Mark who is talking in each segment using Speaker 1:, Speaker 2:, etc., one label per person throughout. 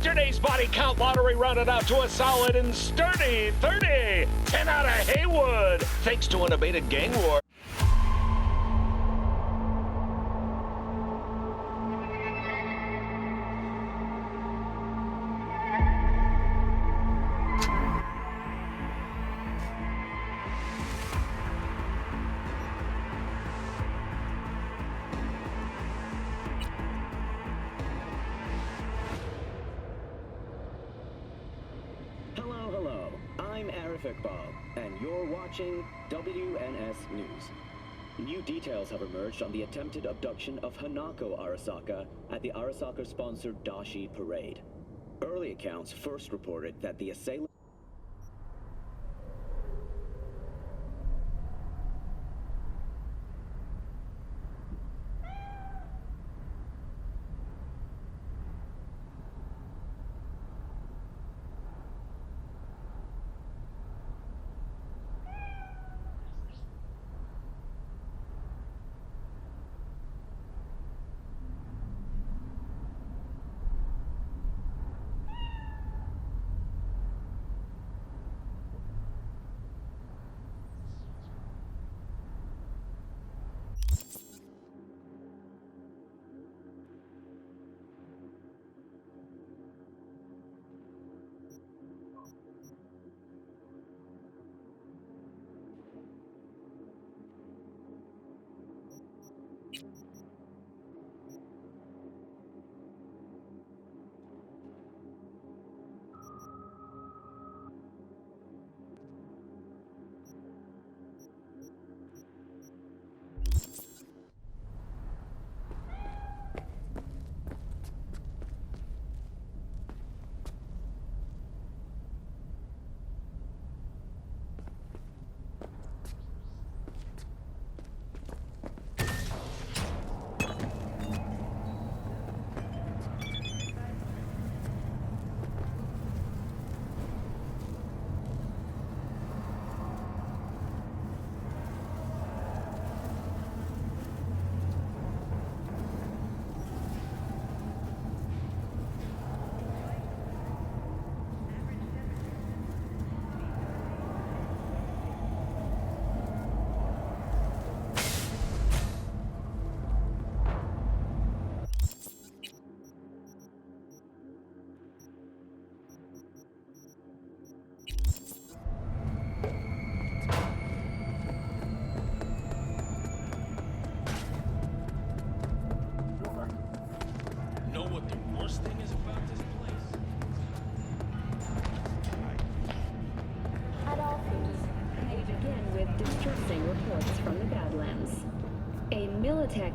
Speaker 1: Yesterday's body count lottery rounded out to a solid and sturdy 30. 10 out of Haywood, thanks to an abated gang war.
Speaker 2: Hello, I'm Arasaka, and you're watching WNS News. New details have emerged on the attempted abduction of Hanako Arasaka at the Arasaka-sponsored Dashi Parade. Early accounts first reported that the assailant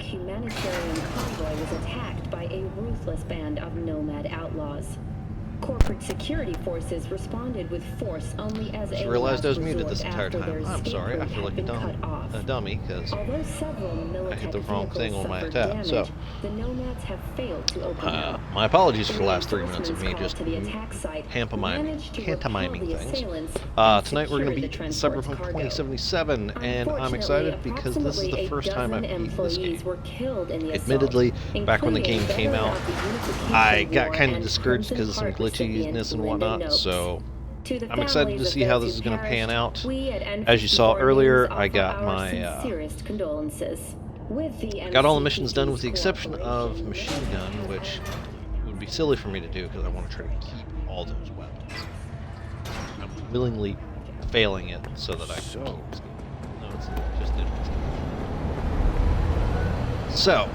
Speaker 3: humanitarian convoy was attacked by a ruthless band of nomad outlaws. Corporate security forces responded with force only as
Speaker 4: I
Speaker 3: a
Speaker 4: realized I was
Speaker 3: last
Speaker 4: muted this
Speaker 3: resort
Speaker 4: entire
Speaker 3: after their
Speaker 4: time. I'm sorry, I
Speaker 3: escape
Speaker 4: feel
Speaker 3: route
Speaker 4: like
Speaker 3: had been cut off.
Speaker 4: a dummy because
Speaker 3: Although several
Speaker 4: I hit the
Speaker 3: military
Speaker 4: wrong thing
Speaker 3: vehicles
Speaker 4: on my
Speaker 3: suffered
Speaker 4: tab.
Speaker 3: damage,
Speaker 4: So,
Speaker 3: the nomads have failed to open up.
Speaker 4: my apologies for the last 3 minutes of me
Speaker 3: Reinforcements
Speaker 4: just
Speaker 3: called to the attack site managed to
Speaker 4: pantomiming
Speaker 3: repel the
Speaker 4: things.
Speaker 3: assailants and
Speaker 4: Tonight we're going to
Speaker 3: secure the
Speaker 4: beat
Speaker 3: transport's
Speaker 4: Cyberpunk
Speaker 3: cargo.
Speaker 4: 2077, and I'm excited because this is the first time I've beaten this game. Admittedly, back when the game came out, I got kind of discouraged because of some glitchiness and whatnot, so I'm excited to see how this is going to pan out. As you saw earlier, I got my got all the missions done with the exception of machine gun, which would be silly for me to do because I want to try to keep all those weapons. I'm willingly failing it so that I can keep this game. No, it's just interesting. So,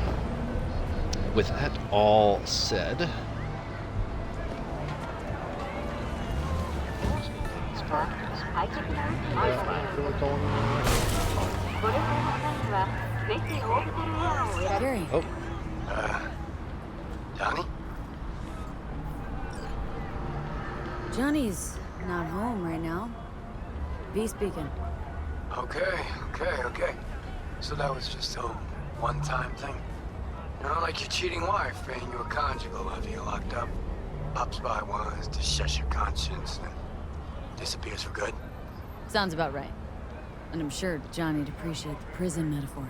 Speaker 4: with that all said,
Speaker 5: Gary.
Speaker 4: oh,
Speaker 6: Johnny?
Speaker 5: Johnny's not home right now. V speaking.
Speaker 6: Okay. So that was just a one-time thing? You know, like your cheating wife paying you a conjugal after you're locked up. Pops by once to shush your conscience and disappears for good.
Speaker 5: Sounds about right. And I'm sure Johnny'd appreciate the prison metaphor.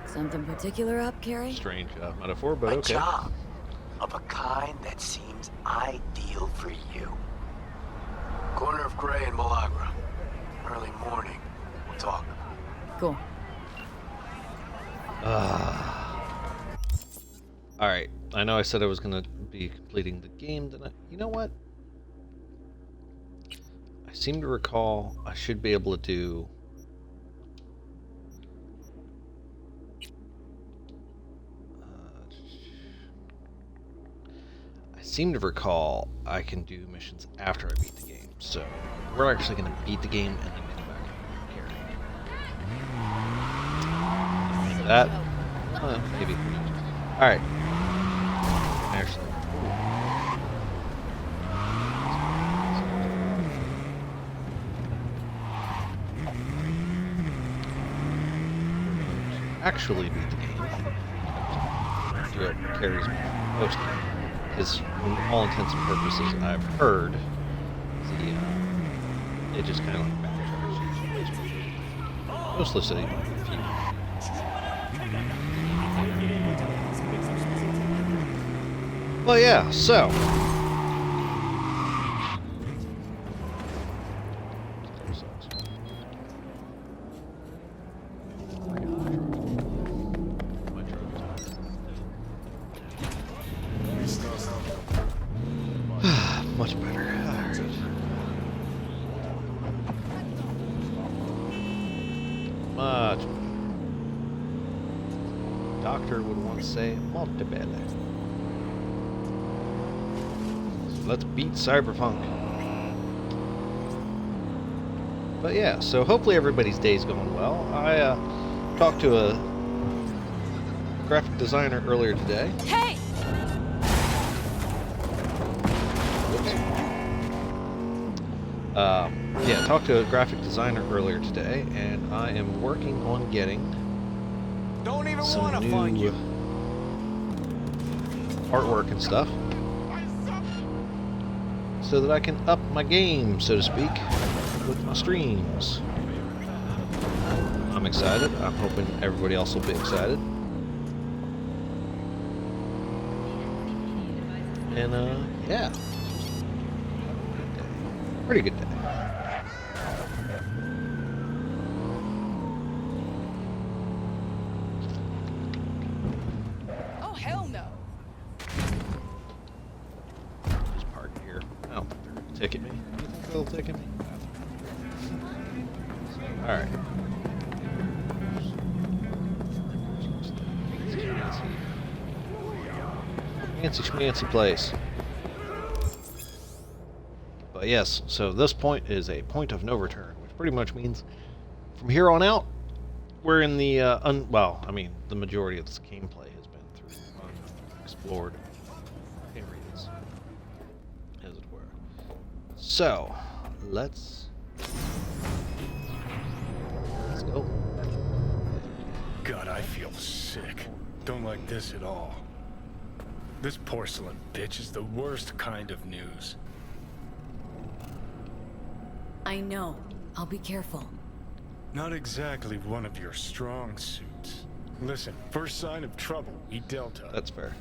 Speaker 5: Something particular up, Carrie?
Speaker 4: strange metaphor, but
Speaker 6: My
Speaker 4: okay.
Speaker 6: job. of a kind that seems ideal for you. Corner of Gray and Malagra. Early morning. We'll talk.
Speaker 5: Cool.
Speaker 4: Alright, I know I said I was going to be completing the game tonight. You know what? I seem to recall I should be able to do... I seem to recall I can do missions after I beat the game. So, we're actually going to beat the game and then come back and carry. That? Maybe. Alright. Actually. Actually beat the game. Do it carries me most of it. Because, for all intents and purposes, I've heard it just kind of like backtracks. Mostly so you don't confuse. Well, yeah, so. Much better. Alright. Much better. Doctor would once say, molto bene. Let's beat Cyberpunk. But yeah, so hopefully everybody's day's going well. I talked to a graphic designer earlier today.
Speaker 5: Hey!
Speaker 4: Yeah, talked to a graphic designer earlier today, and I am working on getting some new artwork and stuff, so that I can up my game, so to speak, with my streams. I'm excited. I'm hoping everybody else will be excited. And, yeah. Pretty good day.
Speaker 5: Oh, hell no.
Speaker 4: Just park here. I don't think they're going to ticket me. You think they'll ticket me? Alright. Fancy schmancy place. But yes, so this point is a point of no return, which pretty much means from here on out, we're in the, well, I mean, the majority of this gameplay has been through unexplored areas, as it were. So, let's go.
Speaker 7: God, I feel sick. Don't like this at all. This porcelain bitch is the worst kind of news.
Speaker 5: I know. I'll be careful.
Speaker 7: Not exactly one of your strong suits. Listen, first sign of trouble, we Delta.
Speaker 4: That's fair.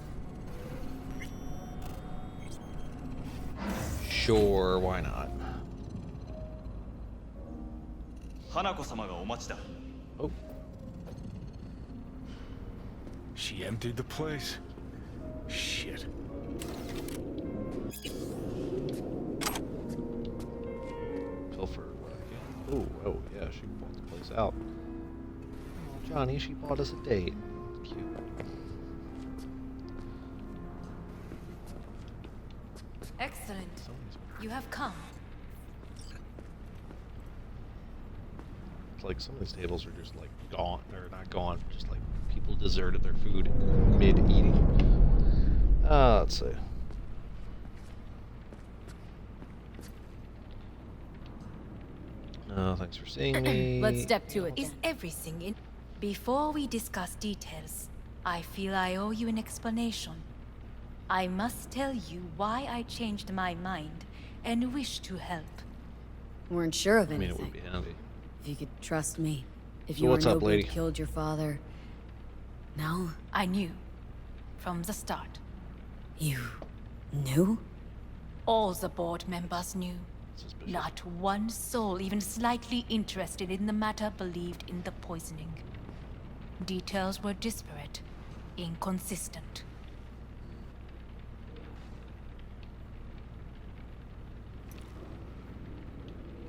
Speaker 4: Sure, why not?
Speaker 8: Hanako-sama ga omachi da.
Speaker 4: Oh.
Speaker 7: She emptied the place? Shit.
Speaker 4: Oh, yeah, she bought the place out. Oh, Johnny, she bought us a date. Cute.
Speaker 5: Excellent. You have come.
Speaker 4: It's like some of these tables are just like gone, or not gone, just like people deserted their food mid-eating. Let's see. Oh, thanks for seeing me.
Speaker 5: Let's step to it.
Speaker 9: Is everything in... Before we discuss details, I feel I owe you an explanation. I must tell you why I changed my mind and wish to help.
Speaker 5: Weren't sure of
Speaker 4: I mean,
Speaker 5: anything.
Speaker 4: it would be handy.
Speaker 5: If you could trust me. If
Speaker 4: So
Speaker 5: you were
Speaker 4: what's up,
Speaker 5: no
Speaker 4: lady?
Speaker 5: good killed your father. No?
Speaker 9: I knew. From the start.
Speaker 5: You knew?
Speaker 9: All the board members knew. Not one soul even slightly interested in the matter believed in the poisoning. Details were disparate, inconsistent.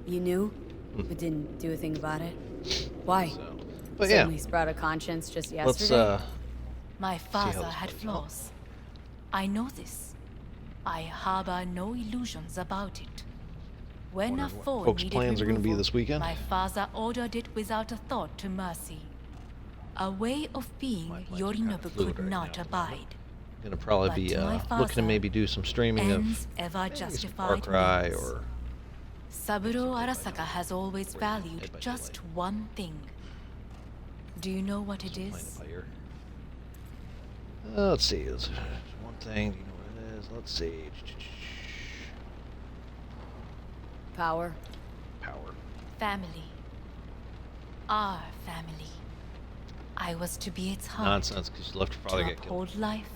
Speaker 5: You knew, but didn't do a thing about it? Why?
Speaker 4: But yeah,
Speaker 5: Suddenly sprout a conscience just yesterday?
Speaker 4: let's
Speaker 9: My father had flaws. I know this. I harbor no illusions about it. When a foe
Speaker 4: folks'
Speaker 9: needed
Speaker 4: plans are going to be
Speaker 9: removal,
Speaker 4: this weekend.
Speaker 9: my father ordered it without a thought to mercy. A way of being Yorinobu could not abide.
Speaker 4: Gonna probably
Speaker 9: But
Speaker 4: be
Speaker 9: to my
Speaker 4: looking to
Speaker 9: father,
Speaker 4: maybe do some streaming of
Speaker 9: Ends ever
Speaker 4: maybe some
Speaker 9: justified
Speaker 4: Far Cry
Speaker 9: means.
Speaker 4: or
Speaker 9: Saburo Arasaka has always valued just one thing. Do you know what it is?
Speaker 4: Let's see. There's one thing. Do you know what it is? Let's see.
Speaker 5: Power.
Speaker 4: Power.
Speaker 9: Family. Our family. I was to be its heart.
Speaker 4: Nonsense, because you left your father
Speaker 9: To
Speaker 4: get killed.
Speaker 9: uphold life,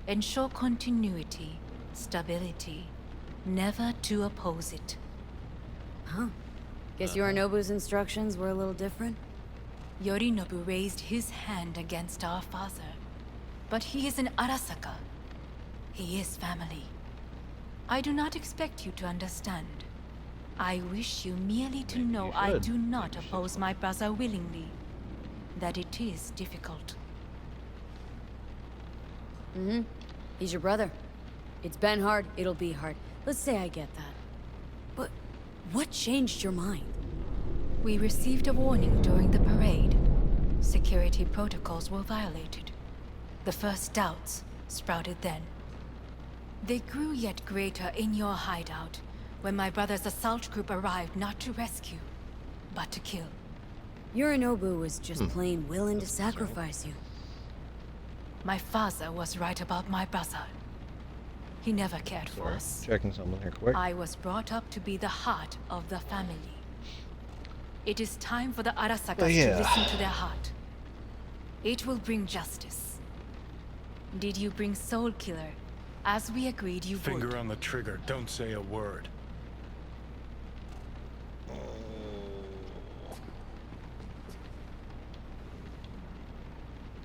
Speaker 9: ensure continuity, stability, never to oppose it.
Speaker 5: Huh. Guess Yorinobu's instructions were a little different?
Speaker 9: Yorinobu raised his hand against our father, but he is an Arasaka. He is family. I do not expect you to understand. I wish you merely to know I
Speaker 4: should.
Speaker 9: do not oppose my brother willingly. That it is difficult.
Speaker 5: Mm-hmm. He's your brother. It's been hard, it'll be hard. Let's say I get that. But what changed your mind?
Speaker 9: We received a warning during the parade. Security protocols were violated. The first doubts sprouted then. They grew yet greater in your hideout when my brother's assault group arrived not to rescue, but to kill.
Speaker 5: Yorinobu was just plain willing to sacrifice you.
Speaker 9: My father was right about my brother. He never cared for us.
Speaker 4: Checking something here quick.
Speaker 9: I was brought up to be the heart of the family. It is time for the Arasakas to listen to their heart. It will bring justice. Did you bring Soul Killer, as we agreed you would?
Speaker 7: Finger on the trigger, don't say a word.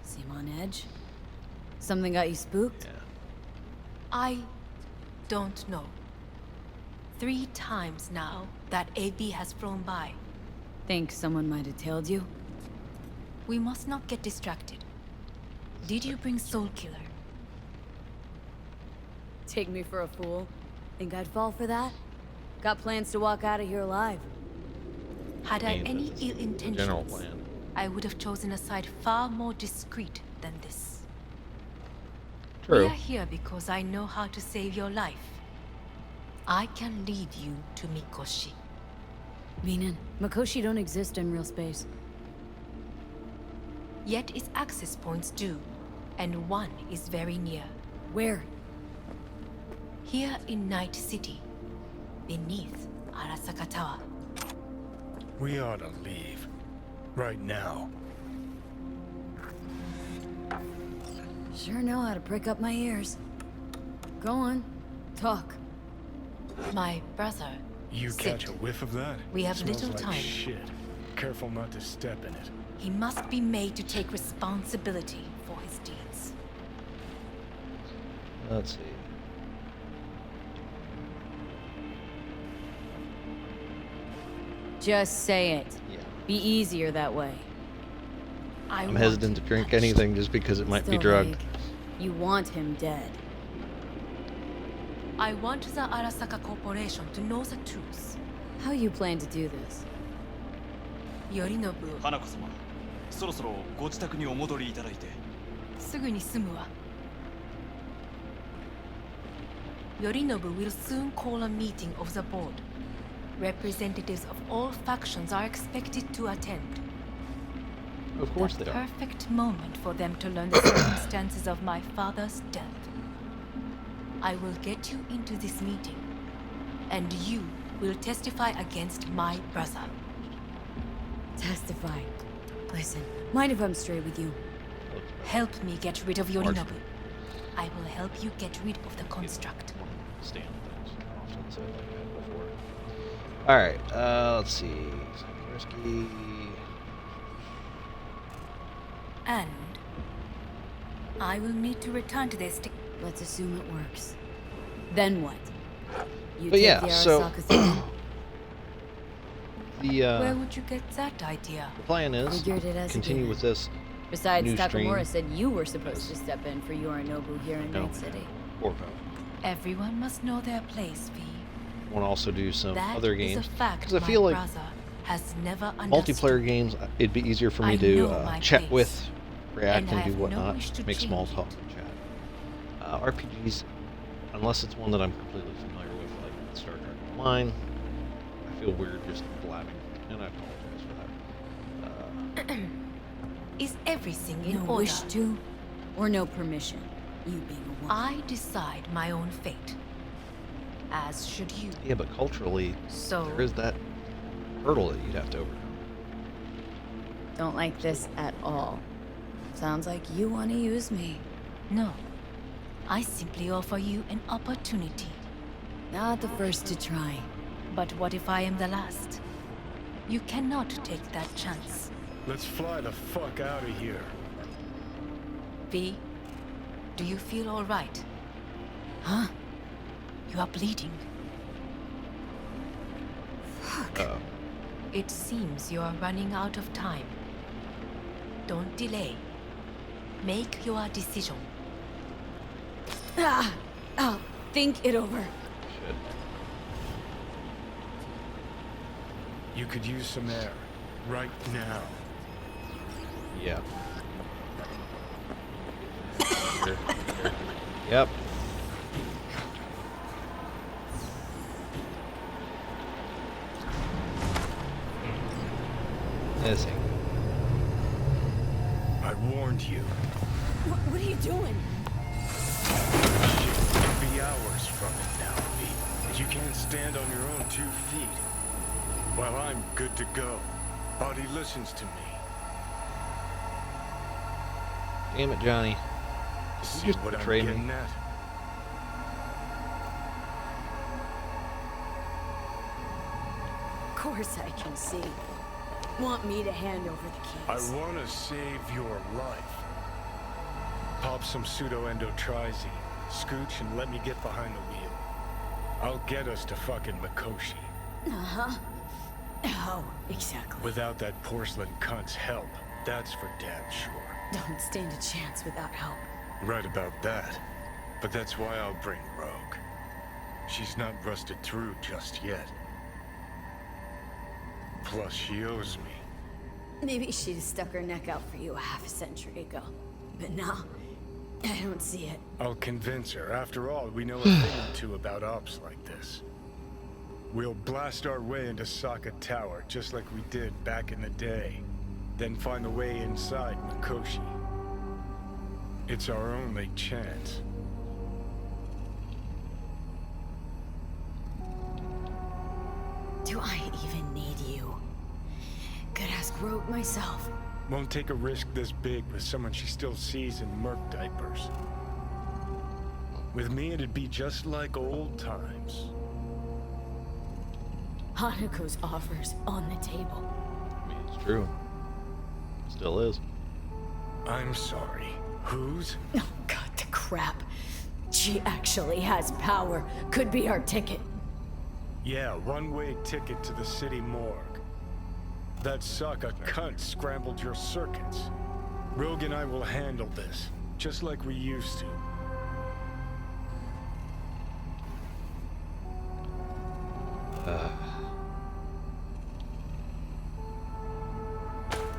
Speaker 5: Seem on edge? Something got you spooked?
Speaker 4: Yeah.
Speaker 9: I don't know. 3 times now that AB has flown by.
Speaker 5: Think someone might have tailed you?
Speaker 9: We must not get distracted. Did you bring Soul Killer?
Speaker 5: Take me for a fool? Think I'd fall for that? Got plans to walk out of here alive.
Speaker 9: Had I
Speaker 4: Aimed
Speaker 9: any
Speaker 4: at
Speaker 9: ill
Speaker 4: the general
Speaker 9: intentions,
Speaker 4: plan.
Speaker 9: I would have chosen a side far more discreet than this.
Speaker 4: True.
Speaker 9: We are here because I know how to save your life. I can lead you to Mikoshi.
Speaker 5: Meaning, Mikoshi don't exist in real space.
Speaker 9: Yet its access points do, and one is very near.
Speaker 5: Where?
Speaker 9: Here in Night City, beneath Arasaka Tower.
Speaker 7: We ought to leave. Right now.
Speaker 5: Sure know how to prick up my ears. Go on. Talk.
Speaker 9: My brother.
Speaker 7: You
Speaker 9: Sit.
Speaker 7: catch a whiff of that?
Speaker 9: We have
Speaker 7: Smells
Speaker 9: little
Speaker 7: like
Speaker 9: time.
Speaker 7: Shit. Careful not to step in it.
Speaker 9: He must be made to take responsibility for his deeds.
Speaker 4: Let's see.
Speaker 5: Just say it.
Speaker 4: Yeah.
Speaker 5: Be easier that way.
Speaker 4: I'm hesitant to drink anything just because it might be
Speaker 5: Still
Speaker 4: drugged.
Speaker 5: vague. You want him dead.
Speaker 9: I want the Arasaka Corporation to know the truth.
Speaker 5: How you plan to do this?
Speaker 9: Yorinobu,
Speaker 8: 花子様、そろそろご自宅にお戻りいただいて。
Speaker 9: すぐに済むわ。Yorinobu will soon call a meeting of the board. Representatives of all factions are expected to attend.
Speaker 4: Of course
Speaker 9: The
Speaker 4: they are.
Speaker 9: perfect moment for them to learn the circumstances of my father's death. I will get you into this meeting, and you will testify against my brother.
Speaker 5: Testify. Listen, mind if I'm straight with you?
Speaker 9: Help me get rid of Yorinobu. I will help you get rid of the construct.
Speaker 4: Stand things. Often said like that before. Alright, let's see. Something risky.
Speaker 9: And I will need to return to this.
Speaker 5: Let's assume it works. Then what? You
Speaker 4: But
Speaker 5: take
Speaker 4: yeah,
Speaker 5: the
Speaker 4: so
Speaker 5: Arasaka thing?
Speaker 9: Where would you get that idea?
Speaker 4: the plan is
Speaker 5: Figured it as a
Speaker 4: continue
Speaker 5: given.
Speaker 4: with this
Speaker 5: Besides,
Speaker 4: new
Speaker 5: Takamura
Speaker 4: stream.
Speaker 5: said you were supposed to step in for Yorinobu here in
Speaker 4: No.
Speaker 5: Night City.
Speaker 4: Or
Speaker 9: Everyone must know their place, V.
Speaker 4: want to also do some
Speaker 9: That
Speaker 4: other
Speaker 9: is
Speaker 4: games
Speaker 9: a fact
Speaker 4: because I
Speaker 9: my
Speaker 4: feel like
Speaker 9: brother has never understood.
Speaker 4: multiplayer games it'd be easier for me
Speaker 9: I
Speaker 4: to
Speaker 9: know my
Speaker 4: chat
Speaker 9: place,
Speaker 4: with, react,
Speaker 9: and I
Speaker 4: and do
Speaker 9: have no
Speaker 4: whatnot,
Speaker 9: wish to
Speaker 4: make small
Speaker 9: change
Speaker 4: talk
Speaker 9: it.
Speaker 4: and chat. RPGs, unless it's one that I'm completely familiar with, like Star Trek Online, I feel weird just blabbing, and I apologize for that.
Speaker 9: Is everything in
Speaker 5: No
Speaker 9: order?
Speaker 5: wish to, or no permission. You being a woman.
Speaker 9: I decide my own fate. As should you.
Speaker 4: Yeah, but culturally,
Speaker 9: So
Speaker 4: there is that hurdle that you'd have to overcome.
Speaker 5: Don't like this at all. Sounds like you want to use me.
Speaker 9: no. I simply offer you an opportunity.
Speaker 5: Not the first to try.
Speaker 9: But what if I am the last? You cannot take that chance.
Speaker 7: Let's fly the fuck out of here.
Speaker 9: V, do you feel all right?
Speaker 5: Huh?
Speaker 9: You are bleeding.
Speaker 4: Uh-oh.
Speaker 9: It seems you are running out of time. Don't delay. Make your decision.
Speaker 5: Ah! I'll think it over.
Speaker 4: Shit.
Speaker 7: You could use some air. Right now.
Speaker 4: Yeah. Here. Yep. This ain't good.
Speaker 7: I warned you.
Speaker 5: What are you doing?
Speaker 7: Shit could be hours from it now, V. And you can't stand on your own 2 feet. Well, I'm good to go. Body listens to me.
Speaker 4: Damn it, Johnny.
Speaker 7: See
Speaker 4: just
Speaker 7: what I'm
Speaker 4: betray me.
Speaker 7: getting at?
Speaker 5: Of course I can see. Want me to hand over the
Speaker 7: I
Speaker 5: keys?
Speaker 7: want to save your life. Pop some pseudo-endotrizine, scooch, and let me get behind the wheel. I'll get us to fucking Mikoshi.
Speaker 5: Uh-huh. How exactly?
Speaker 7: Without that porcelain cunt's help, that's for damn sure.
Speaker 5: Don't stand a chance without help.
Speaker 7: Right about that. But that's why I'll bring Rogue. She's not rusted through just yet. Plus, she owes me.
Speaker 5: Maybe she'd have stuck her neck out for you a half a century ago. But now, I don't see it.
Speaker 7: I'll convince her. After all, we know a thing or two about ops like this. We'll blast our way into Saka Tower, just like we did back in the day. Then find the way inside Mikoshi. It's our only chance.
Speaker 5: Do I even need you? Could ask Rogue myself.
Speaker 7: Won't take a risk this big with someone she still sees in Merc diapers. With me, it'd be just like old times.
Speaker 5: Hanako's offer's on the table.
Speaker 4: I mean, it's true. Still is.
Speaker 7: I'm sorry. Whose?
Speaker 5: Oh, God, the crap. She actually has power. Could be our ticket.
Speaker 7: Yeah, one-way ticket to the city morgue. That Saka cunt scrambled your circuits. Rogue and I will handle this, just like we used to.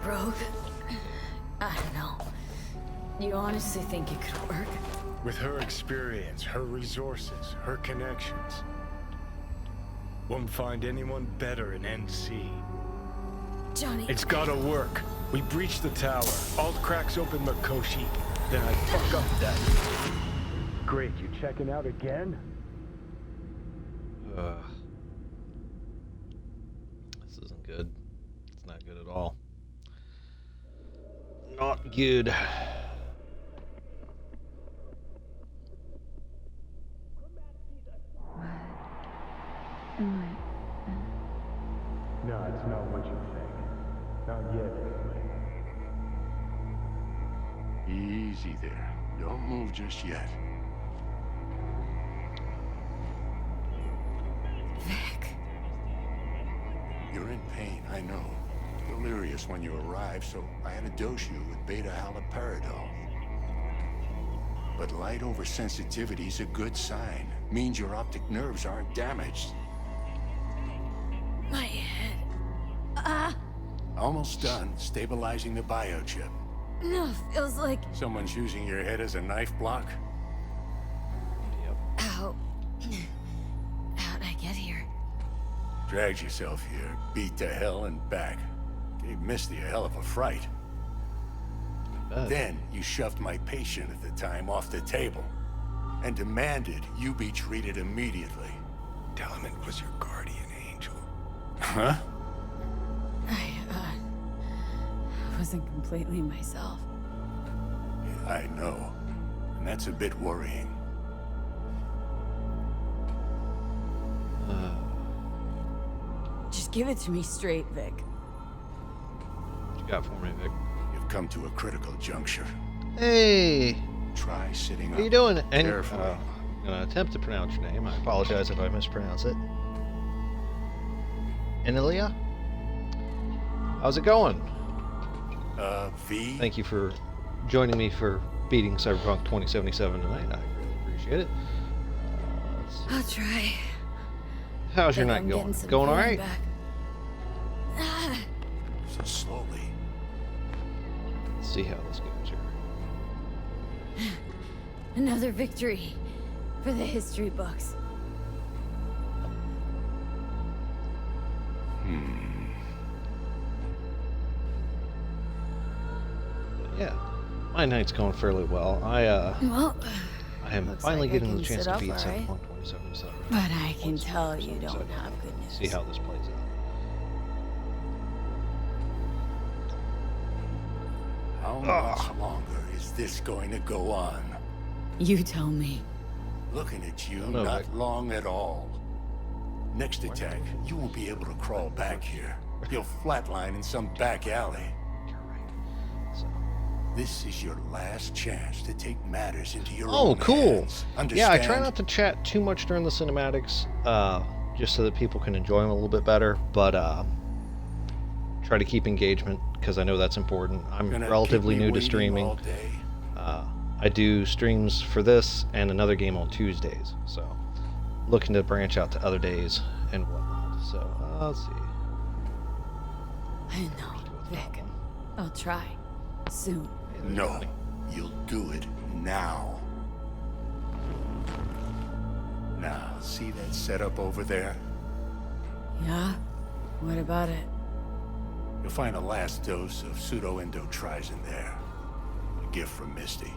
Speaker 5: Rogue? I don't know. You honestly think it could work?
Speaker 7: With her experience, her resources, her connections. Won't find anyone better in NC.
Speaker 5: Johnny...
Speaker 7: It's gotta work. We breach the tower. Alt cracks open Mikoshi. Then I fuck up that. Great, you checking out again?
Speaker 4: This isn't good. It's not good at all. Not good.
Speaker 7: It's not what you think. Not yet, anyway.
Speaker 10: Easy there. Don't move just yet.
Speaker 9: Vic.
Speaker 10: You're in pain, I know. Delirious when you arrived, so I had to dose you with beta-haloperidol. But light oversensitivity's a good sign. Means your optic nerves aren't damaged.
Speaker 5: My head.
Speaker 10: Almost done stabilizing the biochip.
Speaker 5: No, feels like...
Speaker 10: Someone's using your head as a knife block?
Speaker 5: Ow. How'd I get here?
Speaker 10: Dragged yourself here, beat to hell and back. Gave Misty a hell of a fright. Then you shoved my patient at the time off the table and demanded you be treated immediately.
Speaker 7: Tell him it was your guardian angel.
Speaker 10: Huh?
Speaker 5: I wasn't completely myself.
Speaker 10: I know. And that's a bit worrying.
Speaker 5: Just give it to me straight, Vic.
Speaker 4: What you got for me, Vic?
Speaker 10: You've come to a critical juncture.
Speaker 4: Hey!
Speaker 10: Try sitting up.
Speaker 4: How you doing? And
Speaker 10: Carefully.
Speaker 4: I'm gonna attempt to pronounce your name. I apologize if I mispronounce it. Enilia? How's it going?
Speaker 10: V?
Speaker 4: Thank you for joining me for beating Cyberpunk 2077 tonight. I really appreciate it.
Speaker 5: I'll try.
Speaker 4: How's your
Speaker 5: Think
Speaker 4: night
Speaker 5: I'm
Speaker 4: going?
Speaker 5: getting some
Speaker 4: Going
Speaker 5: feeling
Speaker 4: alright?
Speaker 5: back.
Speaker 10: So slowly.
Speaker 4: Let's see how this goes here.
Speaker 5: Another victory for the history books.
Speaker 4: Yeah, my night's going fairly well.
Speaker 5: Well,
Speaker 4: I am
Speaker 5: looks
Speaker 4: finally
Speaker 5: like I
Speaker 4: getting the
Speaker 5: can
Speaker 4: chance
Speaker 5: sit
Speaker 4: to
Speaker 5: up
Speaker 4: beat
Speaker 5: all right.
Speaker 4: Cyberpunk 2077.
Speaker 5: but I can tell you
Speaker 4: So
Speaker 5: don't have good news.
Speaker 4: see how this plays out.
Speaker 10: How much longer is this going to go on?
Speaker 5: You tell me.
Speaker 10: Looking at you,
Speaker 4: No,
Speaker 10: not
Speaker 4: Vic.
Speaker 10: long at all. Next attack, you won't be able to crawl back here. You'll flatline in some back alley.
Speaker 4: You're right. So,
Speaker 10: This is your last chance to take matters into your
Speaker 4: oh,
Speaker 10: own
Speaker 4: cool.
Speaker 10: hands. Understand?
Speaker 4: Yeah, I try not to chat too much during the cinematics, just so that people can enjoy them a little bit better. But try to keep engagement because I know that's important. I'm
Speaker 10: Gonna
Speaker 4: relatively
Speaker 10: keep me
Speaker 4: new to
Speaker 10: waiting
Speaker 4: streaming.
Speaker 10: all day?
Speaker 4: I do streams for this and another game on Tuesdays, so looking to branch out to other days and whatnot. So let's see.
Speaker 5: I know, Vic. I'll try. Soon.
Speaker 10: No, you'll do it now. Now, see that setup over there?
Speaker 5: Yeah? What about it?
Speaker 10: You'll find a last dose of pseudo-endotrizin there. A gift from Misty.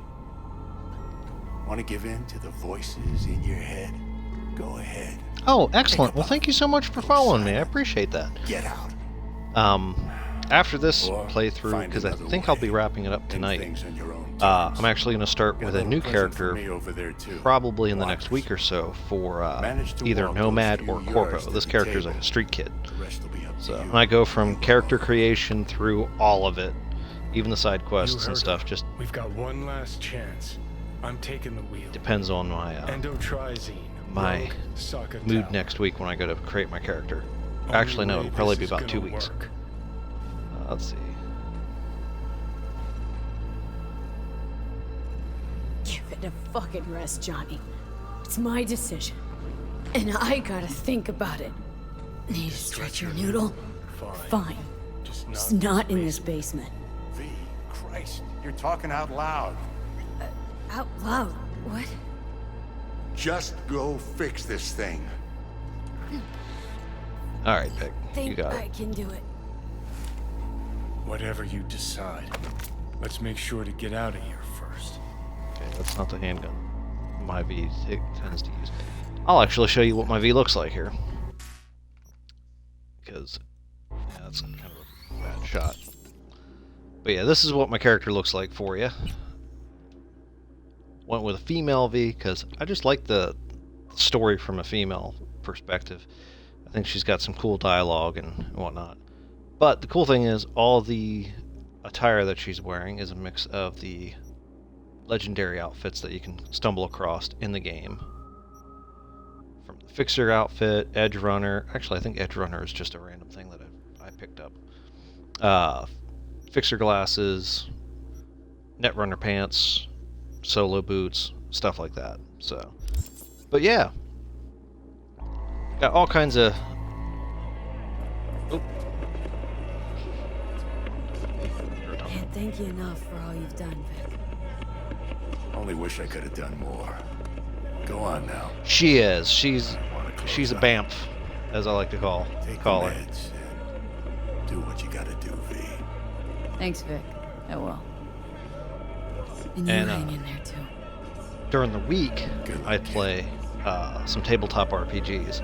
Speaker 10: Want to give in to the voices in your head? Go ahead.
Speaker 4: Oh, excellent. Well, thank you so much for following me. I appreciate that.
Speaker 10: Get out.
Speaker 4: After this
Speaker 10: Or
Speaker 4: playthrough,
Speaker 10: find
Speaker 4: because I
Speaker 10: another
Speaker 4: think
Speaker 10: way.
Speaker 4: I'll be wrapping it up
Speaker 10: End
Speaker 4: tonight,
Speaker 10: things on your own terms.
Speaker 4: I'm actually going to start
Speaker 10: Got
Speaker 4: with
Speaker 10: a
Speaker 4: a
Speaker 10: little
Speaker 4: new
Speaker 10: present for
Speaker 4: character
Speaker 10: me over there, too.
Speaker 4: probably in the next
Speaker 10: Walkers.
Speaker 4: week or so for
Speaker 10: Managed to
Speaker 4: either
Speaker 10: walk
Speaker 4: Nomad
Speaker 10: those
Speaker 4: or
Speaker 10: few
Speaker 4: Corpo.
Speaker 10: yards to
Speaker 4: This
Speaker 10: the
Speaker 4: character is
Speaker 10: table.
Speaker 4: like a street kid.
Speaker 10: The rest will be up to
Speaker 4: So,
Speaker 10: you.
Speaker 4: and I go from character creation through all of it, even the side quests
Speaker 7: You
Speaker 4: and
Speaker 7: heard
Speaker 4: stuff.
Speaker 7: her.
Speaker 4: Just
Speaker 7: We've got one last chance. I'm taking the wheel.
Speaker 4: depends on my
Speaker 7: Endotrizine.
Speaker 4: my
Speaker 7: Rogue, Saka
Speaker 4: mood
Speaker 7: Tower.
Speaker 4: next week when I go to create my character.
Speaker 7: Only
Speaker 4: Actually, no,
Speaker 7: way
Speaker 4: it'll probably be
Speaker 7: this is
Speaker 4: about 2
Speaker 7: gonna
Speaker 4: weeks.
Speaker 7: work.
Speaker 4: Let's see.
Speaker 5: Give it a fucking rest, Johnny. It's my decision. And I gotta think about it. Need to stretch your noodle? Fine. Just not in this basement.
Speaker 10: V, Christ, you're talking out loud.
Speaker 5: Out loud. What?
Speaker 10: Just go fix this thing.
Speaker 4: All right, Vic, you
Speaker 5: Think
Speaker 4: got
Speaker 5: I
Speaker 4: it.
Speaker 5: can do it.
Speaker 7: Whatever you decide, let's make sure to get out of here first.
Speaker 4: Okay, that's not the handgun my V tends to use. I'll actually show you what my V looks like here. Because, yeah, that's kind of a bad shot. But yeah, this is what my character looks like for you. Went with a female V because I just like the story from a female perspective. I think she's got some cool dialogue and whatnot. But the cool thing is, all the attire that she's wearing is a mix of the legendary outfits that you can stumble across in the game. From the Fixer outfit, Edge Runner. Actually, I think Edge Runner is just a random thing that I picked up. Fixer glasses, Netrunner pants, solo boots, stuff like that. So, but yeah, got all kinds of.
Speaker 5: Can't thank you enough for all you've done, Vic.
Speaker 10: Only wish I could have done more. Go on now.
Speaker 4: She is. She's a BAMF, as I like to call her.
Speaker 10: Meds and do what you gotta do, V.
Speaker 5: Thanks, Vic. I will. And you hang in there too.
Speaker 4: During the week, I'd play some tabletop RPGs,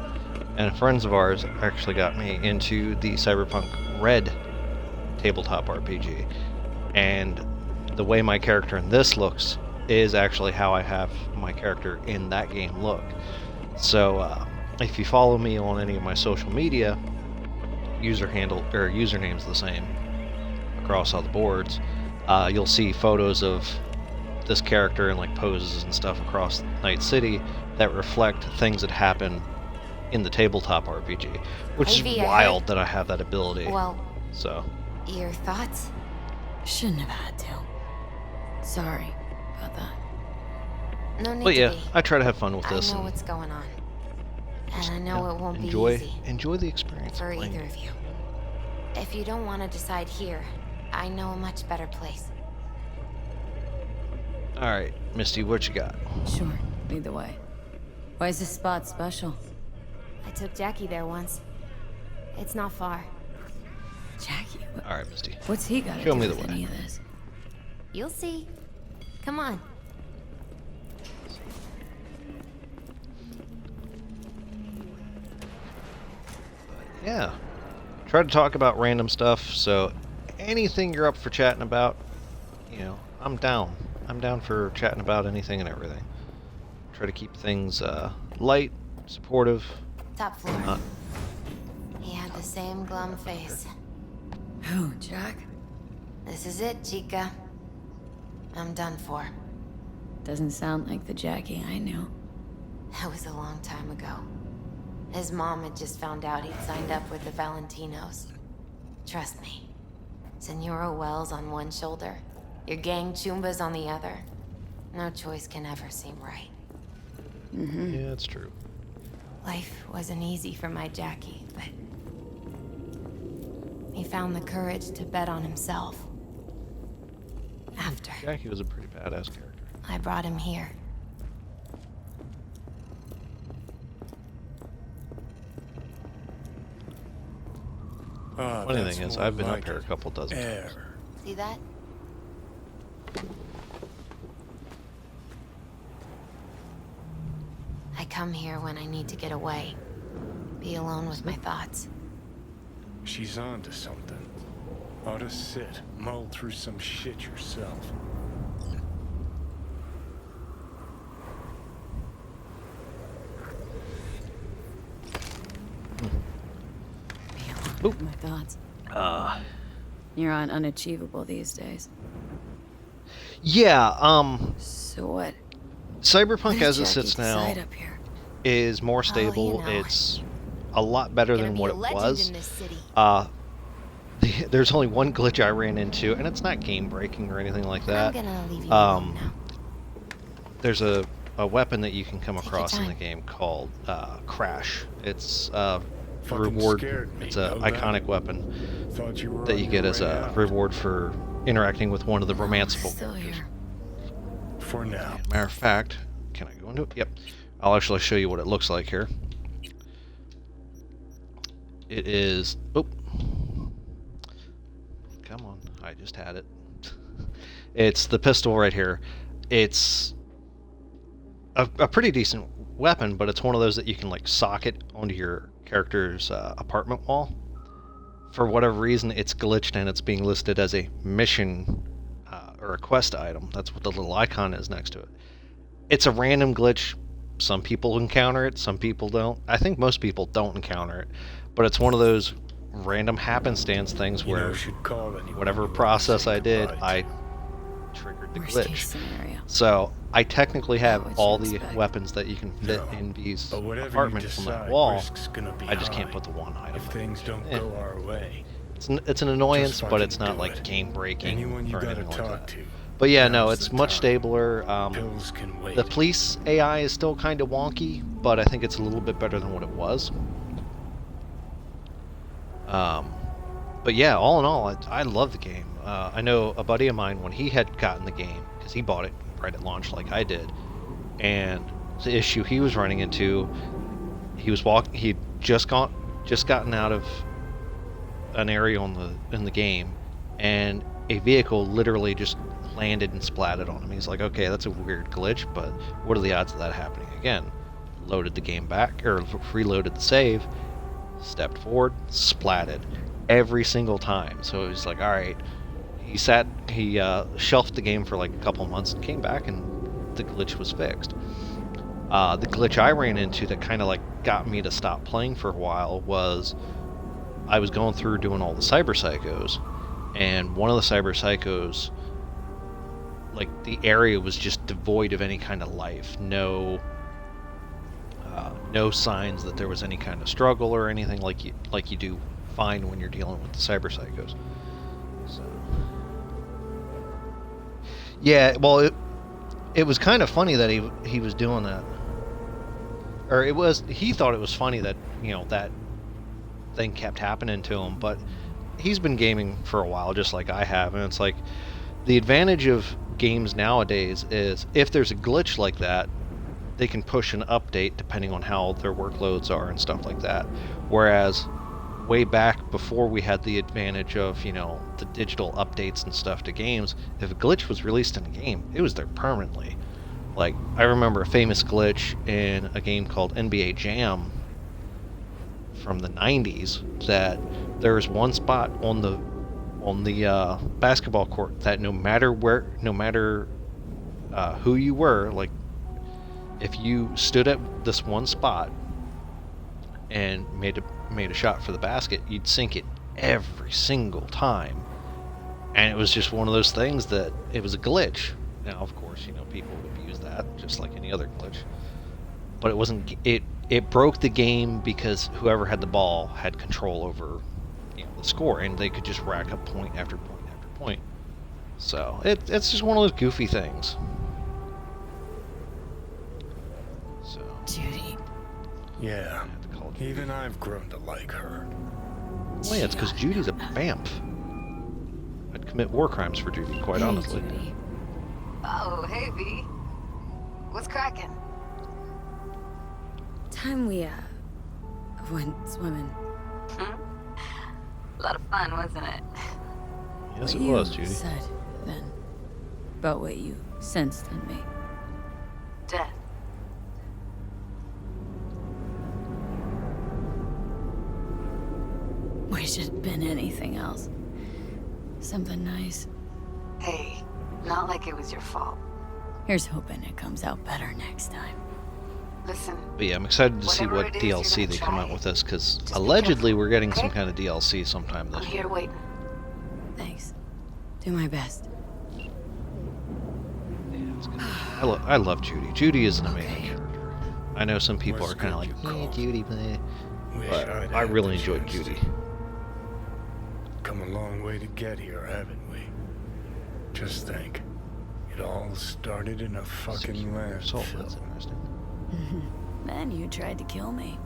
Speaker 4: and friends of ours actually got me into the Cyberpunk RED tabletop RPG, and the way my character in this looks is actually how I have my character in that game look. So if you follow me on any of my social media, username's the same across all the boards. You'll see photos of this character and like poses and stuff across Night City that reflect things that happen in the tabletop RPG, which is wild that I have that ability.
Speaker 11: Well,
Speaker 4: so
Speaker 11: your thoughts?
Speaker 5: Shouldn't have had to. Sorry about that.
Speaker 11: No need
Speaker 4: but yeah,
Speaker 11: to be.
Speaker 4: I try to have fun with this.
Speaker 11: I know what's going on, and I know it won't be easy.
Speaker 4: Enjoy the experience
Speaker 11: for
Speaker 4: of
Speaker 11: either of you. If you don't want to decide here, I know a much better place.
Speaker 4: All right, Misty, what you got?
Speaker 5: Sure, lead the way. Why is this spot special?
Speaker 11: I took Jackie there once. It's not far.
Speaker 5: Jackie?
Speaker 4: All right, Misty.
Speaker 5: What's he got to
Speaker 4: Show
Speaker 5: do
Speaker 4: me the
Speaker 5: with
Speaker 4: way.
Speaker 5: any of this?
Speaker 11: You'll see. Come on.
Speaker 4: Yeah. Try to talk about random stuff, so anything you're up for chatting about, you know, I'm down. I'm down for chatting about anything and everything. Try to keep things light, supportive.
Speaker 11: Top floor. He had the same glum face.
Speaker 5: Who, Jack?
Speaker 11: This is it, Chica. I'm done for.
Speaker 5: Doesn't sound like the Jackie I knew.
Speaker 11: That was a long time ago. His mom had just found out he'd signed up with the Valentinos. Trust me. Senora Wells on one shoulder, your gang Chumbas on the other. No choice can ever seem right.
Speaker 5: Mm-hmm.
Speaker 4: Yeah, that's true.
Speaker 11: Life wasn't easy for my Jackie, but he found the courage to bet on himself. After
Speaker 4: Jackie was a pretty badass character.
Speaker 11: I brought him here.
Speaker 4: Funny thing is, I've been up here a couple dozen times.
Speaker 11: See that? I come here when I need to get away. Be alone with my thoughts.
Speaker 7: She's on to something. Ought to sit, mull through some shit yourself.
Speaker 5: Be alone with my thoughts. You're on unachievable these days.
Speaker 4: Yeah,
Speaker 5: So what?
Speaker 4: Cyberpunk as it sits now
Speaker 5: Up here?
Speaker 4: is more stable. It's a lot better than what it was. There's only one glitch I ran into, and it's not game breaking or anything like that.
Speaker 11: I'm gonna leave you alone now.
Speaker 4: There's a weapon that you can come across in the game called Crash. It's a reward. It's an iconic weapon that you get as a reward for interacting with one of the romanceable characters.
Speaker 7: For now.
Speaker 4: Matter of fact, can I go into it? Yep. I'll actually show you what it looks like here. It is... Oh. Come on. I just had it. It's the pistol right here. It's a pretty decent weapon, but it's one of those that you can like socket onto your character's apartment wall. For whatever reason, it's glitched and it's being listed as a mission or a quest item. That's what the little icon is next to it. It's a random glitch. Some people encounter it, some people don't. I think most people don't encounter it, but it's one of those random happenstance things where whatever
Speaker 7: anyone
Speaker 4: process
Speaker 7: say
Speaker 4: I did,
Speaker 7: goodbye to.
Speaker 4: I triggered the
Speaker 5: Worst case
Speaker 4: glitch.
Speaker 5: scenario.
Speaker 4: So I technically have
Speaker 5: What
Speaker 4: all
Speaker 5: you
Speaker 4: the
Speaker 5: expect.
Speaker 4: weapons that you can fit
Speaker 7: No,
Speaker 4: in V's
Speaker 7: but whatever you
Speaker 4: apartment from that
Speaker 7: decide,
Speaker 4: wall.
Speaker 7: risk's gonna be
Speaker 4: I just can't
Speaker 7: high.
Speaker 4: put the one item.
Speaker 7: If things don't go our way,
Speaker 4: It's an annoyance,
Speaker 7: just
Speaker 4: but
Speaker 7: fucking
Speaker 4: it's not
Speaker 7: do
Speaker 4: like
Speaker 7: it.
Speaker 4: game breaking
Speaker 7: anyone you
Speaker 4: or
Speaker 7: gotta
Speaker 4: anything like
Speaker 7: talk
Speaker 4: that.
Speaker 7: to.
Speaker 4: But yeah, no,
Speaker 7: now's
Speaker 4: it's
Speaker 7: the
Speaker 4: much
Speaker 7: time.
Speaker 4: stabler.
Speaker 7: Pills can wait.
Speaker 4: The police AI is still kind of wonky, but I think it's a little bit better than what it was. But yeah, all in all, I love the game. I know a buddy of mine, when he had gotten the game, because he bought it right at launch like I did, and the issue he was running into, he'd just gotten out of an area in the game, and a vehicle literally just landed and splatted on him. He's like, okay, that's a weird glitch, but what are the odds of that happening again? Loaded the game back, or reloaded the save, stepped forward, splatted every single time. So it was like, all right. He shelved the game for like a couple months and came back, and the glitch was fixed. The glitch I ran into that kind of like got me to stop playing for a while was I was going through doing all the cyber psychos, and one of the cyber psychos, like the area was just devoid of any kind of life, no signs that there was any kind of struggle or anything like you do find when you're dealing with the cyber psychos. So yeah, well, it was kind of funny that he was doing that, or he thought it was funny that that thing kept happening to him, but he's been gaming for a while just like I have, and it's like the advantage of games nowadays is if there's a glitch like that, they can push an update depending on how their workloads are and stuff like that. Whereas way back before we had the advantage of the digital updates and stuff to games, if a glitch was released in a game, it was there permanently. Like, I remember a famous glitch in a game called NBA Jam from the 90s that there was one spot on the basketball court that no matter who you were, like if you stood at this one spot and made a shot for the basket, you'd sink it every single time. And it was just one of those things that it was a glitch. Now, of course, people would use that just like any other glitch. But it wasn't. It broke the game because whoever had the ball had control over the score, and they could just rack up point after point after point. So it's just one of those goofy things. So
Speaker 5: Judy.
Speaker 7: Yeah, even I've grown to like her.
Speaker 4: Well, yeah, it's because Judy's a vamp. I'd commit war crimes for Judy, quite honestly.
Speaker 5: Judy.
Speaker 11: Oh, hey, V. What's cracking?
Speaker 5: Time we went swimming.
Speaker 11: A lot of fun, wasn't it?
Speaker 4: Yes,
Speaker 5: What
Speaker 4: it was,
Speaker 5: you
Speaker 4: Judy.
Speaker 5: said then about what you sensed in me.
Speaker 11: Death.
Speaker 5: Wish it'd been anything else. Something nice.
Speaker 11: Hey, not like it was your fault.
Speaker 5: Here's hoping it comes out better next time.
Speaker 11: Listen.
Speaker 4: But yeah, I'm excited to see
Speaker 11: Whatever
Speaker 4: what
Speaker 11: it is you're
Speaker 4: DLC
Speaker 11: gonna
Speaker 4: they come
Speaker 11: try,
Speaker 4: out with this, because
Speaker 11: just be
Speaker 4: allegedly
Speaker 11: careful,
Speaker 4: we're getting some
Speaker 11: okay?
Speaker 4: kind of DLC sometime
Speaker 11: I'm
Speaker 4: this
Speaker 11: here
Speaker 4: year.
Speaker 11: waiting.
Speaker 5: Thanks. Do my best.
Speaker 4: Yeah, it's gonna be- I love Judy. Judy is an amazing
Speaker 5: Okay.
Speaker 4: character. I know some people
Speaker 7: What's
Speaker 4: are kind of
Speaker 7: good
Speaker 4: like,
Speaker 7: you
Speaker 4: yeah,
Speaker 7: called.
Speaker 4: Judy, bleh.
Speaker 7: Wish
Speaker 4: But
Speaker 7: I'd
Speaker 4: I
Speaker 7: had
Speaker 4: really
Speaker 7: the
Speaker 4: enjoyed
Speaker 7: chance
Speaker 4: Judy.
Speaker 7: to. Come a long way to get here, haven't we? Just think, it all started in a fucking
Speaker 4: So that's
Speaker 7: landfill.
Speaker 4: interesting.
Speaker 5: Then you tried to kill me.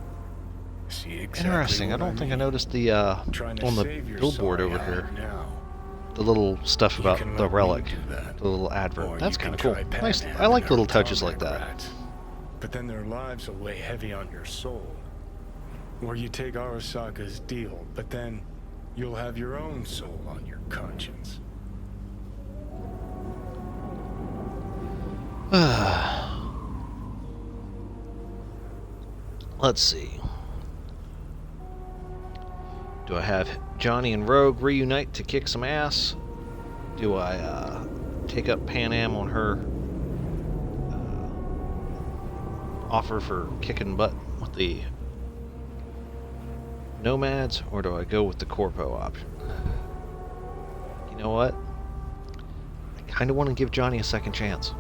Speaker 7: See exactly
Speaker 4: Interesting. I
Speaker 7: what
Speaker 4: don't think I
Speaker 7: mean?
Speaker 4: noticed the
Speaker 7: Trying to
Speaker 4: on the
Speaker 7: save your
Speaker 4: billboard
Speaker 7: sorry
Speaker 4: over
Speaker 7: hide
Speaker 4: here,
Speaker 7: now.
Speaker 4: the little stuff
Speaker 7: You
Speaker 4: about
Speaker 7: can
Speaker 4: the
Speaker 7: let me
Speaker 4: relic,
Speaker 7: do that.
Speaker 4: the little advert.
Speaker 7: Or
Speaker 4: That's
Speaker 7: you
Speaker 4: kind of
Speaker 7: can
Speaker 4: cool.
Speaker 7: try
Speaker 4: Nice.
Speaker 7: panhandling
Speaker 4: I like little
Speaker 7: our
Speaker 4: touches like
Speaker 7: comrade
Speaker 4: that.
Speaker 7: rats. But then their lives will weigh heavy on your soul. Or you take Arasaka's deal, but then you'll have your own soul on your conscience.
Speaker 4: Let's see. Do I have Johnny and Rogue reunite to kick some ass? Do I take up Pan Am on her offer for kicking butt with the nomads, or do I go with the corpo option? You know what? I kind of want to give Johnny a second chance.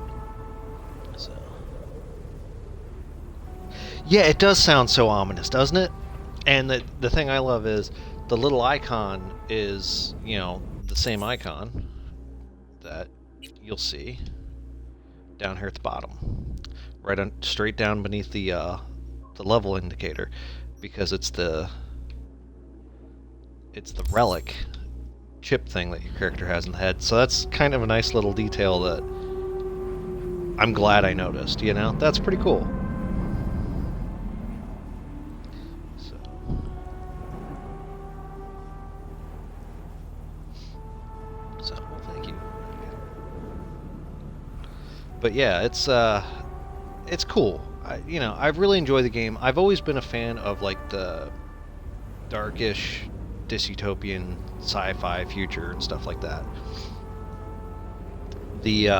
Speaker 4: So. Yeah, it does sound so ominous, doesn't it? And the thing I love is the little icon is, you know, the same icon that you'll see down here at the bottom, right on, straight down beneath the level indicator, because it's the relic chip thing that your character has in the head. So that's kind of a nice little detail that I'm glad I noticed. You know, that's pretty cool. But yeah, it's cool. You know, I've really enjoyed the game. I've always been a fan of like the darkish, dystopian, sci-fi future and stuff like that. The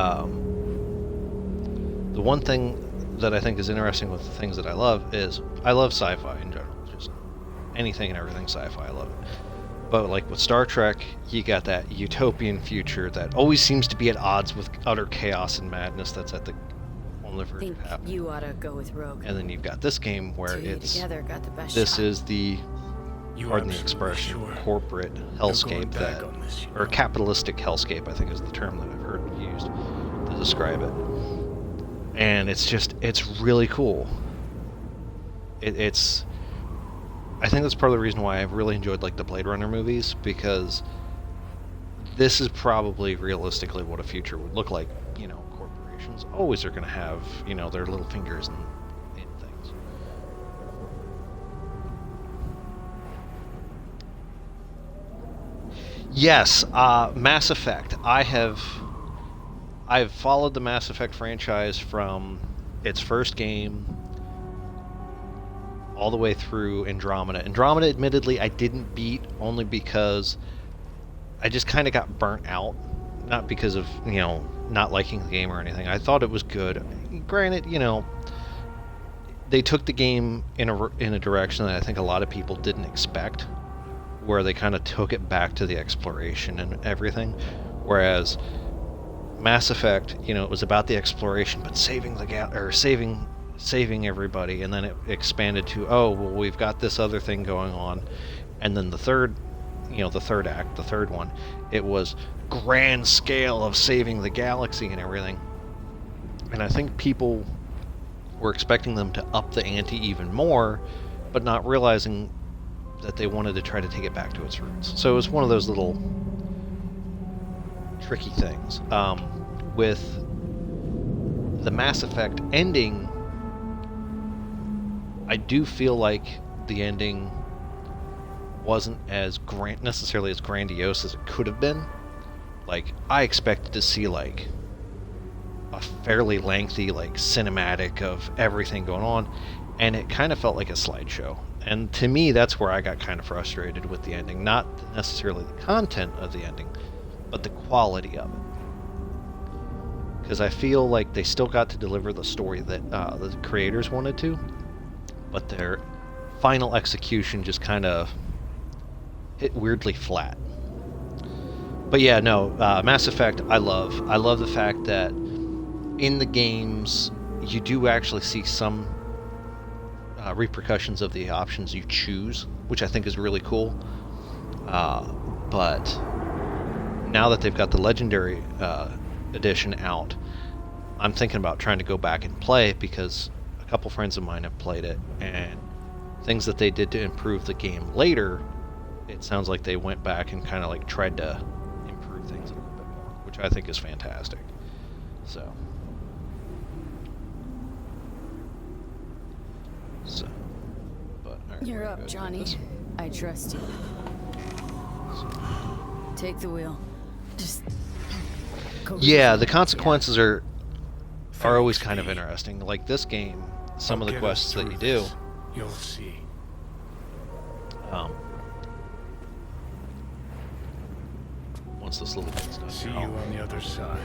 Speaker 4: one thing that I think is interesting with the things that I love is I love sci-fi in general. Just anything and everything sci-fi, I love it. But like with Star Trek, you got that utopian future that always seems to be at odds with utter chaos and madness that's at the on the verge of happening.
Speaker 5: You ought to go with Rogue.
Speaker 4: And then you've got this game where it's
Speaker 5: got the best
Speaker 4: this
Speaker 5: shot.
Speaker 4: is the, pardon the expression, corporate hellscape that, or capitalistic hellscape, I think is the term that I've heard used to describe it. And it's just, it's really cool. It's I think that's part of the reason why I've really enjoyed like the Blade Runner movies, because this is probably realistically what a future would look like. You know, corporations always are going to have, you know, their little fingers in things. Yes, Mass Effect. I've followed the Mass Effect franchise from its first game all the way through Andromeda. Andromeda, admittedly, I didn't beat only because I just kind of got burnt out. Not because of, you know, not liking the game or anything. I thought it was good. Granted, you know, they took the game in a direction that I think a lot of people didn't expect, where they kind of took it back to the exploration and everything. Whereas Mass Effect, you know, it was about the exploration, but saving the saving everybody, and then it expanded to, oh, well, we've got this other thing going on. And then the third act, the third one, it was grand scale of saving the galaxy and everything. And I think people were expecting them to up the ante even more, but not realizing that they wanted to try to take it back to its roots. So it was one of those little tricky things. With the Mass Effect ending, I do feel like the ending wasn't as necessarily as grandiose as it could have been. Like, I expected to see like a fairly lengthy like cinematic of everything going on, and it kind of felt like a slideshow. And to me, that's where I got kind of frustrated with the ending. Not necessarily the content of the ending, but the quality of it. Because I feel like they still got to deliver the story that the creators wanted to, but their final execution just kind of hit weirdly flat. But yeah, no, Mass Effect I love. I love the fact that in the games you do actually see some repercussions of the options you choose, which I think is really cool. But now that they've got the Legendary edition out, I'm thinking about trying to go back and play, because a couple friends of mine have played it, and things that they did to improve the game later, it sounds like they went back and kind of like tried to improve things a little bit more, which I think is fantastic. So but right,
Speaker 5: you're up, Johnny. I trust you. Take the wheel. Just go.
Speaker 4: Yeah, the consequences are always kind of interesting. Like this game, some of the quests that you do,
Speaker 7: you'll see.
Speaker 4: Once this little bit's done.
Speaker 7: See you on the other side.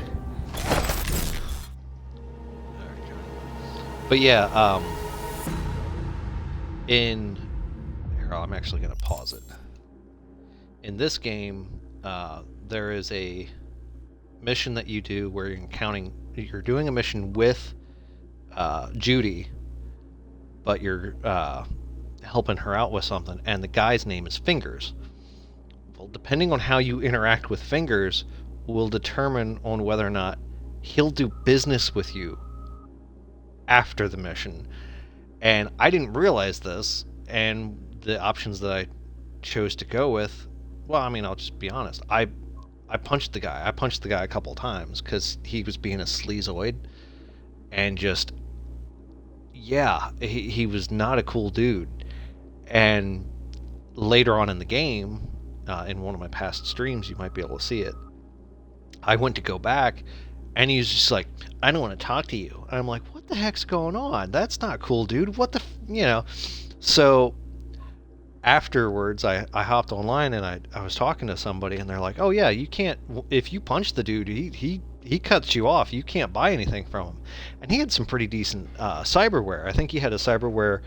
Speaker 4: But yeah, in Here, I'm actually going to pause it. In this game, there is a mission that you do where you're doing a mission with Judy, but you're helping her out with something, and the guy's name is Fingers. Well, depending on how you interact with Fingers will determine on whether or not he'll do business with you after the mission. And I didn't realize this, and the options that I chose to go with, well, I mean, I'll just be honest. I punched the guy. I punched the guy a couple times because he was being a sleazoid, and just, yeah, he was not a cool dude. And later on in the game, in one of my past streams, you might be able to see it, I went to go back, and he was just like, I don't want to talk to you. And I'm like, what the heck's going on? That's not cool, dude. What the, you know? So afterwards, I hopped online, and I was talking to somebody, and they're like, oh yeah, you can't, if you punch the dude, he cuts you off. You can't buy anything from him. And he had some pretty decent cyberware. I think he had a cyberware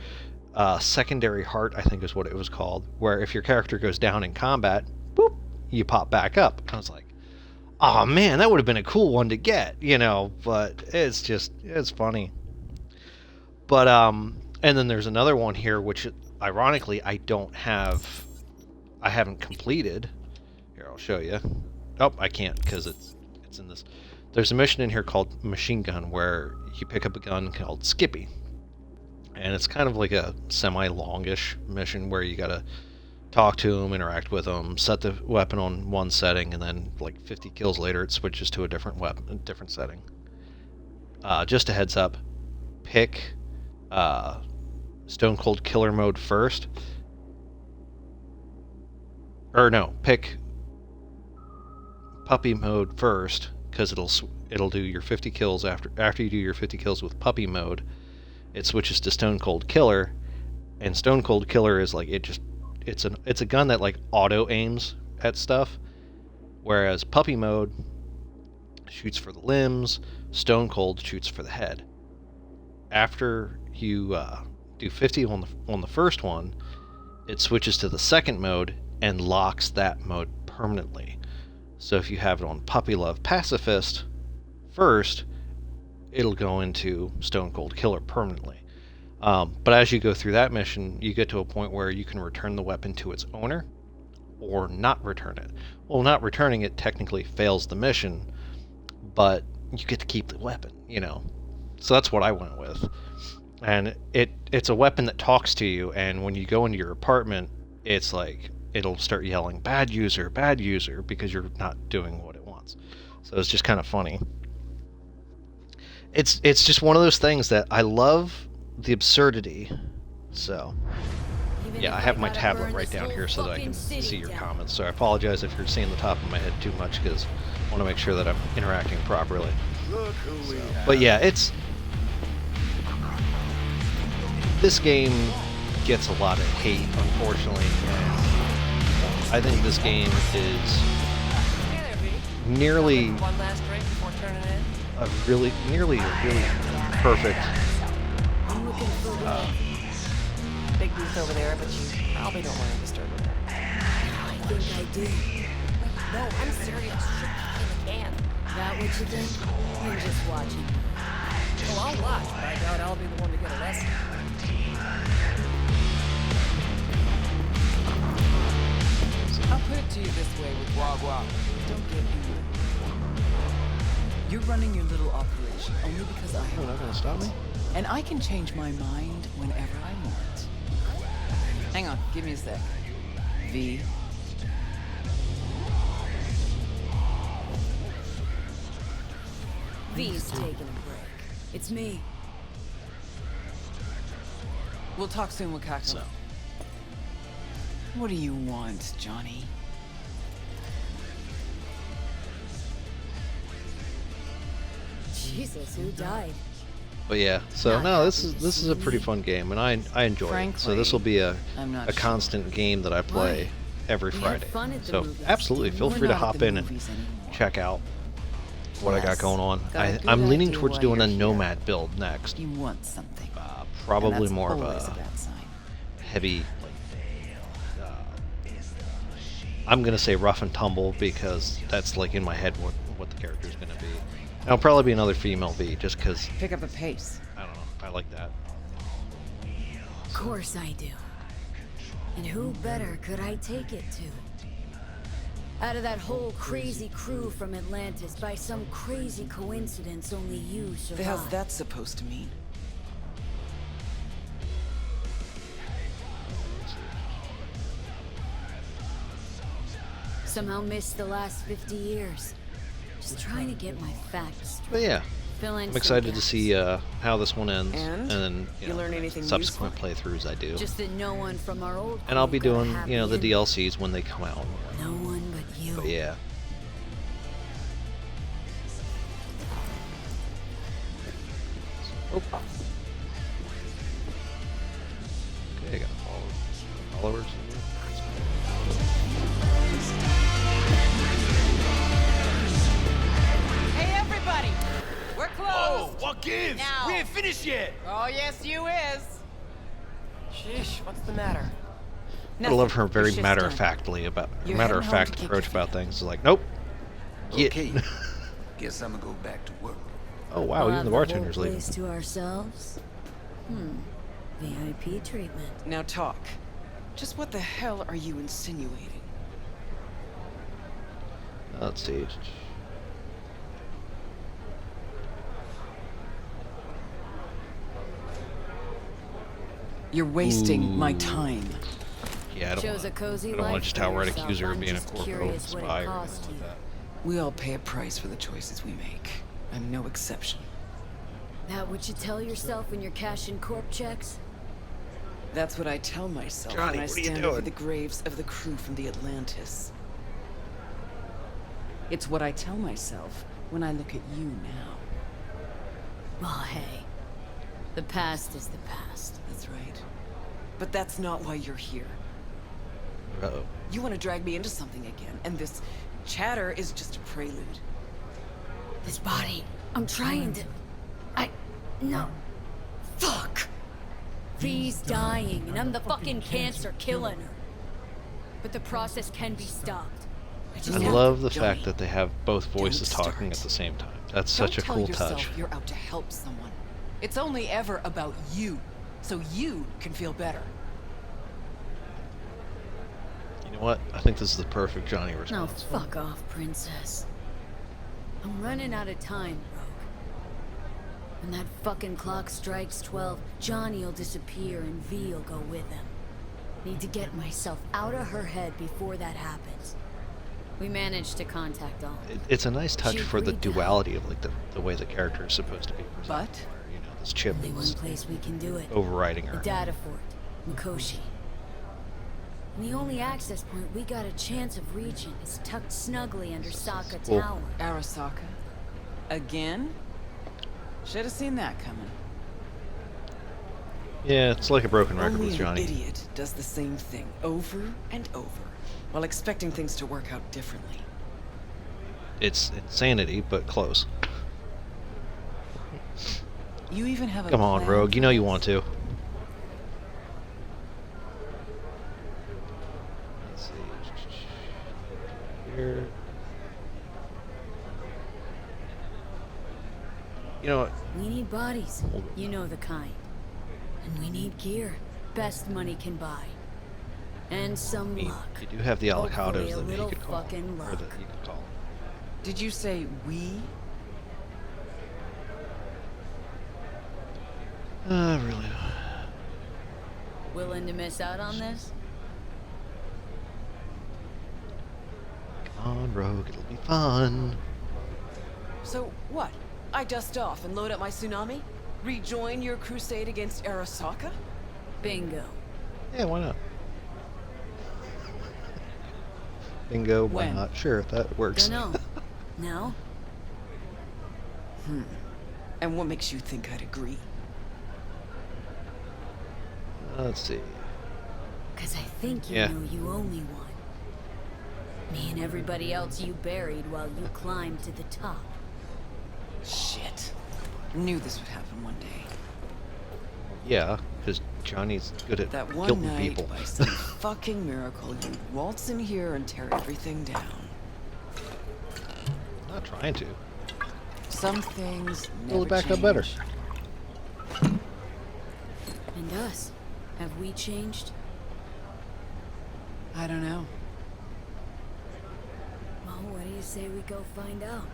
Speaker 4: secondary heart, I think is what it was called, where if your character goes down in combat, boop, you pop back up. I was like, oh man, that would have been a cool one to get, you know, but it's funny. But and then there's another one here which ironically I haven't completed. Here, I'll show you. Oh, I can't because it's in this. There's a mission in here called Machine Gun where you pick up a gun called Skippy. And it's kind of like a semi-longish mission where you gotta talk to him, interact with him, set the weapon on one setting, and then like 50 kills later it switches to a different weapon, a different setting. Just a heads up, pick Stone Cold Killer mode first. Or no, pick Puppy mode first, because it'll do your 50 kills after you do your 50 kills with Puppy mode. It switches to Stone Cold Killer, and Stone Cold Killer is like it's a gun that like auto aims at stuff, whereas Puppy mode shoots for the limbs, Stone Cold shoots for the head. After you do 50 on the first one, it switches to the second mode and locks that mode permanently. So if you have it on Puppy Love Pacifist first, it'll go into Stone Cold Killer permanently. But as you go through that mission, you get to a point where you can return the weapon to its owner or not return it. Well, not returning it technically fails the mission, but you get to keep the weapon, you know. So that's what I went with. And it's a weapon that talks to you, and when you go into your apartment, it's like it'll start yelling bad user, because you're not doing what it wants. So it's just kind of funny. It's just one of those things that I love the absurdity. So yeah, I have my tablet right down here so that I can see your comments. So I apologize if you're seeing the top of my head too much, because I want to make sure that I'm interacting properly. But yeah, this game gets a lot of hate, unfortunately, and I think this game is nearly a really perfect.
Speaker 12: Big booth over there, but you probably don't want to disturb with that.
Speaker 5: I think I do.
Speaker 12: No, I'm serious. You can.
Speaker 5: That what you think? I'm just watching.
Speaker 12: Well, I'll watch, but I doubt I'll be the one to get a lesson. I'll put it to you this way with Wagwa. Don't get angry. You're running your little operation only because I
Speaker 4: You're not gonna stop me?
Speaker 12: And I can change my mind whenever I want. Hang on, give me a sec. V.
Speaker 5: V's taking a break. It's me.
Speaker 12: We'll talk soon, Wakako.
Speaker 4: So.
Speaker 12: What do you want, Johnny?
Speaker 5: Jesus, who died?
Speaker 4: But yeah, so no, this is a pretty fun game, and I enjoy it. So this will be a constant game that I play every Friday. So absolutely, feel free to hop in and check out what I got going on. I'm leaning towards doing a nomad build next.
Speaker 12: You want something.
Speaker 4: Probably more of a heavy I'm gonna say rough and tumble because that's like in my head what the character is gonna be. And it'll probably be another female V just because.
Speaker 12: Pick up the pace.
Speaker 4: I don't know. I like that.
Speaker 5: Of course I do. And who better could I take it to? Out of that whole crazy crew from Atlantis, by some crazy coincidence, only you survived.
Speaker 12: The hell's that supposed to mean?
Speaker 5: Somehow missed the last 50 years. Just trying to get my facts straight.
Speaker 4: But yeah,
Speaker 5: Fill in
Speaker 4: I'm
Speaker 5: some
Speaker 4: excited to
Speaker 5: gaps.
Speaker 4: see how this one ends,
Speaker 12: And?
Speaker 4: then
Speaker 12: You learn anything
Speaker 4: subsequent playthroughs I do.
Speaker 5: Just that no one from our old
Speaker 4: And I'll
Speaker 5: crew
Speaker 4: be
Speaker 5: got a
Speaker 4: doing
Speaker 5: happy
Speaker 4: the
Speaker 5: ending.
Speaker 4: DLCs when they come out.
Speaker 5: No one but you.
Speaker 4: But yeah. Oh. Okay, I got followers.
Speaker 13: Hey, everybody! We're closed!
Speaker 8: Oh, what gives?
Speaker 13: Now.
Speaker 8: We ain't finished yet!
Speaker 13: Oh, yes, you is! Sheesh, what's the matter?
Speaker 4: I love her very
Speaker 13: Your shift's
Speaker 4: matter-of-factly about
Speaker 13: You're
Speaker 4: matter-of-fact
Speaker 13: heading home to kick
Speaker 4: approach
Speaker 13: your
Speaker 4: about
Speaker 13: feet up.
Speaker 4: things. It's like, nope.
Speaker 10: Okay. Guess I'm gonna go back to work.
Speaker 4: Oh wow,
Speaker 5: We'll
Speaker 4: even the
Speaker 5: have
Speaker 4: bartender's
Speaker 5: whole
Speaker 4: leaving.
Speaker 5: place to ourselves. VIP treatment.
Speaker 12: Now talk. Just what the hell are you insinuating?
Speaker 4: Let's see.
Speaker 12: You're wasting my time.
Speaker 4: Yeah, I don't
Speaker 5: Chose a
Speaker 4: want.
Speaker 5: cozy
Speaker 4: I don't want
Speaker 5: life
Speaker 4: to just
Speaker 5: for
Speaker 4: outright
Speaker 5: yourself.
Speaker 4: accuse her of
Speaker 5: I'm
Speaker 4: being a
Speaker 5: just
Speaker 4: corporate
Speaker 5: curious what it
Speaker 4: spy or
Speaker 5: cost
Speaker 4: anything
Speaker 5: you.
Speaker 4: like that.
Speaker 12: We all pay a price for the choices we make. I'm no exception.
Speaker 5: That what you tell yourself when you're cashing corp checks?
Speaker 12: That's what I tell myself
Speaker 4: Johnny,
Speaker 12: when I
Speaker 4: what are you
Speaker 12: stand over
Speaker 4: doing?
Speaker 12: the graves of the crew from the Atlantis. It's what I tell myself when I look at you now.
Speaker 5: Well, hey. The past is the past.
Speaker 12: That's right. But that's not why you're here.
Speaker 4: Uh-oh.
Speaker 12: You want to drag me into something again, and this chatter is just a prelude.
Speaker 5: This body, I'm trying to... No. Fuck! V's dying, and I'm the fucking cancer killing her. But the process can be stopped.
Speaker 4: I love the fact that they have both voices talking at the same time. That's such a
Speaker 12: Don't
Speaker 4: cool
Speaker 12: tell yourself
Speaker 4: touch.
Speaker 12: you're out to help someone. It's only ever about you, so you can feel better.
Speaker 4: You know what? I think this is the perfect Johnny
Speaker 5: No,
Speaker 4: response.
Speaker 5: fuck off, princess. I'm running out of time, Rogue. When that fucking clock strikes 12, Johnny'll disappear and V'll go with him. Need to get myself out of her head before that happens. We managed to contact all.
Speaker 4: It's a nice touch
Speaker 5: She
Speaker 4: for the
Speaker 5: agreed to
Speaker 4: duality of like the way the character is supposed to be presented.
Speaker 12: But
Speaker 4: Where, this chip
Speaker 5: Only one
Speaker 4: is
Speaker 5: place we can do it.
Speaker 4: overriding
Speaker 5: The
Speaker 4: her.
Speaker 5: data fort, Mikoshi. And the only access point we got a chance of reaching is tucked snugly under Saka
Speaker 4: Cool.
Speaker 5: Tower.
Speaker 12: Arasaka? Again? Should have seen that coming.
Speaker 4: Yeah, it's like a broken record
Speaker 12: Only
Speaker 4: with
Speaker 12: an
Speaker 4: Johnny.
Speaker 12: idiot does the same thing over and over, while expecting things to work out differently.
Speaker 4: It's insanity, but close.
Speaker 12: You even have a
Speaker 4: Come on,
Speaker 12: plan
Speaker 4: Rogue. You
Speaker 12: for
Speaker 4: know you
Speaker 12: this?
Speaker 4: want to. Let's see. Here. You know what?
Speaker 5: We need bodies. You know the kind. And we need gear. Best money can buy. And some luck.
Speaker 4: You do have the
Speaker 5: Hopefully
Speaker 4: avocados
Speaker 5: a
Speaker 4: that you
Speaker 5: little
Speaker 4: could call.
Speaker 5: fucking
Speaker 4: Or
Speaker 5: luck.
Speaker 4: that you could call.
Speaker 12: Did you say we?
Speaker 4: Really.
Speaker 5: Willing to miss out on this?
Speaker 4: Come on, Rogue. It'll be fun.
Speaker 12: So what? I dust off and load up my tsunami? Rejoin your crusade against Arasaka?
Speaker 5: Bingo.
Speaker 4: Yeah, why not? Bingo, why
Speaker 12: When?
Speaker 4: not? Sure, that works.
Speaker 5: Dunno. No?
Speaker 12: And what makes you think I'd agree?
Speaker 4: Let's see.
Speaker 5: Because I think you
Speaker 4: Yeah.
Speaker 5: know you only one. Me and everybody else you buried while you climbed to the top.
Speaker 12: Shit. Knew this would happen one day.
Speaker 4: Yeah, because Johnny's good at
Speaker 12: that one
Speaker 4: guilting
Speaker 12: night,
Speaker 4: people.
Speaker 12: by some fucking miracle, you waltz in here and tear everything down.
Speaker 4: I'm not trying to.
Speaker 12: Some things never
Speaker 4: Build it back
Speaker 12: change.
Speaker 4: up better.
Speaker 5: And us? Have we changed?
Speaker 12: I don't know.
Speaker 5: Well, what do you say we go find out?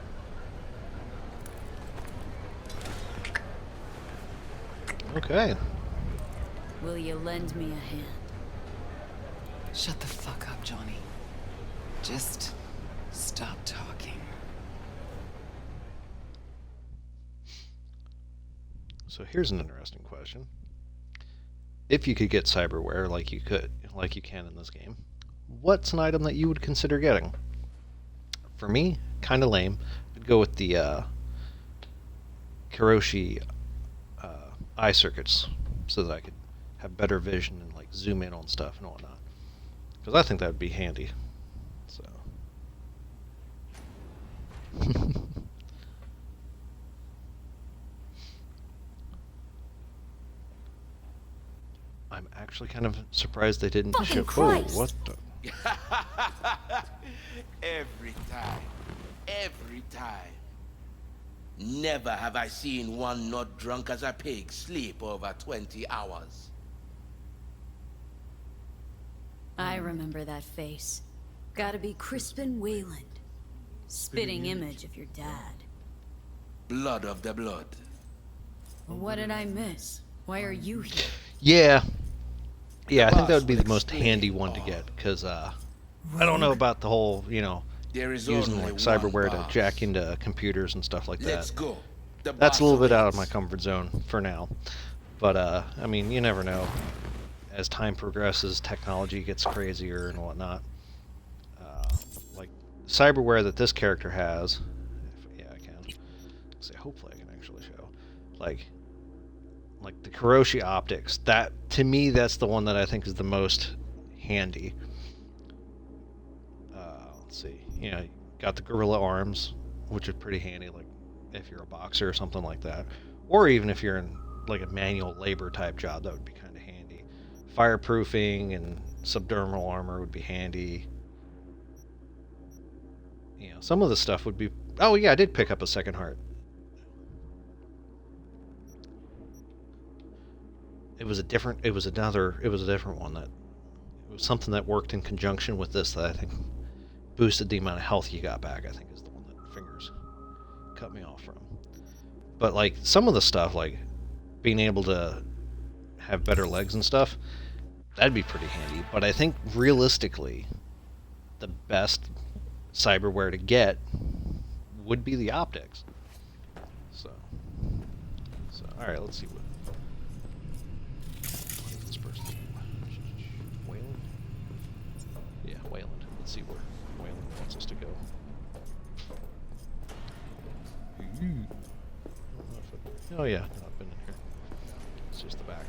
Speaker 4: Okay.
Speaker 5: Will you lend me a hand?
Speaker 12: Shut the fuck up, Johnny. Just stop talking.
Speaker 4: So here's an interesting question. If you could get cyberware like you can in this game, what's an item that you would consider getting? For me, kind of lame. I'd go with the Kiroshi eye circuits, so that I could have better vision and like zoom in on stuff and whatnot. Because I think that would be handy. So. I'm actually kind of surprised they didn't show. Oh, what the?
Speaker 14: Every time. Never have I seen one not drunk as a pig sleep over 20 hours.
Speaker 5: I remember that face. Gotta be Crispin Wayland. Spitting image of your dad.
Speaker 14: Blood of the blood.
Speaker 5: Well, what did I miss? Why are you here?
Speaker 4: Yeah, I think that would be the most handy one to get, because I don't know about the whole, using like cyberware to jack into computers and stuff like that.
Speaker 14: Let's go.
Speaker 4: That's a little bit out of my comfort zone for now. But, I mean, you never know. As time progresses, technology gets crazier and whatnot. Like, cyberware that this character has... Yeah, I can. Let's see, hopefully I can actually show. Like the Kiroshi optics. That, to me, that's the one that I think is the most handy. Let's see. Got the gorilla arms, which is pretty handy, like if you're a boxer or something like that, or even if you're in like a manual labor type job, that would be kind of handy. Fireproofing and subdermal armor would be handy. Some of the stuff would be. Oh yeah, I did pick up a second heart. It was a different one that. It was something that worked in conjunction with this that I think boosted the amount of health you got back. I think is the one that Fingers cut me off from. But like some of the stuff, like being able to have better legs and stuff, that'd be pretty handy. But I think realistically, the best cyberware to get would be the optics. So all right, let's see what is this person. Wayland? Yeah, Wayland. Let's see where Wayland wants us to go. Oh yeah, no, I've been in here. It's just the back.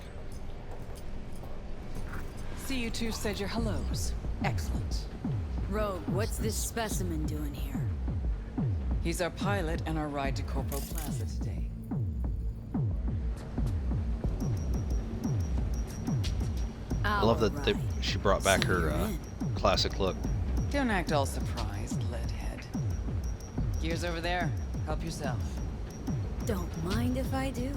Speaker 12: See, you two said your hellos. Excellent.
Speaker 5: Rogue, what's this specimen doing here?
Speaker 12: He's our pilot and our ride to Corporal Plaza today.
Speaker 4: I love that she brought back her classic look.
Speaker 12: Don't act all surprised, leadhead. Gears over there. Help yourself.
Speaker 5: Don't mind if I do.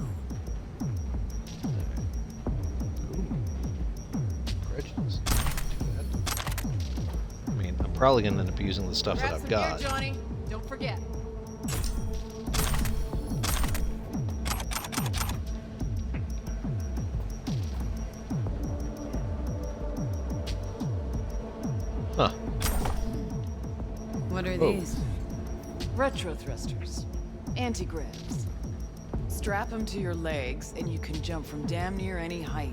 Speaker 4: Prejudice. I mean, I'm probably gonna end up using the stuff that I've got.
Speaker 13: Here, Johnny. Don't forget.
Speaker 4: Huh.
Speaker 5: What are these?
Speaker 12: Retro thrusters. Anti-gravs. Strap them to your legs and you can jump from damn near any height.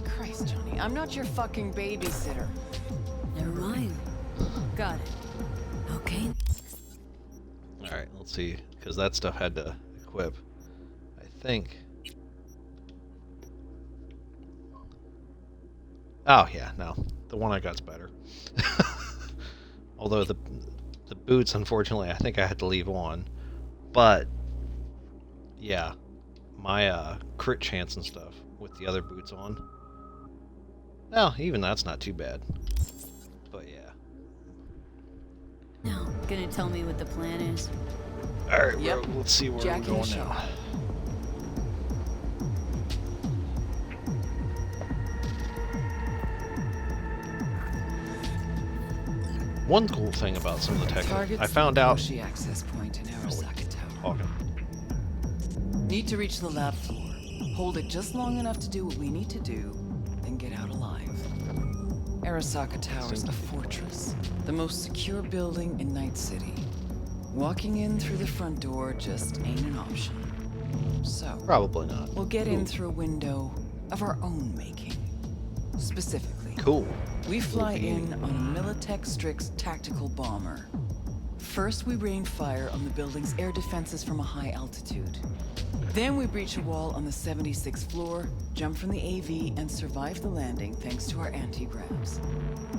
Speaker 12: Christ, Johnny, I'm not your fucking babysitter.
Speaker 5: Never mind. Got it. Okay.
Speaker 4: Alright, let's see. Because that stuff had to equip. I think. Oh, yeah, no. The one I got's better. Although the boots, unfortunately, I think I had to leave on. But, yeah. My crit chance and stuff with the other boots on. No, even that's not too bad. But yeah.
Speaker 5: Now, gonna tell me what the plan is?
Speaker 4: Alright, let's see where
Speaker 12: Jack
Speaker 4: we're going now. One cool thing about some of the tech, I found out.
Speaker 12: Access point in Arasaka Tower. Need to reach the lab floor. Hold it just long enough to do what we need to do, then get out alive. Arasaka Tower is a fortress, the most secure building in Night City. Walking in through the front door just ain't an option. So
Speaker 4: probably not.
Speaker 12: We'll get in through a window of our own making. Specifically, we fly in on a Militech Strix tactical bomber. First, we rain fire on the building's air defenses from a high altitude. Then we breach a wall on the 76th floor, jump from the AV, and survive the landing thanks to our anti-gravs.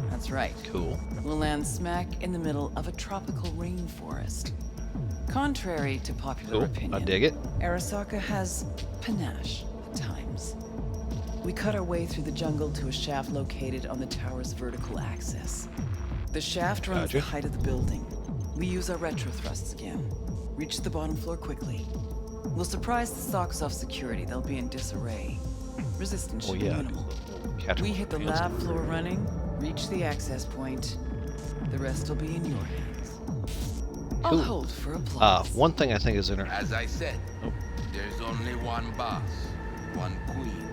Speaker 12: That's right.
Speaker 4: Cool.
Speaker 12: We'll land smack in the middle of a tropical rainforest. Contrary to popular opinion,
Speaker 4: I dig it.
Speaker 12: Arasaka has panache at times. We cut our way through the jungle to a shaft located on the tower's vertical axis. The shaft runs the height of the building. We use our retro thrusts again. Reach the bottom floor quickly. We'll surprise the socks off security. They'll be in disarray. Resistance should be minimal. We hit the lab floor running, reach the access point. The rest will be in your hands. I'll hold for applause.
Speaker 4: One thing I think is interesting.
Speaker 14: As I said, there's only one boss, one queen.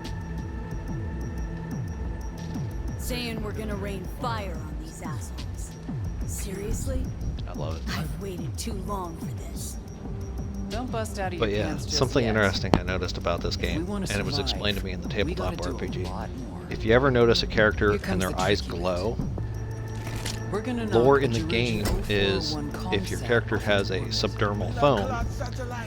Speaker 5: Saying we're gonna rain fire on these assholes. Seriously?
Speaker 4: I love it.
Speaker 5: I've waited too long for this.
Speaker 12: Don't bust out of your pants just
Speaker 4: something
Speaker 12: yet.
Speaker 4: interesting I noticed about this game, and it was explained to me in the tabletop RPG. If you ever notice a character and their eyes glow, lore in the game is if your character has a subdermal phone,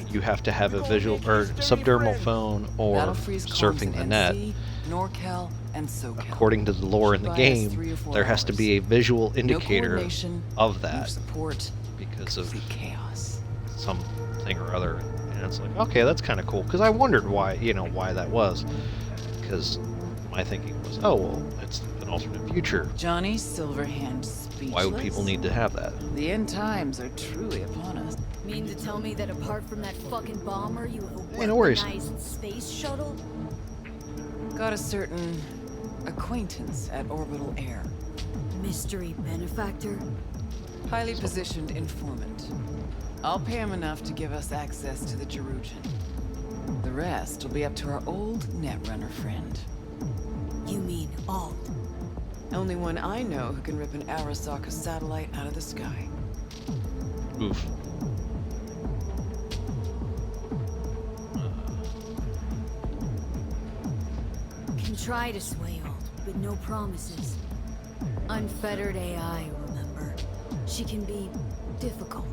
Speaker 4: you have to have a visual or subdermal phone or surfing the net.
Speaker 12: NorCal and SoCal.
Speaker 4: According to the lore in the game, there has to be a visual indicator of that because of something or other. And it's like, okay, that's kind of cool, because I wondered why that was. Because my thinking was, oh, well, it's an alternate future.
Speaker 12: Johnny Silverhand speechless.
Speaker 4: Why would people need to have that?
Speaker 12: The end times are truly upon us.
Speaker 5: Mean to tell me that apart from that fucking bomber, you have a
Speaker 4: weaponized
Speaker 5: space shuttle?
Speaker 12: Got a certain acquaintance at Orbital Air.
Speaker 5: Mystery benefactor?
Speaker 12: Highly positioned informant. I'll pay him enough to give us access to the Jerujan. The rest will be up to our old Netrunner friend.
Speaker 5: You mean Alt?
Speaker 12: Only one I know who can rip an Arasaka satellite out of the sky.
Speaker 4: Oof.
Speaker 5: Can try to sway Alt, but no promises. Unfettered AI, remember? She can be difficult.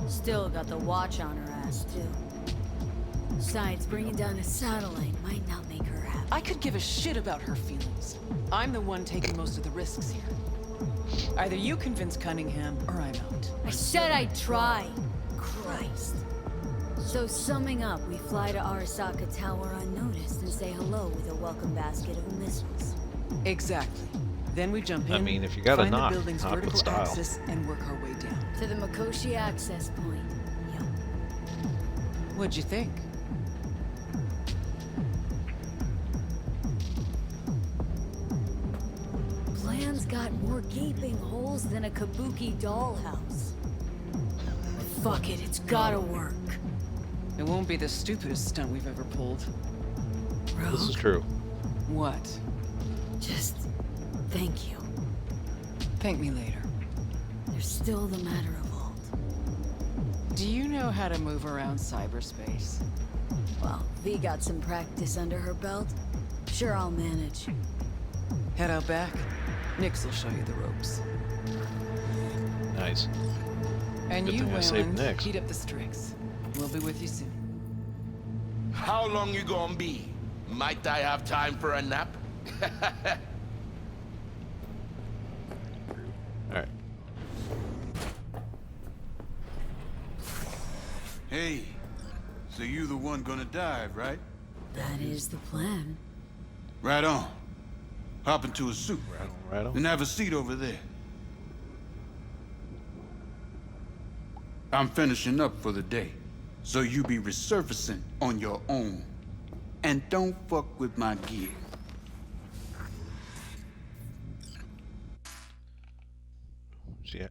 Speaker 5: Still got the watch on her ass, too. Besides, bringing down a satellite might not make her happy.
Speaker 12: I could give a shit about her feelings. I'm the one taking most of the risks here. Either you convince Cunningham, or I'm out.
Speaker 5: I said I'd try. Christ. So summing up, we fly to Arasaka Tower unnoticed and say hello with a welcome basket of missiles.
Speaker 12: Exactly. Then we jump in,
Speaker 4: I mean, if you gotta
Speaker 12: find
Speaker 4: knock,
Speaker 12: the building's
Speaker 4: knock with
Speaker 12: vertical
Speaker 4: style.
Speaker 12: axis, and work our way down.
Speaker 5: To the Mikoshi access point. Yup.
Speaker 12: What'd you think?
Speaker 5: Plan's got more gaping holes than a kabuki dollhouse. Fuck it, it's gotta work.
Speaker 12: It won't be the stupidest stunt we've ever pulled.
Speaker 4: This is true.
Speaker 12: What?
Speaker 5: Just thank you.
Speaker 12: Thank me later.
Speaker 5: There's still the matter of Alt.
Speaker 12: Do you know how to move around cyberspace?
Speaker 5: Well, V got some practice under her belt. Sure, I'll manage.
Speaker 12: Head out back. Nix will show you the ropes.
Speaker 4: Nice.
Speaker 12: And
Speaker 4: Good
Speaker 12: you,
Speaker 4: thing I saved
Speaker 12: Wayland,
Speaker 4: Nix.
Speaker 12: heat up the Strix. We'll be with you soon.
Speaker 14: How long you gonna be? Might I have time for a nap?
Speaker 4: Alright.
Speaker 10: Hey, so you the one gonna dive, right?
Speaker 5: That is the plan.
Speaker 10: Right on. Hop into a suit.
Speaker 4: Right on.
Speaker 10: And have a seat over there. I'm finishing up for the day, so you be resurfacing on your own. And don't fuck with my gear.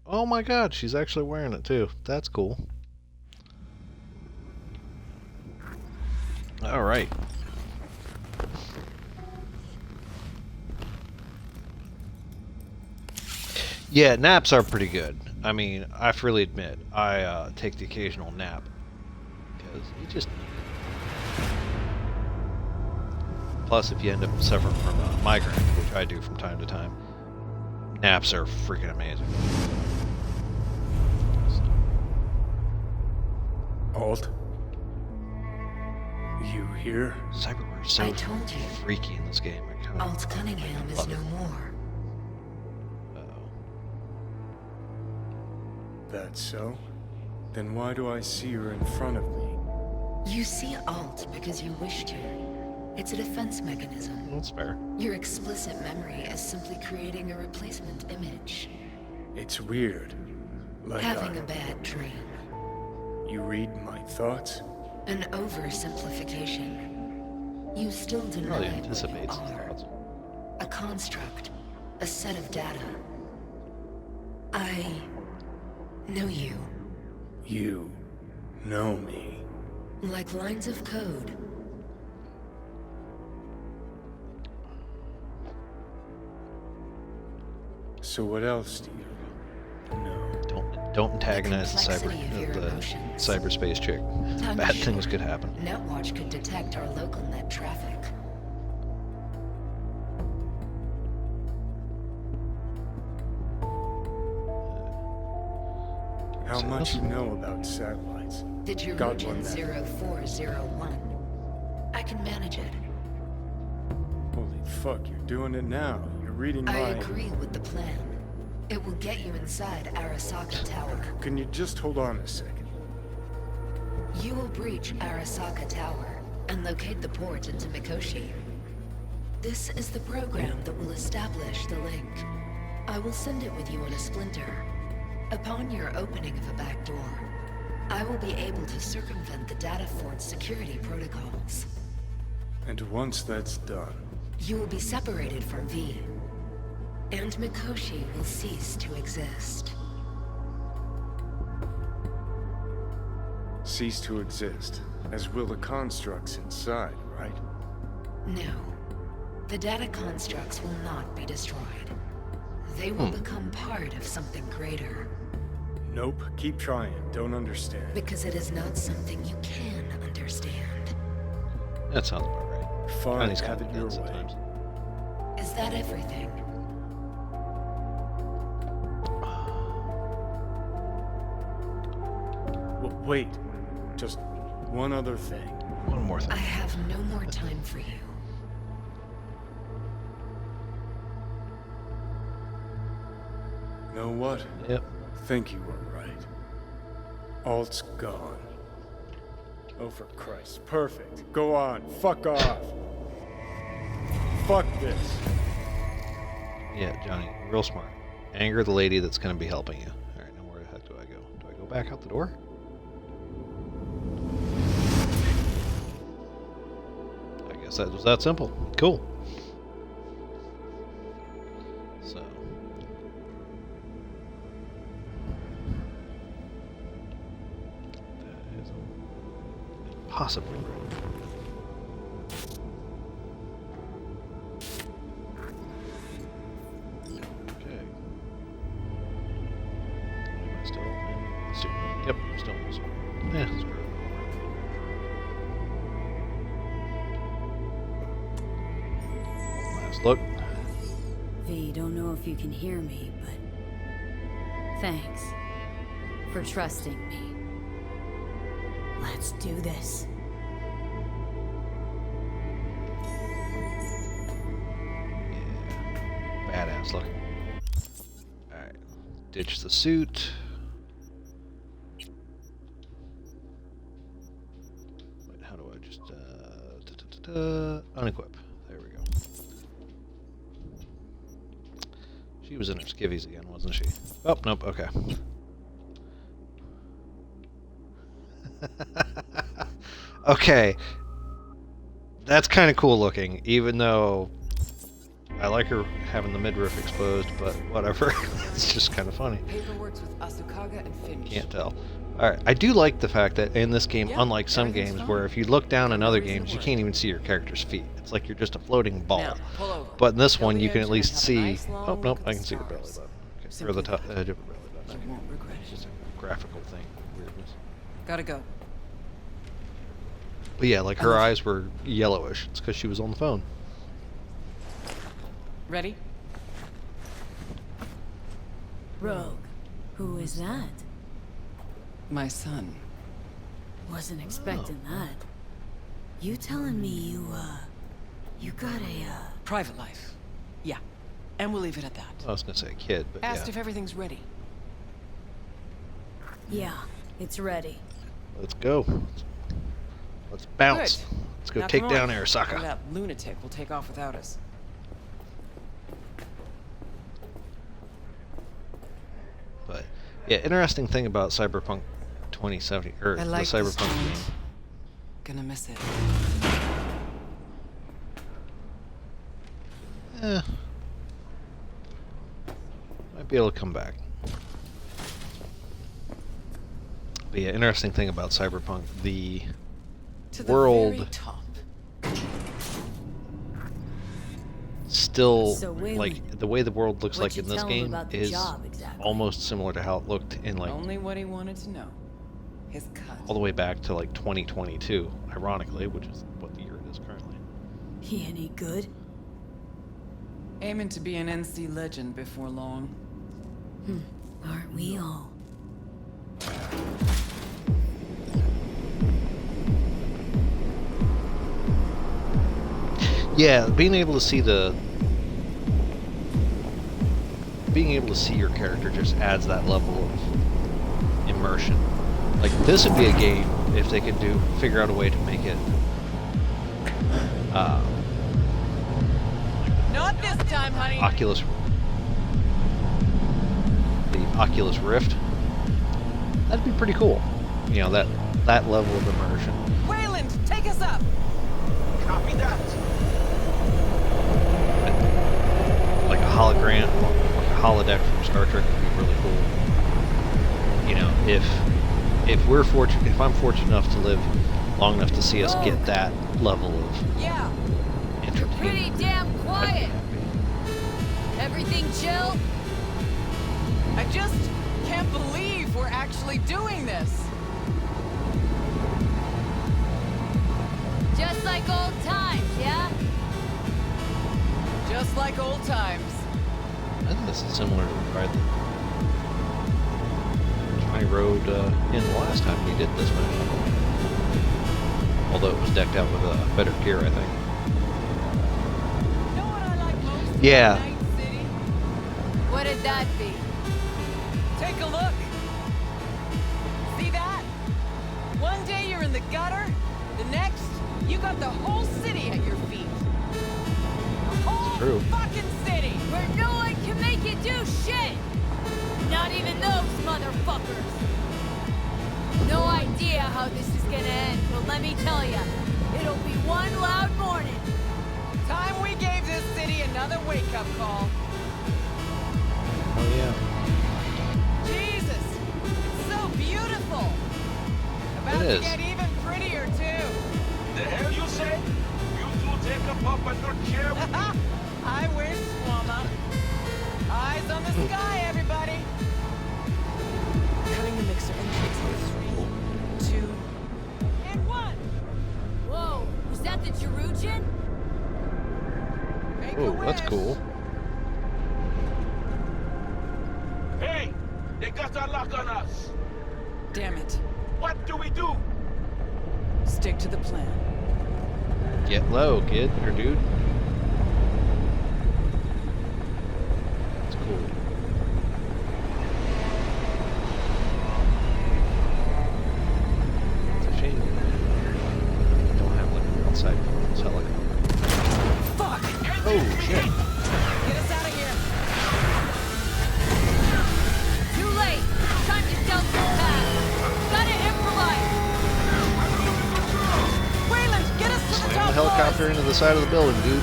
Speaker 4: Oh my god, she's actually wearing it too. That's cool. Alright. Yeah, naps are pretty good. I mean, I freely admit, I take the occasional nap. Because you just need it. Plus, if you end up suffering from a migraine, which I do from time to time, naps are freaking amazing.
Speaker 7: Alt? You here?
Speaker 4: Cyberware is so freaky in this game.
Speaker 11: Alt Cunningham is no more.
Speaker 7: That's so? Then why do I see her in front of me?
Speaker 11: You see Alt because you wish to. It's a defense mechanism.
Speaker 4: That's fair.
Speaker 11: Your explicit memory is simply creating a replacement image.
Speaker 7: It's weird. Like
Speaker 11: having a bad dream.
Speaker 7: You read my thoughts?
Speaker 11: An oversimplification. You still deny
Speaker 4: Probably anticipates
Speaker 11: what you are. A construct. A set of data. I know you.
Speaker 7: You know me.
Speaker 11: Like lines of code.
Speaker 7: So what else do you know?
Speaker 4: Don't antagonize the cyberspace chick. Bad things could happen.
Speaker 11: Netwatch could detect our local net traffic.
Speaker 7: How much you know about satellites?
Speaker 11: Did you region 0401? I can manage it.
Speaker 7: Holy fuck, you're doing it now. You're reading my...
Speaker 11: I agree with the plan. It will get you inside Arasaka Tower.
Speaker 7: Can you just hold on a second?
Speaker 11: You will breach Arasaka Tower and locate the port into Mikoshi. This is the program that will establish the link. I will send it with you on a splinter. Upon your opening of a back door, I will be able to circumvent the data fort's security protocols.
Speaker 7: And once that's done...
Speaker 11: You will be separated from V. And Mikoshi will cease to exist.
Speaker 7: Cease to exist, as will the constructs inside, right?
Speaker 11: No. The data constructs will not be destroyed. They will become part of something greater.
Speaker 7: Nope, keep trying. Don't understand.
Speaker 11: Because it is not something you can understand.
Speaker 4: That sounds about right.
Speaker 7: Fine, have it your way.
Speaker 11: Is that everything?
Speaker 7: Wait, just one other thing.
Speaker 4: One more thing.
Speaker 11: I have no more time for you.
Speaker 7: Know what?
Speaker 4: Yep.
Speaker 7: Think you were right. Alt's gone. Oh, for Christ. Perfect. Go on. Fuck off. Fuck this.
Speaker 4: Yeah, Johnny, real smart. Anger the lady that's going to be helping you. Alright, now where the heck do I go? Do I go back out the door? I guess that was that simple. Cool. So. That is possibly right. Yep, still almost. Yeah, screw it. Last look.
Speaker 5: V, don't know if you can hear me, but thanks for trusting me. Let's do this.
Speaker 4: Yeah, badass looking. Alright, ditch the suit. Unequip. There we go. She was in her skivvies again, wasn't she? Oh, nope, okay. Okay. That's kind of cool looking, even though I like her having the midriff exposed, but whatever. It's just kind of funny.
Speaker 12: Paperwork's with Arasaka and Finch.
Speaker 4: Can't tell. Alright, I do like the fact that in this game, unlike some games where if you look down in other games, you can't even see your character's feet. It's like you're just a floating ball. But in this one, you can at least see... Oh, nope, I can see the belly button. Okay. Or the top edge of the belly button. It's just a graphical thing. Weirdness.
Speaker 12: Gotta go.
Speaker 4: But yeah, like her eyes were yellowish. It's because she was on the phone.
Speaker 12: Ready?
Speaker 5: Rogue. Who is that?
Speaker 12: My son.
Speaker 5: Wasn't expecting that. You telling me you got a,
Speaker 12: Private life. Yeah. And we'll leave it at that.
Speaker 4: I was gonna say a kid, but
Speaker 12: Asked
Speaker 4: yeah.
Speaker 12: if everything's ready.
Speaker 5: Yeah, it's ready.
Speaker 4: Let's go. Let's bounce.
Speaker 12: Good.
Speaker 4: Let's go
Speaker 12: Now
Speaker 4: take
Speaker 12: come
Speaker 4: down
Speaker 12: on.
Speaker 4: Arasaka.
Speaker 12: Or that lunatic will take off without us.
Speaker 4: But yeah, interesting thing about Cyberpunk 2070 or
Speaker 12: I
Speaker 4: the
Speaker 12: like this
Speaker 4: Cyberpunk
Speaker 12: joint.
Speaker 4: game.
Speaker 12: Gonna miss it.
Speaker 4: Might be able to come back. But yeah, interesting thing about Cyberpunk, the world
Speaker 12: very top.
Speaker 4: still,
Speaker 5: So Whaley,
Speaker 4: like, the way the world looks
Speaker 5: what'd
Speaker 4: like in
Speaker 5: you
Speaker 4: this
Speaker 5: tell him
Speaker 4: game
Speaker 5: about the
Speaker 4: is
Speaker 5: job exactly?
Speaker 4: almost similar to how it looked in, like,
Speaker 12: Only what he wanted to know. His cut.
Speaker 4: all the way back to, like, 2022, ironically, which is what the year it is currently.
Speaker 5: He any good?
Speaker 12: Aiming to be an NC legend before long.
Speaker 5: Aren't we all?
Speaker 4: Yeah, being able to see your character just adds that level of immersion. Like, this would be a game if they could figure out a way to make it
Speaker 12: Not this time, honey.
Speaker 4: the Oculus Rift. That'd be pretty cool. You know, that level of immersion.
Speaker 12: Wayland, take us up.
Speaker 14: Copy that.
Speaker 4: Like a hologram, like a holodeck from Star Trek would be really cool. You know, if I'm fortunate enough to live long enough to see us get that level of entertainment.
Speaker 5: Pretty damn quiet. Everything chill?
Speaker 12: I just can't believe we're actually doing this.
Speaker 5: Just like old times, yeah?
Speaker 12: Just like old times.
Speaker 4: I think this is similar to the ride that Johnny rode in the last time he did this mission. Although it was decked out with better gear, I think.
Speaker 12: You know what I like most
Speaker 4: Yeah.
Speaker 12: about Night City?
Speaker 5: What'd that be?
Speaker 12: Take a look. See that? One day you're in the gutter, the next, you got the whole city at your feet. The whole
Speaker 4: True.
Speaker 12: fucking city!
Speaker 5: Where no one can make you do shit! Not even those motherfuckers! No idea how this is gonna end, but let me tell ya, it'll be one loud morning.
Speaker 12: Time we gave this city another wake-up call.
Speaker 4: Oh yeah.
Speaker 12: Jesus! It's so beautiful! About
Speaker 4: It
Speaker 12: to
Speaker 4: is.
Speaker 12: get even prettier, too.
Speaker 14: The hell you say? You two take a pop and not care?
Speaker 12: I wish, Mama. Eyes on the sky, everybody! Cutting the mixer in 3, 2, and 1!
Speaker 5: Whoa, was that the Jerugian?
Speaker 12: Make a
Speaker 4: Oh, that's
Speaker 12: wish.
Speaker 4: cool.
Speaker 14: Hey, they got a lock on us.
Speaker 12: Damn it.
Speaker 14: What do we do?
Speaker 12: Stick to the plan.
Speaker 4: Get low, kid or dude. That's cool. It's a shame we don't have like a outside helicopter.
Speaker 12: Fuck!
Speaker 4: Oh shit!
Speaker 12: Get us out of here!
Speaker 4: helicopter into the side of the building, dude.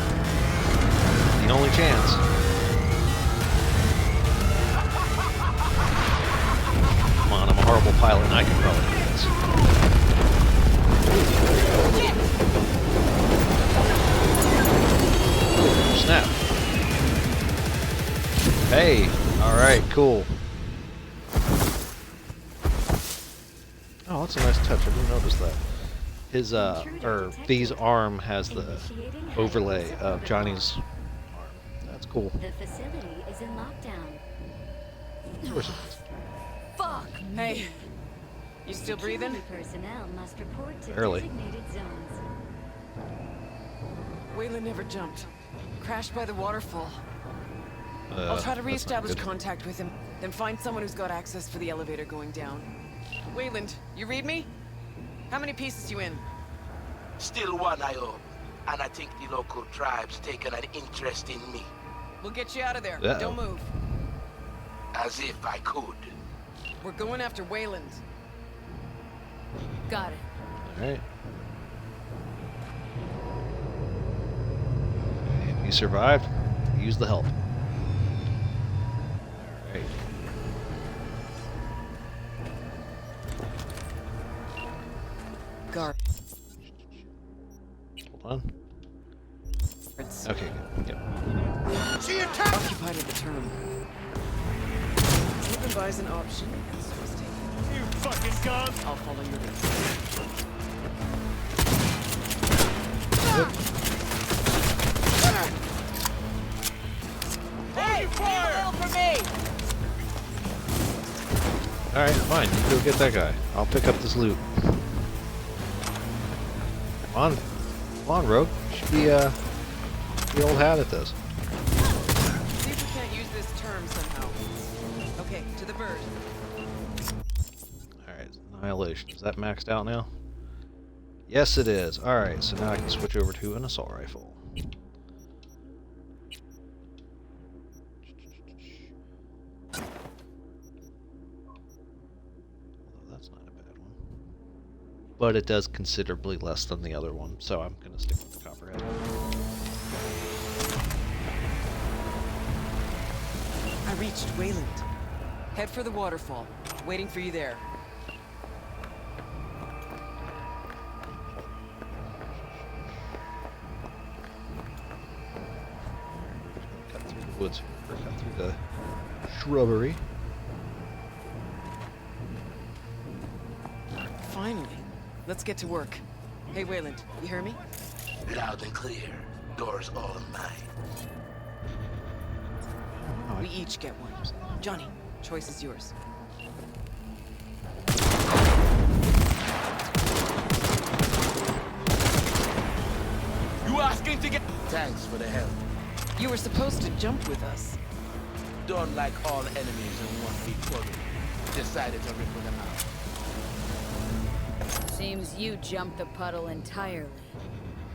Speaker 4: The only chance. Come on, I'm a horrible pilot and I can probably do this. Snap. Hey, alright, cool. Oh, that's a nice touch. I didn't notice that. His, or V's arm has the overlay of Johnny's arm. That's cool.
Speaker 3: The facility is in lockdown.
Speaker 4: Of course it is.
Speaker 12: Fuck! Hey, you still breathing?
Speaker 3: Personnel must report to
Speaker 4: Barely.
Speaker 3: designated zones.
Speaker 12: Wayland never jumped. Crashed by the waterfall. I'll try to reestablish contact with him, then find someone who's got access for the elevator going down. Wayland, you read me? How many pieces you in?
Speaker 14: Still one, I hope. And I think the local tribe's taken an interest in me.
Speaker 12: We'll get you out of there.
Speaker 4: Uh-oh.
Speaker 12: Don't move.
Speaker 14: As if I could.
Speaker 12: We're going after Wayland.
Speaker 5: Got it.
Speaker 4: Alright. And you survived. Use the help. Alright.
Speaker 12: Guard.
Speaker 4: Hold on. Okay, good. Yep.
Speaker 12: She attacked! Occupied at the term. Open buys an option. So is taken.
Speaker 7: You fucking gun!
Speaker 12: I'll follow your lead.
Speaker 13: Hey, fire for me!
Speaker 4: Alright, fine. You go get that guy. I'll pick up this loot. Come on, Rogue. You should be, the old hat at this.
Speaker 12: See if we can't use this term somehow. Okay, to the bird.
Speaker 4: Alright, Annihilation. Is that maxed out now? Yes, it is. Alright, so now I can switch over to an assault rifle. That's not a bad one. But it does considerably less than the other one, so I'm going to stick with the copperhead.
Speaker 12: I reached Wayland. Head for the waterfall. Waiting for you there.
Speaker 4: Cut through the woods, or cut through the shrubbery.
Speaker 12: Finally. Let's get to work. Hey, Wayland, you hear me?
Speaker 14: Loud and clear. Doors all mine.
Speaker 12: We each get one. Johnny, choice is yours.
Speaker 14: You asking to get... Thanks for the help.
Speaker 12: You were supposed to jump with us.
Speaker 14: Don't like all enemies in one big puddle. Decided to ripple them out.
Speaker 5: Seems you jumped the puddle entirely.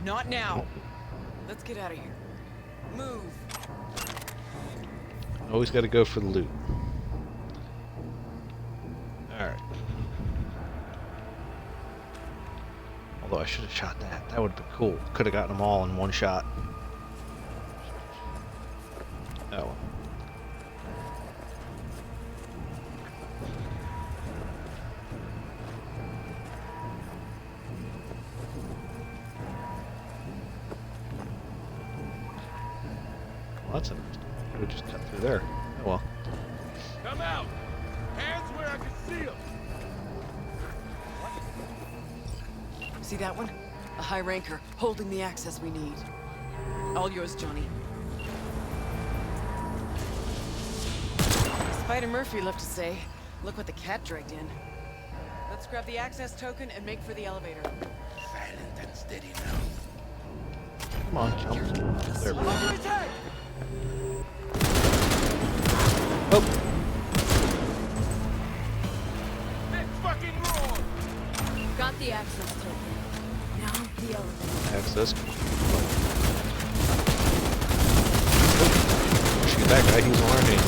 Speaker 12: Not now. Let's get out of here. Move.
Speaker 4: Always got to go for the loot. Alright. Although I should have shot that. That would have been cool. Could have gotten them all in one shot. Oh well. Well, that's interesting. Could have just cut through there. Oh well.
Speaker 1: Come out! Hands where I can see them!
Speaker 12: See that one? A high ranker, holding the access we need. All yours, Johnny. Spider Murphy left to say, look what the cat dragged in. Let's grab the access token and make for the elevator.
Speaker 14: Silent and steady now.
Speaker 4: Come on, jump. There we go. Oh!
Speaker 1: Let's fucking roar!
Speaker 5: Got the access token. Now the elevator.
Speaker 4: Access. Oh. Shoot that guy, he's alarming.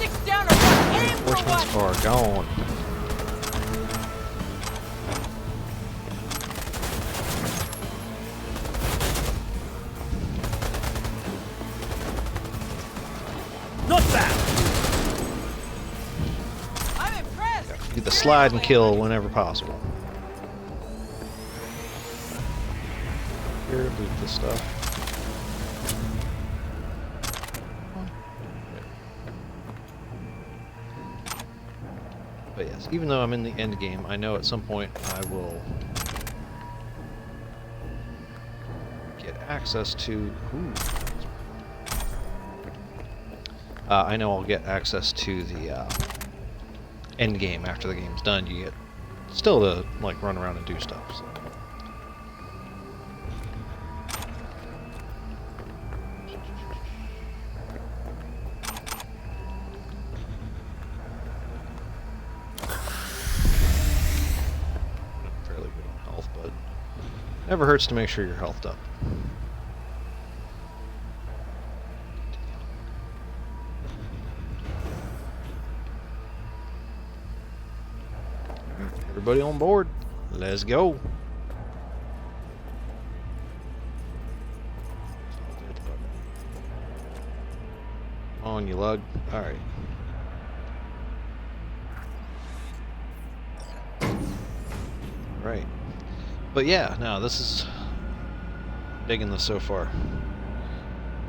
Speaker 13: sticks down or what? Aim for
Speaker 4: Reinforcements
Speaker 13: what?
Speaker 4: are gone.
Speaker 1: Not bad.
Speaker 13: I'm impressed.
Speaker 4: Do the slide and kill whenever possible. Here, loot this stuff. But yes, even though I'm in the end game, I know at some point I will get access to. I know I'll get access to the end game after the game's done. You get still to like run around and do stuff. So. Never hurts to make sure you're healthed up. Everybody on board. Let's go. On you lug. Alright. Right. But yeah, no, this is digging this so far.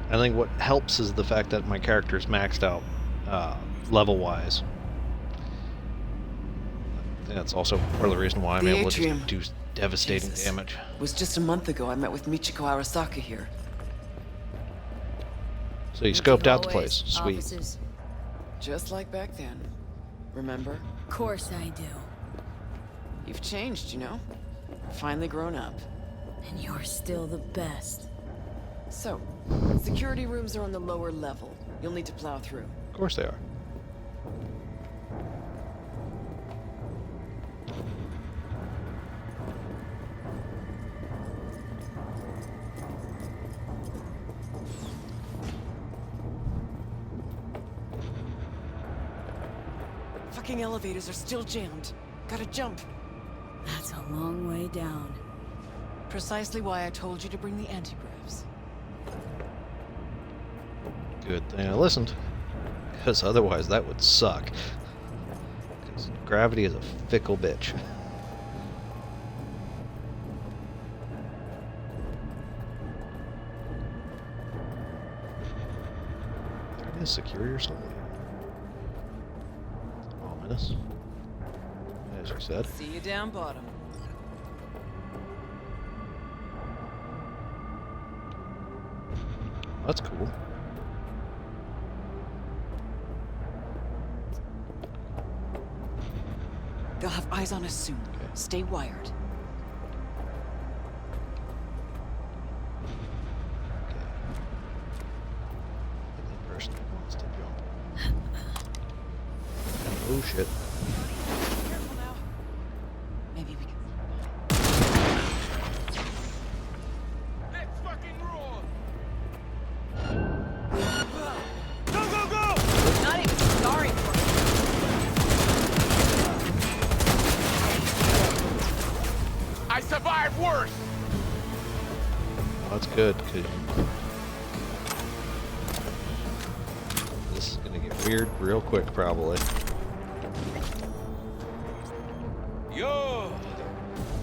Speaker 4: I think what helps is the fact that my character is maxed out level-wise. I think that's also part of the reason why I'm able to just do devastating damage.
Speaker 12: It was just a month ago I met with Michiko Arasaka here.
Speaker 4: So you scoped out the place. Sweet.
Speaker 5: Offices.
Speaker 12: Just like back then. Remember?
Speaker 5: Of course I do.
Speaker 12: You've changed, you know? Finally grown up.
Speaker 5: And you're still the best.
Speaker 12: So, security rooms are on the lower level. You'll need to plow through.
Speaker 4: Of course they are.
Speaker 12: Fucking elevators are still jammed. Gotta jump.
Speaker 5: That's a long way down.
Speaker 12: Precisely why I told you to bring the anti-gravs.
Speaker 4: Good thing I listened. Because otherwise that would suck. Because gravity is a fickle bitch. Is security or something? Ominous. As you said.
Speaker 12: See you down bottom.
Speaker 4: That's cool.
Speaker 12: They'll have eyes on us soon.
Speaker 4: Okay.
Speaker 12: Stay wired.
Speaker 4: The person who wants to jump. Oh shit.
Speaker 12: Careful now. Maybe we can.
Speaker 1: Let's fucking roll.
Speaker 13: Not even sorry for it.
Speaker 1: I survived worse.
Speaker 4: Well, that's good, because this is going to get weird real quick, probably.
Speaker 14: Yo,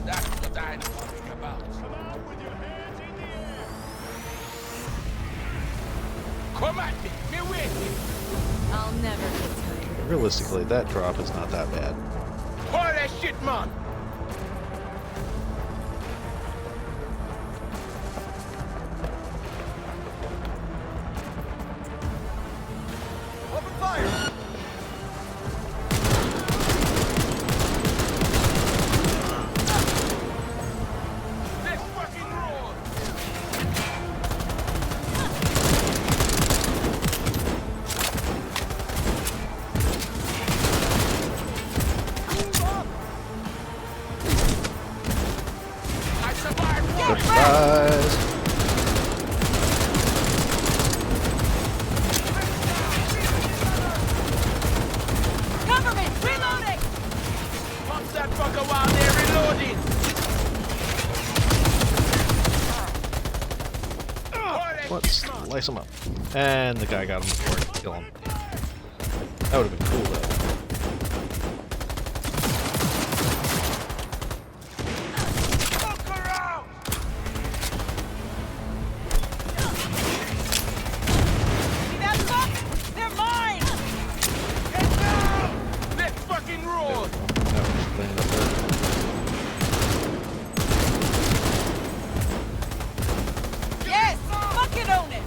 Speaker 14: that's what I'm talking about.
Speaker 1: Come on with your hands in the air.
Speaker 14: Come at me, me waiting.
Speaker 5: I'll never get tired.
Speaker 4: Realistically, that drop is not that bad.
Speaker 14: Hold that shit, man.
Speaker 1: Open fire. Let's fucking roll.
Speaker 4: Slice him up. And the guy got him before I could kill him. That would have been cool, though.
Speaker 13: See that fuck? They're mine!
Speaker 14: Get down! Let's fucking roll!
Speaker 4: That was cleaned up there.
Speaker 13: Yes! Fucking own it!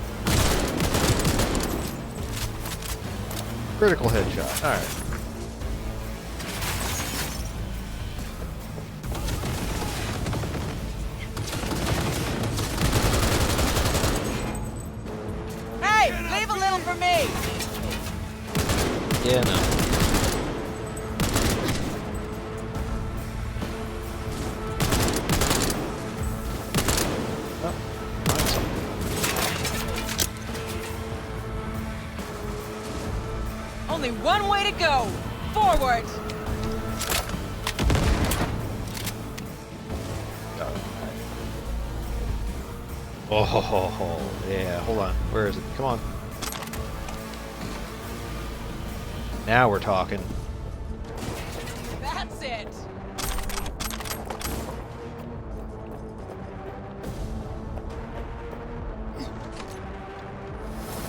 Speaker 4: Critical headshot. Alright.
Speaker 13: Hey! Leave a little for me!
Speaker 4: Yeah, no. Oh, find something.
Speaker 13: Only one way to go! Forward!
Speaker 4: Oh, yeah, hold on. Where is it? Come on. Now we're talking.
Speaker 13: That's it!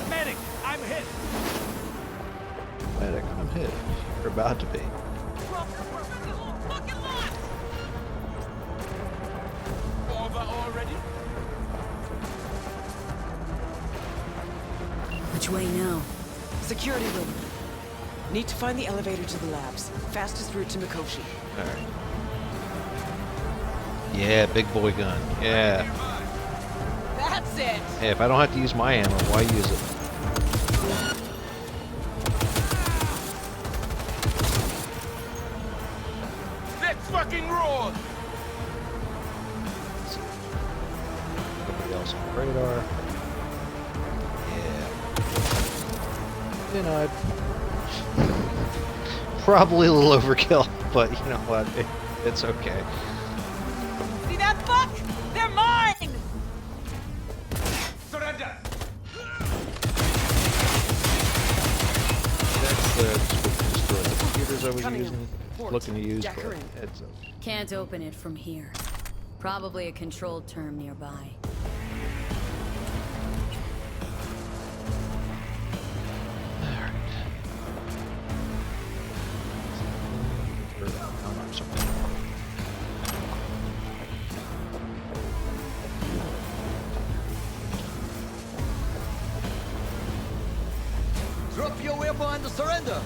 Speaker 1: Medic, I'm hit.
Speaker 4: Medic, I'm hit. You're about to be.
Speaker 14: Over already?
Speaker 5: Which way now?
Speaker 12: Security room. Need to find the elevator to the labs. Fastest route to Mikoshi.
Speaker 4: Alright. Yeah, big boy gun. Yeah.
Speaker 13: That's it!
Speaker 4: Hey, if I don't have to use my ammo, why use it?
Speaker 14: Let's fucking roll!
Speaker 4: Nobody else on the radar. Yeah. You know, probably a little overkill, but you know what? It's okay.
Speaker 13: See that fuck? They're mine!
Speaker 14: Surrender!
Speaker 4: That's just the computers I was
Speaker 12: Coming
Speaker 4: using,
Speaker 12: in.
Speaker 4: looking to use,
Speaker 12: Jack her
Speaker 4: but
Speaker 12: in.
Speaker 4: it's
Speaker 5: Can't open it from here. Probably a controlled term nearby.
Speaker 15: Drop your weapon and surrender.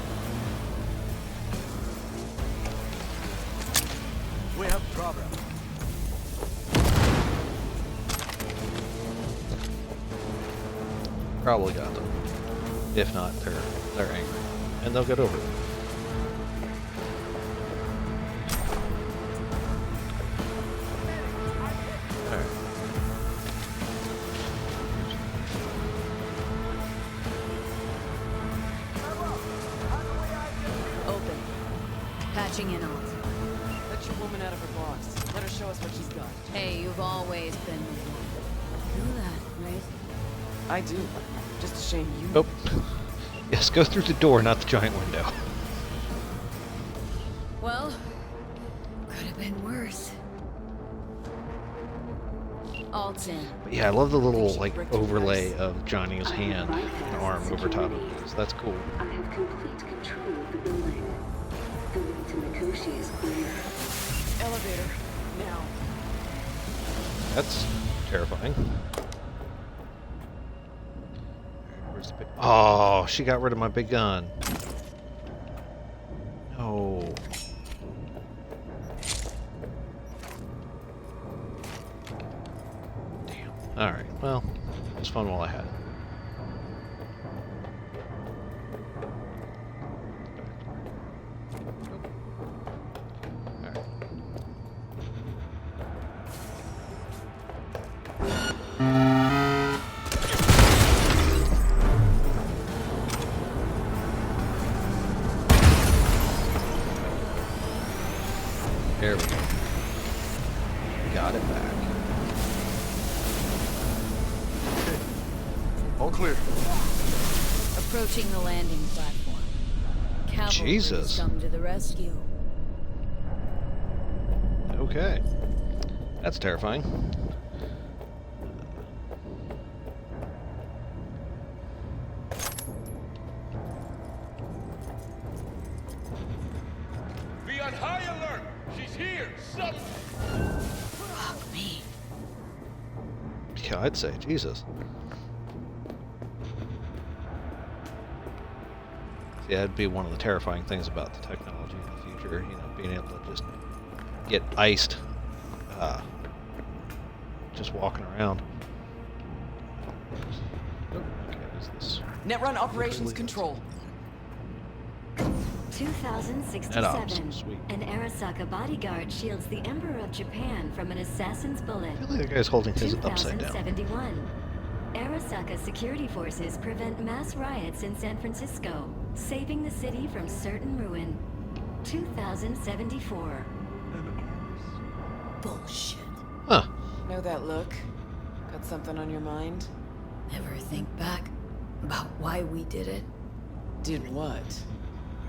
Speaker 15: We have problem.
Speaker 4: Probably got them. If not, they're angry, and they'll get over it. All right.
Speaker 5: Open. Patching in off.
Speaker 12: Let your woman out of her box. Let her show us what she's got.
Speaker 5: Hey, you've always been the one. You know that, right?
Speaker 12: I do. Just a shame you...
Speaker 4: Oh. Yes, go through the door, not the giant window.
Speaker 5: Well, could have been worse. Alt's in.
Speaker 4: But yeah, I love the little like overlay of Johnny's hand and arm over top of it. So that's cool.
Speaker 3: I have complete control of the building. The way to Mikoshi is clear.
Speaker 12: Elevator. Now.
Speaker 4: That's terrifying. Where's the big... Oh, she got rid of my big gun. No. Damn. Alright, well, it was fun while I had it. There we go. Got it back. Okay. Hold
Speaker 5: approaching the landing platform. Cavalry's come to the rescue.
Speaker 4: Okay. That's terrifying.
Speaker 14: Be on high alert! She's here!
Speaker 11: Fuck me.
Speaker 4: Yeah, I'd say, Jesus. Yeah, it'd be one of the terrifying things about the technology in the future, you know, being able to just get iced, just walking around. Oh, okay, what's this?
Speaker 12: Netrun Operations Control.
Speaker 3: 2067. An Arasaka bodyguard shields the Emperor of Japan from an assassin's bullet.
Speaker 4: I feel like the guy's holding his upside down.
Speaker 3: 2071. Arasaka security forces prevent mass riots in San Francisco, saving the city from certain ruin. 2074.
Speaker 5: Bullshit.
Speaker 4: Huh.
Speaker 12: Know that look? Got something on your mind?
Speaker 5: Ever think back about why we did it?
Speaker 12: Did what?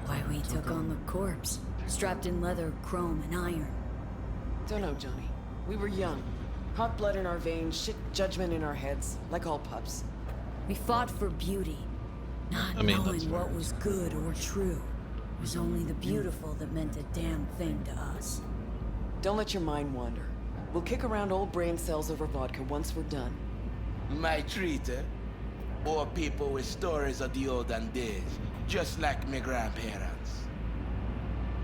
Speaker 5: Why we took on the corpse, strapped in leather, chrome, and iron.
Speaker 12: Don't know, Johnny. We were young. Hot blood in our veins, shit judgment in our heads, like all pups.
Speaker 5: We fought for beauty, not knowing what was good or true. It was only the beautiful that meant a damn thing to us.
Speaker 12: Don't let your mind wander. We'll kick around old brain cells over vodka once we're done.
Speaker 14: My treat, eh? Or people with stories of the olden days, just like my grandparents.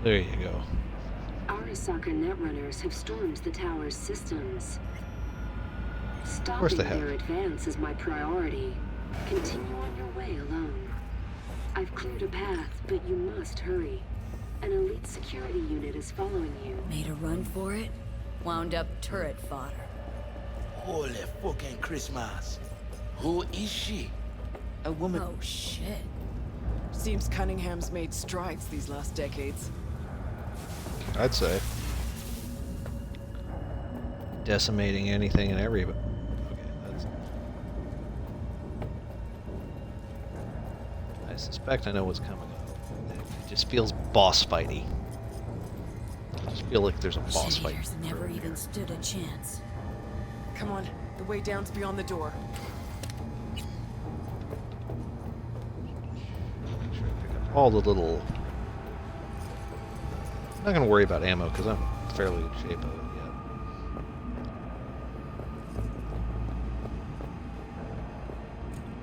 Speaker 4: There you go.
Speaker 3: Arasaka netrunners have stormed the tower's systems.
Speaker 4: Of course they have.
Speaker 3: Stopping their advance is my priority. Continue on your way alone. I've cleared a path, but you must hurry. An elite security unit is following you.
Speaker 5: Made a run for it? Wound up turret fodder.
Speaker 14: Holy fucking Christmas. Who is she?
Speaker 12: A woman.
Speaker 5: Oh, shit.
Speaker 12: Seems Cunningham's made strides these last decades.
Speaker 4: I'd say. Decimating anything and everybody. Okay, that's... I suspect I know what's coming up. It just feels boss fighty. I just feel like there's a boss fight.
Speaker 5: Shit-eaters never even stood a chance.
Speaker 12: Come on, the way down's beyond the door.
Speaker 4: All the little... I'm not going to worry about ammo because I'm fairly in shape of it yet.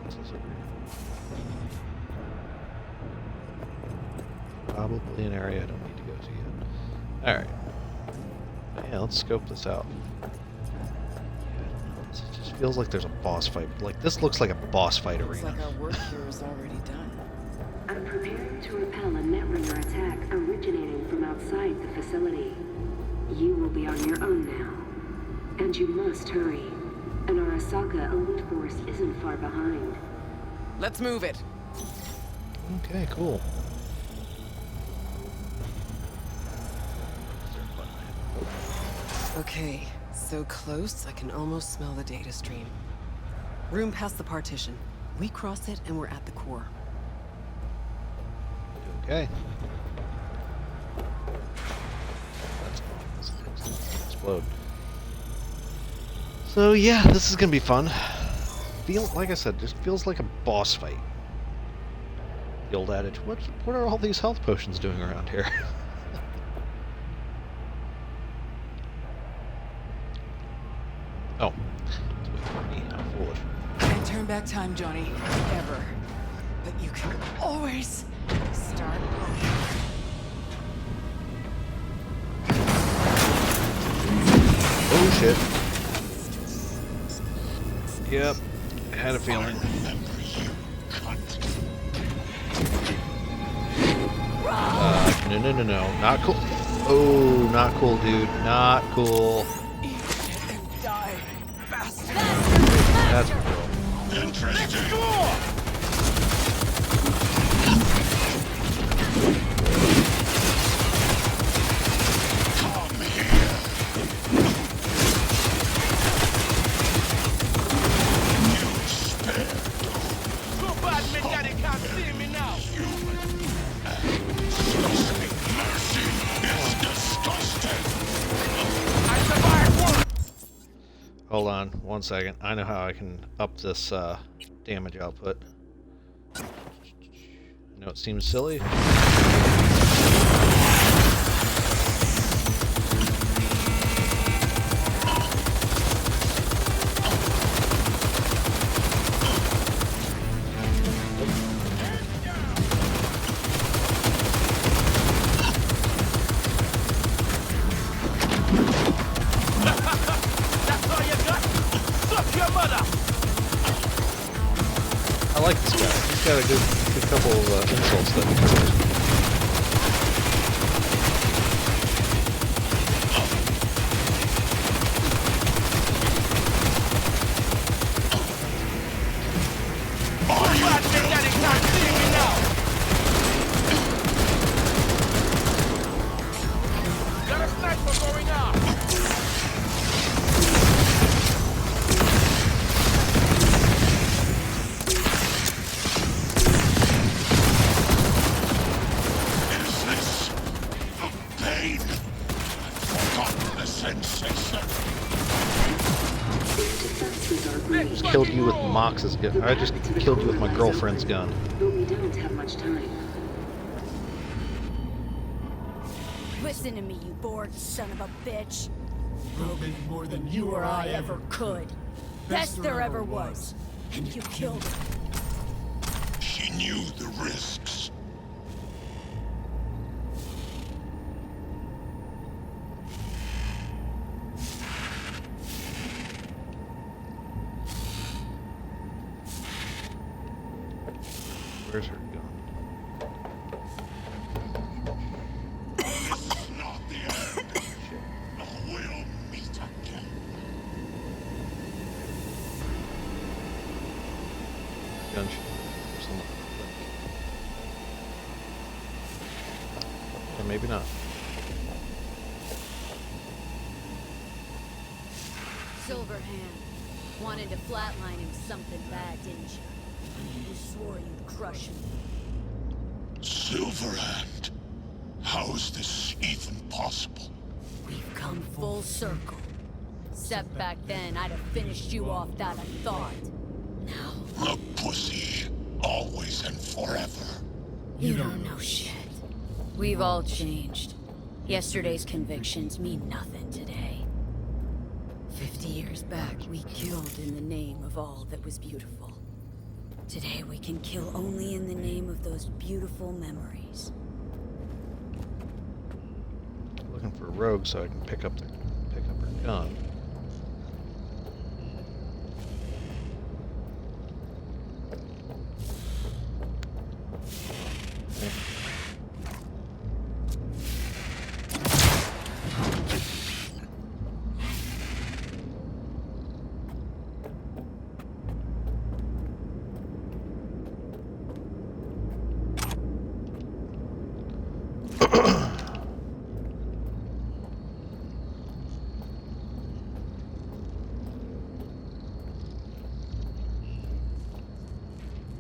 Speaker 4: What's this over here? Probably an area I don't need to go to yet. Alright. Yeah, let's scope this out. Yeah, I don't know. It just feels like there's a boss fight. Like, this looks like a boss fight arena.
Speaker 12: Looks like our work here is already done.
Speaker 3: I'm preparing to repel a netrunner attack originating from outside the facility. You will be on your own now. And you must hurry. An Arasaka elite force isn't far behind.
Speaker 12: Let's move it.
Speaker 4: Okay, cool.
Speaker 16: Okay, so close I can almost smell the data stream. Room past the partition. We cross it and we're at the core.
Speaker 4: Okay. That's explode. So yeah, this is gonna be fun. Like I said, just feels like a boss fight. The old adage, what are all these health potions doing around here? Oh. How foolish.
Speaker 12: Can't turn back time, Johnny. Ever. But you can always start over.
Speaker 4: Oh shit. Yep. I had a feeling. No. Not cool. Oh, not cool, dude. Not cool.
Speaker 12: Die, bastard.
Speaker 4: That's cool.
Speaker 14: Interesting.
Speaker 10: Come here. You spare.
Speaker 14: Too bad me got it. can't see me now.
Speaker 4: Hold on, 1 second. I know how I can up this damage output. I know it seems silly. I like this guy. He's got a good couple of insults that he covers.
Speaker 14: Got a sniper going up.
Speaker 4: I just killed you with Mox's gun. I just killed you with my girlfriend's gun.
Speaker 3: But we don't have much time.
Speaker 5: Listen to me, you bored son of a bitch. Broken more than you or I ever could. Best there ever was. And you killed her.
Speaker 10: She knew the risks.
Speaker 4: Where's her gun?
Speaker 10: This is not the end. We'll meet again.
Speaker 4: Gunshot. Or maybe not.
Speaker 5: Silverhand. Wanted to flatline him something bad, didn't you? You swore you'd crush him.
Speaker 10: Silverhand. How is this even possible?
Speaker 5: We've come full circle. Except back then, I'd have finished you off that I thought. Now...
Speaker 10: A pussy. Always and forever.
Speaker 5: You don't know shit. We've all changed. Yesterday's convictions mean nothing today. 50 years back, we killed in the name of all that was beautiful. Today we can kill only in the name of those beautiful memories.
Speaker 4: Looking for a rogue so I can pick up her gun.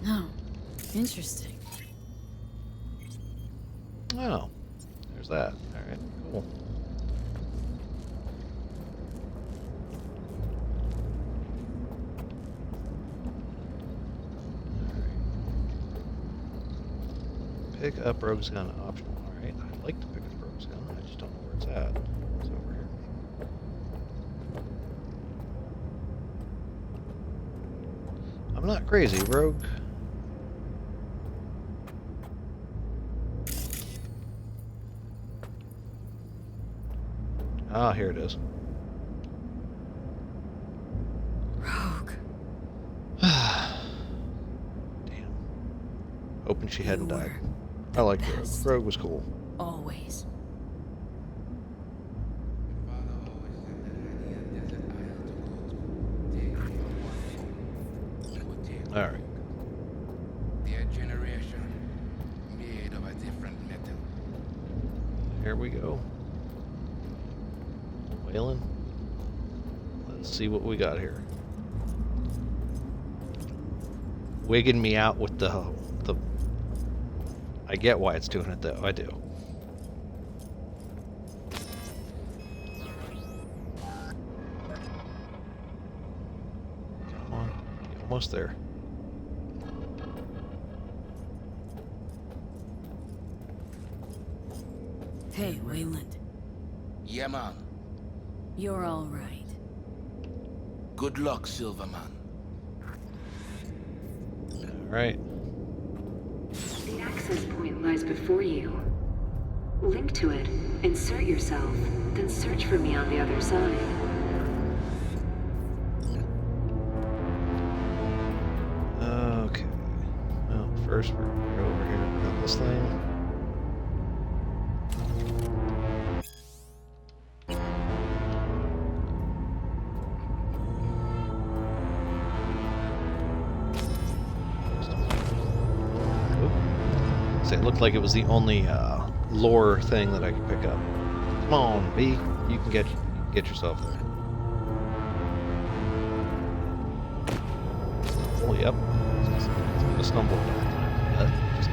Speaker 5: Oh, interesting.
Speaker 4: Oh, there's that. All right, cool. Pick up rogue's gun optional. All right, I'd like to pick up rogue's gun. I just don't know where it's at. It's over here. I'm not crazy, rogue. Ah, here it is.
Speaker 5: Rogue.
Speaker 4: Damn. Hoping she hadn't died. I like Rogue. Rogue was cool.
Speaker 5: Always.
Speaker 4: All right.
Speaker 14: Their generation made of a different metal.
Speaker 4: Here we go. Waylon. Let's see what we got here. Wigging me out with the I get why it's doing it, though. I do. Come on. You're almost there.
Speaker 5: Hey, Wayland.
Speaker 14: Yeah, man.
Speaker 5: You're all right.
Speaker 14: Good luck, Silverman.
Speaker 4: All right.
Speaker 3: The access point lies before you. Link to it, insert yourself, then search for me on the other side.
Speaker 4: Okay. Well, first we're going to go over here and run this thing. It looked like it was the only lore thing that I could pick up. Come on, B. You can get yourself there. Oh, yep. It's gonna stumble that time. Just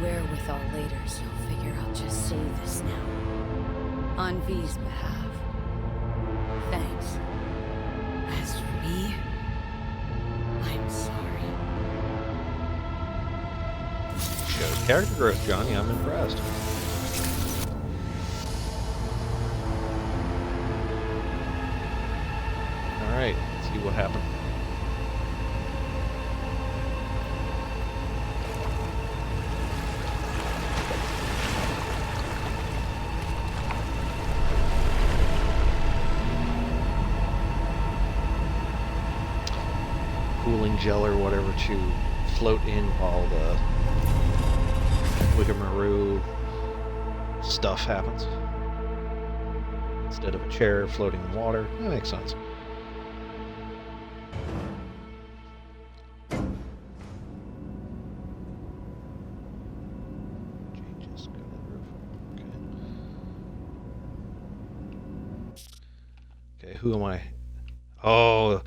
Speaker 5: wherewithal later, so figure I'll just say this now. On V's behalf. Thanks. As for me, I'm sorry.
Speaker 4: Showed character growth, Johnny. I'm impressed. Alright, let's see what happened. Cooling gel or whatever to float in while the Wigamaroo stuff happens. Instead of a chair floating in water. That makes sense. Changes. Go to the roof. Okay. Okay, who am I? Oh,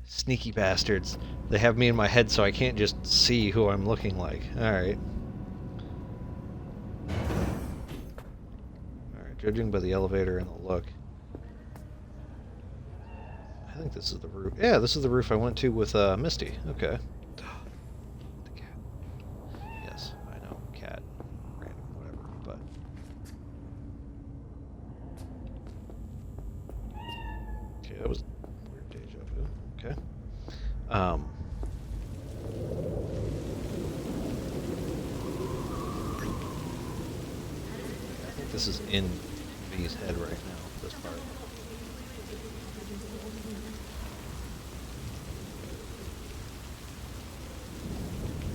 Speaker 4: sneaky bastards. They have me in my head so I can't just see who I'm looking like. Alright. Alright, judging by the elevator and the look. I think this is the roof. Yeah, this is the roof I went to with Misty. Okay. The cat. Yes, I know. Cat. Random, whatever, but... Okay, that was weird deja vu. Okay. I think this is in V's head right now, this part.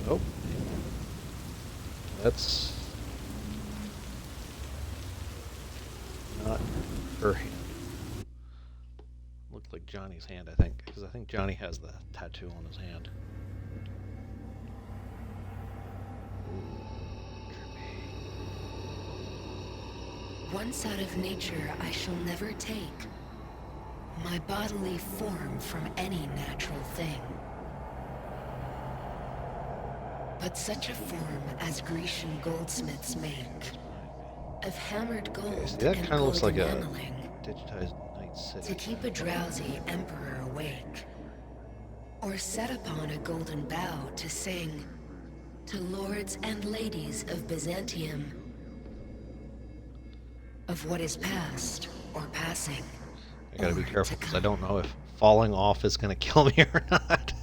Speaker 4: Oh. That's not her hand. Looked like Johnny's hand, I think, because I think Johnny has the tattoo on his hand.
Speaker 17: Once out of nature, I shall never take my bodily form from any natural thing. But such a form as Grecian goldsmiths make, of hammered gold
Speaker 4: Okay, so that
Speaker 17: and
Speaker 4: kind of looks like
Speaker 17: golden
Speaker 4: a
Speaker 17: enameling,
Speaker 4: digitized Night City.
Speaker 17: to keep a drowsy emperor awake, or set upon a golden bough to sing to lords and ladies of Byzantium of what is past or passing.
Speaker 4: I gotta be careful because I don't know if falling off is gonna kill me or not.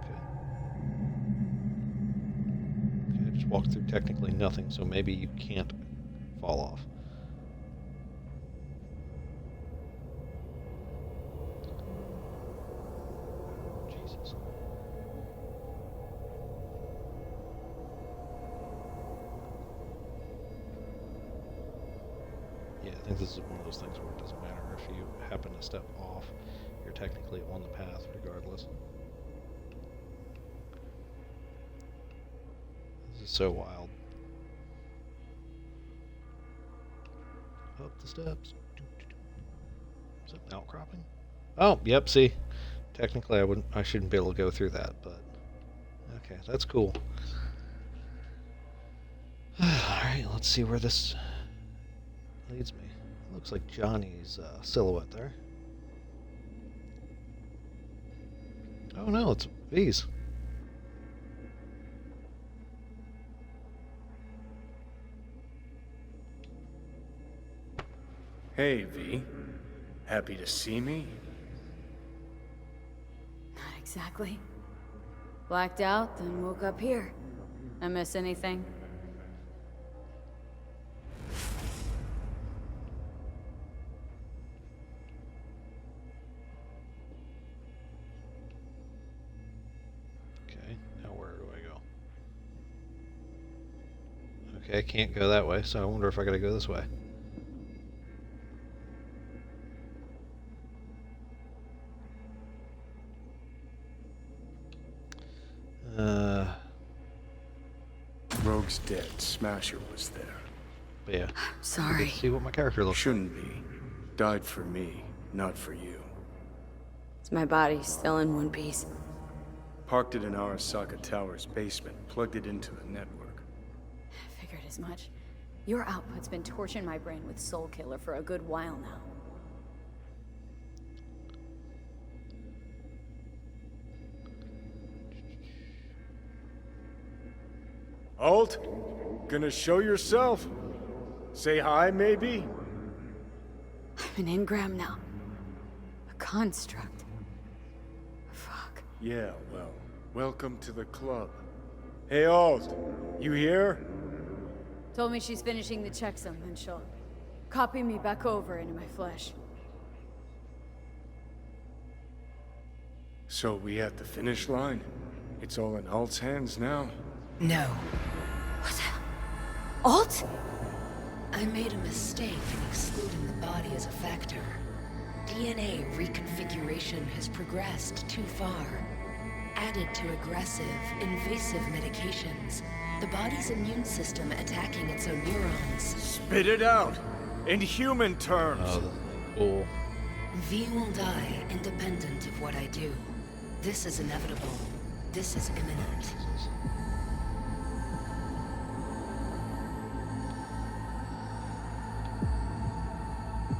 Speaker 4: Okay, I just walked through technically nothing, so maybe you can't fall off. Jesus. Yeah, I think this is one of those things where it doesn't matter if you happen to step off, you're technically on the path regardless. This is so wild. Up the steps. Is it an outcropping? Oh, yep, see. Technically I shouldn't be able to go through that, but okay, that's cool. Alright, let's see where this leads me. Looks like Johnny's silhouette there. Oh no, it's V's.
Speaker 7: Hey, V. Happy to see me?
Speaker 5: Not exactly. Blacked out, then woke up here. I miss anything?
Speaker 4: Okay, now where do I go? Okay, I can't go that way, so I wonder if I gotta go this way.
Speaker 7: Rogue's dead. Smasher was there.
Speaker 4: But yeah.
Speaker 5: Sorry.
Speaker 4: Let's see what my character looks
Speaker 7: Shouldn't be. Died for me, not for you.
Speaker 5: Is my body still in one piece?
Speaker 7: Parked it in Arasaka Tower's basement, plugged it into the network.
Speaker 5: Figured as much. Your output's been torching my brain with Soul Killer for a good while now.
Speaker 7: Alt? Gonna show yourself? Say hi, maybe?
Speaker 5: I'm an engram now. A construct. Fuck.
Speaker 7: Yeah, well, welcome to the club. Hey, Alt, you here?
Speaker 5: Told me she's finishing the checksum, then she'll copy me back over into my flesh.
Speaker 7: So we at the finish line? It's all in Alt's hands now?
Speaker 17: No.
Speaker 5: What? Alt?
Speaker 17: I made a mistake in excluding the body as a factor. DNA reconfiguration has progressed too far. Added to aggressive, invasive medications, the body's immune system attacking its own neurons.
Speaker 7: Spit it out! In human terms!
Speaker 4: Oh, cool.
Speaker 17: V will die independent of what I do. This is inevitable. This is imminent.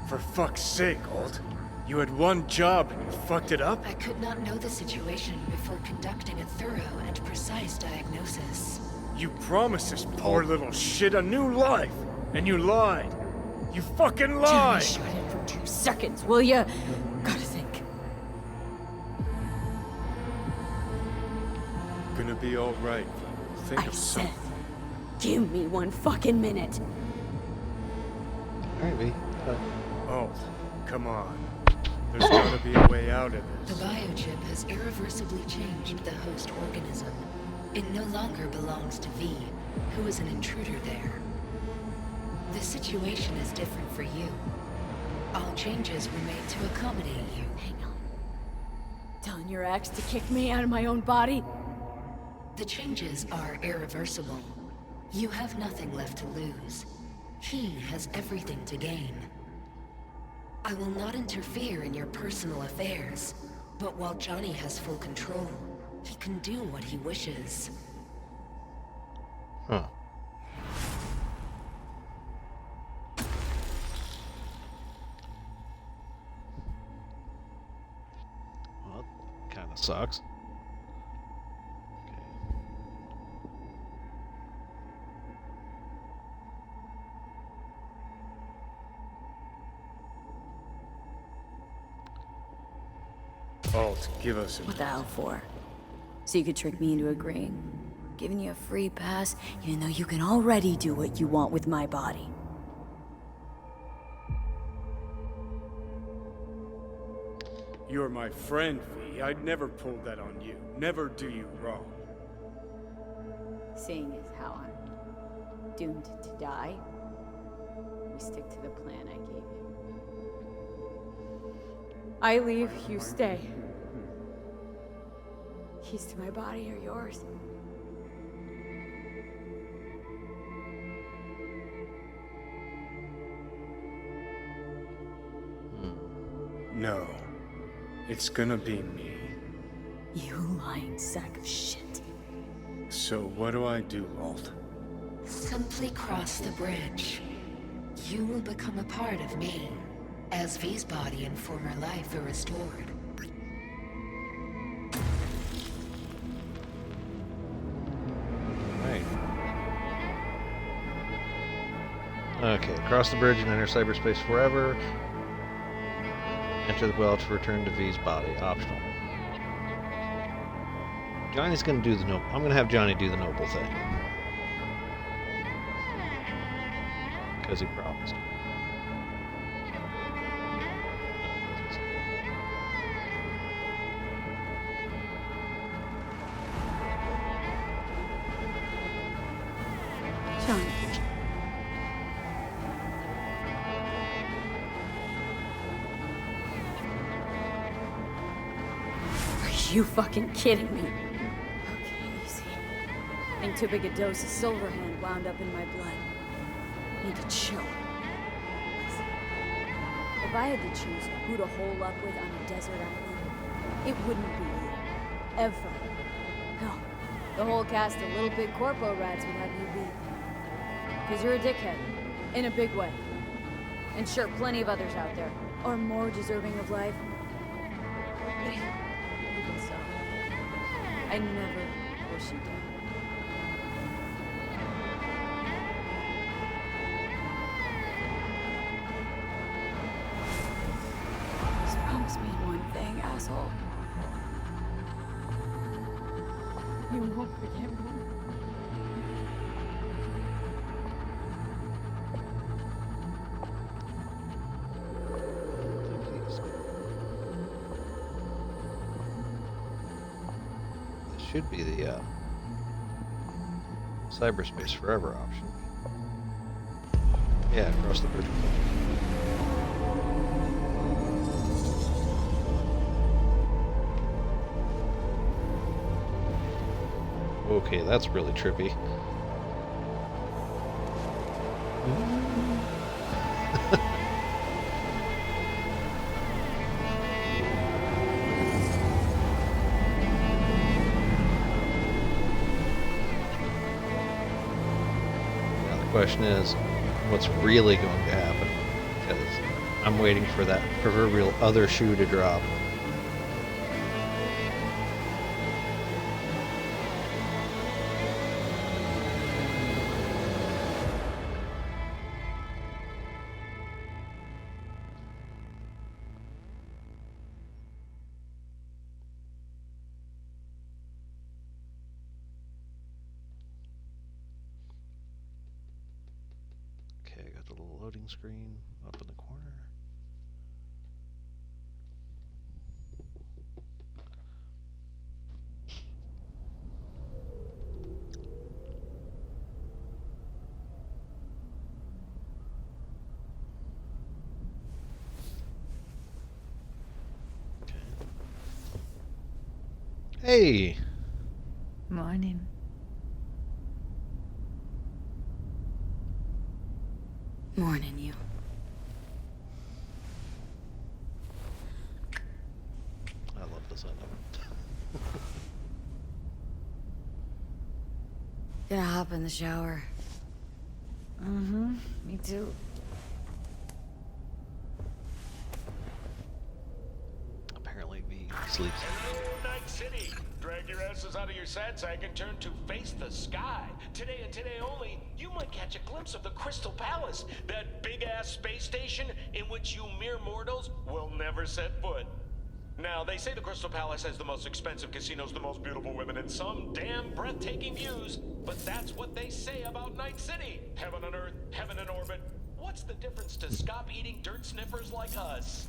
Speaker 7: For fuck's sake, Alt. You had one job and you fucked it up?
Speaker 17: I could not know the situation before conducting a thorough and precise diagnosis.
Speaker 7: You promised this poor little shit a new life, and you lied. You fucking lied!
Speaker 5: Shut it for 2 seconds, will ya? Gotta think.
Speaker 7: Gonna be alright. Think
Speaker 5: I
Speaker 7: of
Speaker 5: said,
Speaker 7: something.
Speaker 5: give me 1 fucking minute.
Speaker 4: Alright, V.
Speaker 7: Oh, come on. There's gotta be a way out of
Speaker 17: The
Speaker 7: this.
Speaker 17: biochip has irreversibly changed the host organism. It no longer belongs to V, who is an intruder there. The situation is different for you. All changes were made to accommodate you.
Speaker 5: Hang on. Telling your ex to kick me out of my own body?
Speaker 17: The changes are irreversible. You have nothing left to lose. He has everything to gain. I will not interfere in your personal affairs, but while Johnny has full control, he can do what he wishes.
Speaker 4: Huh. Well, kind of sucks.
Speaker 7: Alt, give us a...
Speaker 5: What the hell for? So you could trick me into agreeing? Giving you a free pass, even though you can already do what you want with my body.
Speaker 7: You're my friend, V. I'd never pull that on you. Never do you wrong.
Speaker 5: Seeing as how I'm doomed to die, we stick to the plan I gave you. I leave, you stay. Keys to my body are yours.
Speaker 7: No. It's gonna be me.
Speaker 5: You lying sack of shit.
Speaker 7: So what do I do, Alt?
Speaker 17: Simply cross the bridge. You will become a part of me, as V's body and former life are restored.
Speaker 4: Right. Okay, cross the bridge and enter cyberspace forever. Enter the well to return to V's body. Optional. Johnny's gonna do the noble. I'm gonna have Johnny do the noble thing. Because he promised.
Speaker 5: Johnny. Are you fucking kidding me? Okay, easy. I think too big a dose of Silverhand wound up in my blood. Need to chill. Listen, if I had to choose who to hole up with on a desert island, it wouldn't be you. Ever. No. The whole cast of Little Big Corpo rats would have you beat. Because you're a dickhead. In a big way. And sure, plenty of others out there are more deserving of life. Even so, I never wish you dead. Just promise me one thing, asshole. You won't forget me.
Speaker 4: Should be the cyberspace forever option. Yeah, across the bridge. Okay, that's really trippy. The question is, what's really going to happen? Because I'm waiting for that proverbial other shoe to drop. Okay, I got the little loading screen up in the corner. Okay. Hey!
Speaker 5: Morning. Morning, you.
Speaker 4: I love the sound of it.
Speaker 5: Gonna hop in the shower. Mm-hmm. Me too.
Speaker 4: Apparently V sleeps.
Speaker 1: Hello, Night City. Drag your asses out of your sad sack and turn to face the sky. Today and today only, you might catch a glimpse of the Crystal Palace, that big-ass space station in which you mere mortals will never set foot. Now, they say the Crystal Palace has the most expensive casinos, the most beautiful women, and some damn breathtaking views, but that's what they say about Night City. Heaven on Earth, heaven in orbit. What's the difference to scop-eating dirt sniffers like us?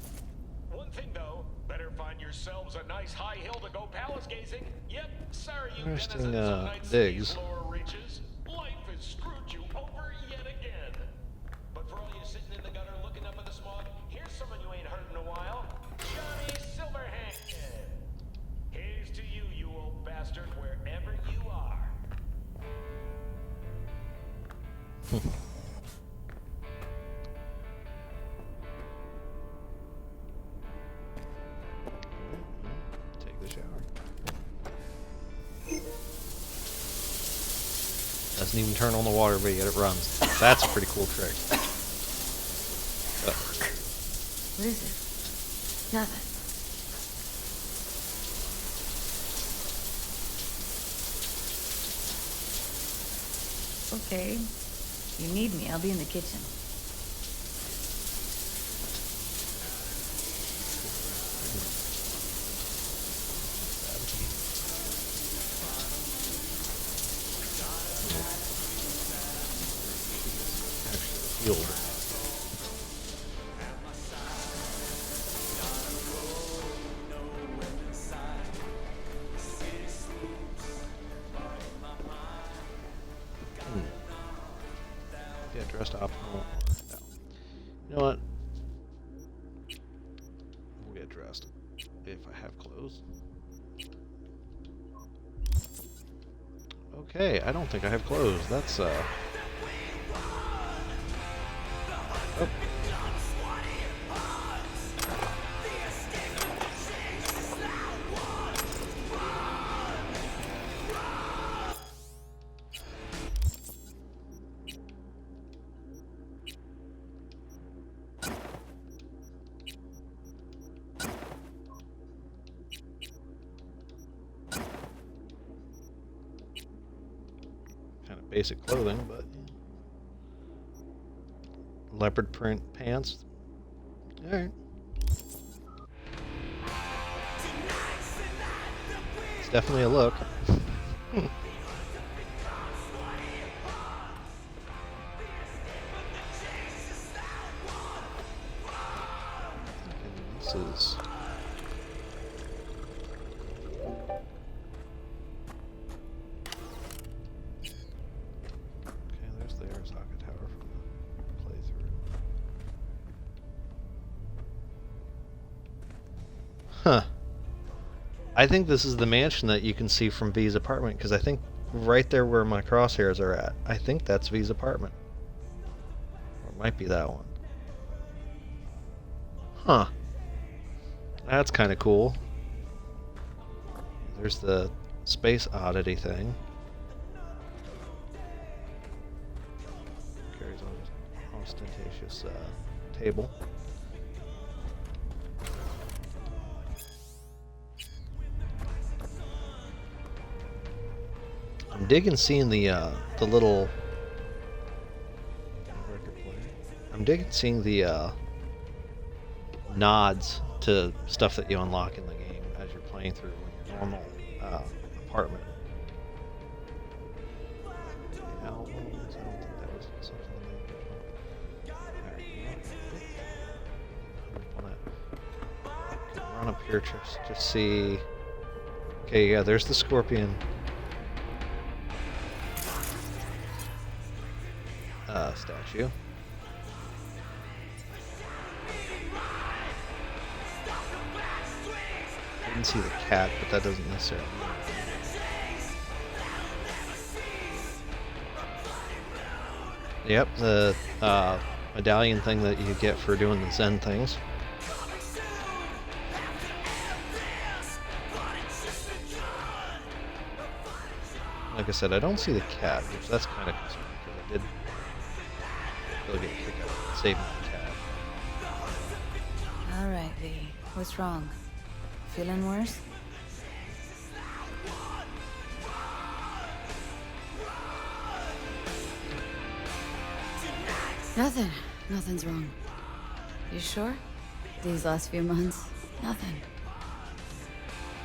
Speaker 1: One thing, though, better find yourselves a nice high hill to go palace gazing. Yep, sorry you
Speaker 4: Interesting,
Speaker 1: denizens of Night
Speaker 4: digs.
Speaker 1: City's lower reaches. Life has screwed you over yet again. But For all you sitting in the gutter looking up at the smog, here's someone you ain't heard in a while. Johnny Silverhand. Here's to you, you old bastard, wherever you are.
Speaker 4: Take the shower. Doesn't even turn on the water, but yet it runs. That's a pretty cool trick.
Speaker 5: What is it? Nothing. Okay. If you need me, I'll be in the kitchen.
Speaker 4: Healed. Get dressed optimal. No. You know what? We'll get dressed if I have clothes. Okay, I don't think I have clothes. That's Oh. Kind of basic clothing, but leopard print pants. Alright. It's definitely a look. This is there's the Arasaka Tower from the playthrough. Huh. I think this is the mansion that you can see from V's apartment, because I think right there where my crosshairs are at, I think that's V's apartment. Or it might be that one. Huh. That's kind of cool. There's the space oddity thing. Carries on ostentatious table. I'm digging seeing the little record player. I'm digging seeing the nods to stuff that you unlock in the game as you're playing through your normal apartment. Albums, I don't think that was something they run up here to see. Okay, yeah, there's the scorpion. Statue. I didn't see the cat, but that doesn't necessarily mean anything. Yep, the medallion thing that you get for doing the Zen things. Like I said, I don't see the cat, which that's kind of concerning, because I did really get a kick out of saving the cat.
Speaker 5: Alright, V. What's wrong? Feeling worse? Nothing. Nothing's wrong. You sure? These last few months? Nothing.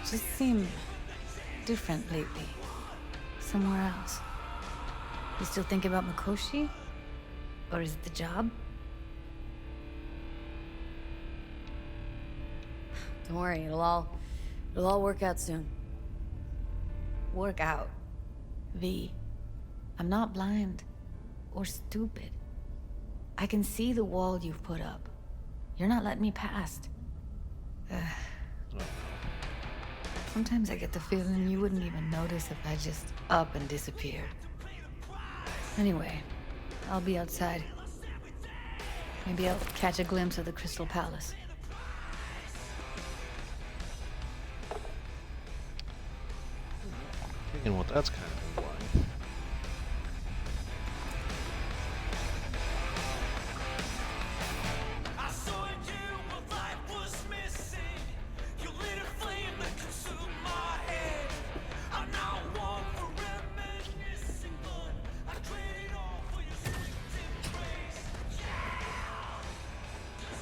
Speaker 5: Just seem different lately. Somewhere else. You still thinking about Mikoshi? Or is it the job? Don't worry, it'll all work out soon. Work out. V. I'm not blind or stupid.
Speaker 9: I can see the wall you've put up. You're not letting me past. Sometimes I get the feeling you wouldn't even notice if I just up and disappeared. Anyway, I'll be outside. Maybe I'll catch a glimpse of the Crystal Palace.
Speaker 4: Thinking what that's kind of implying.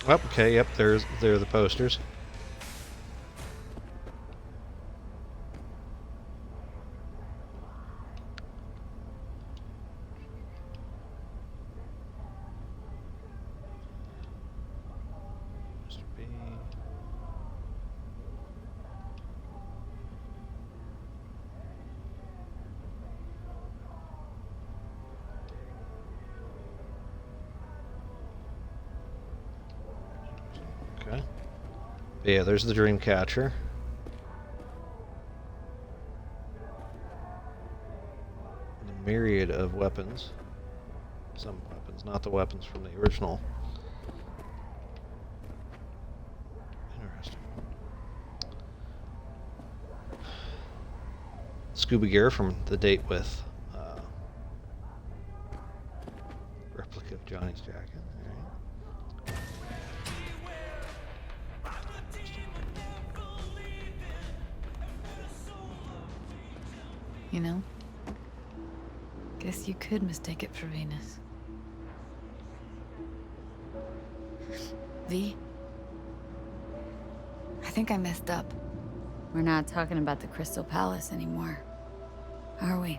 Speaker 4: Oh, okay, yep, there are the posters. Mr. B. Okay. Yeah, there's the dream catcher. The myriad of weapons. Some weapons, not the weapons from the original. Interesting. Scuba gear from the date with replica of Johnny's jacket.
Speaker 9: You know, guess you could mistake it for Venus. V, I think I messed up.
Speaker 5: We're not talking about the Crystal Palace anymore, are we?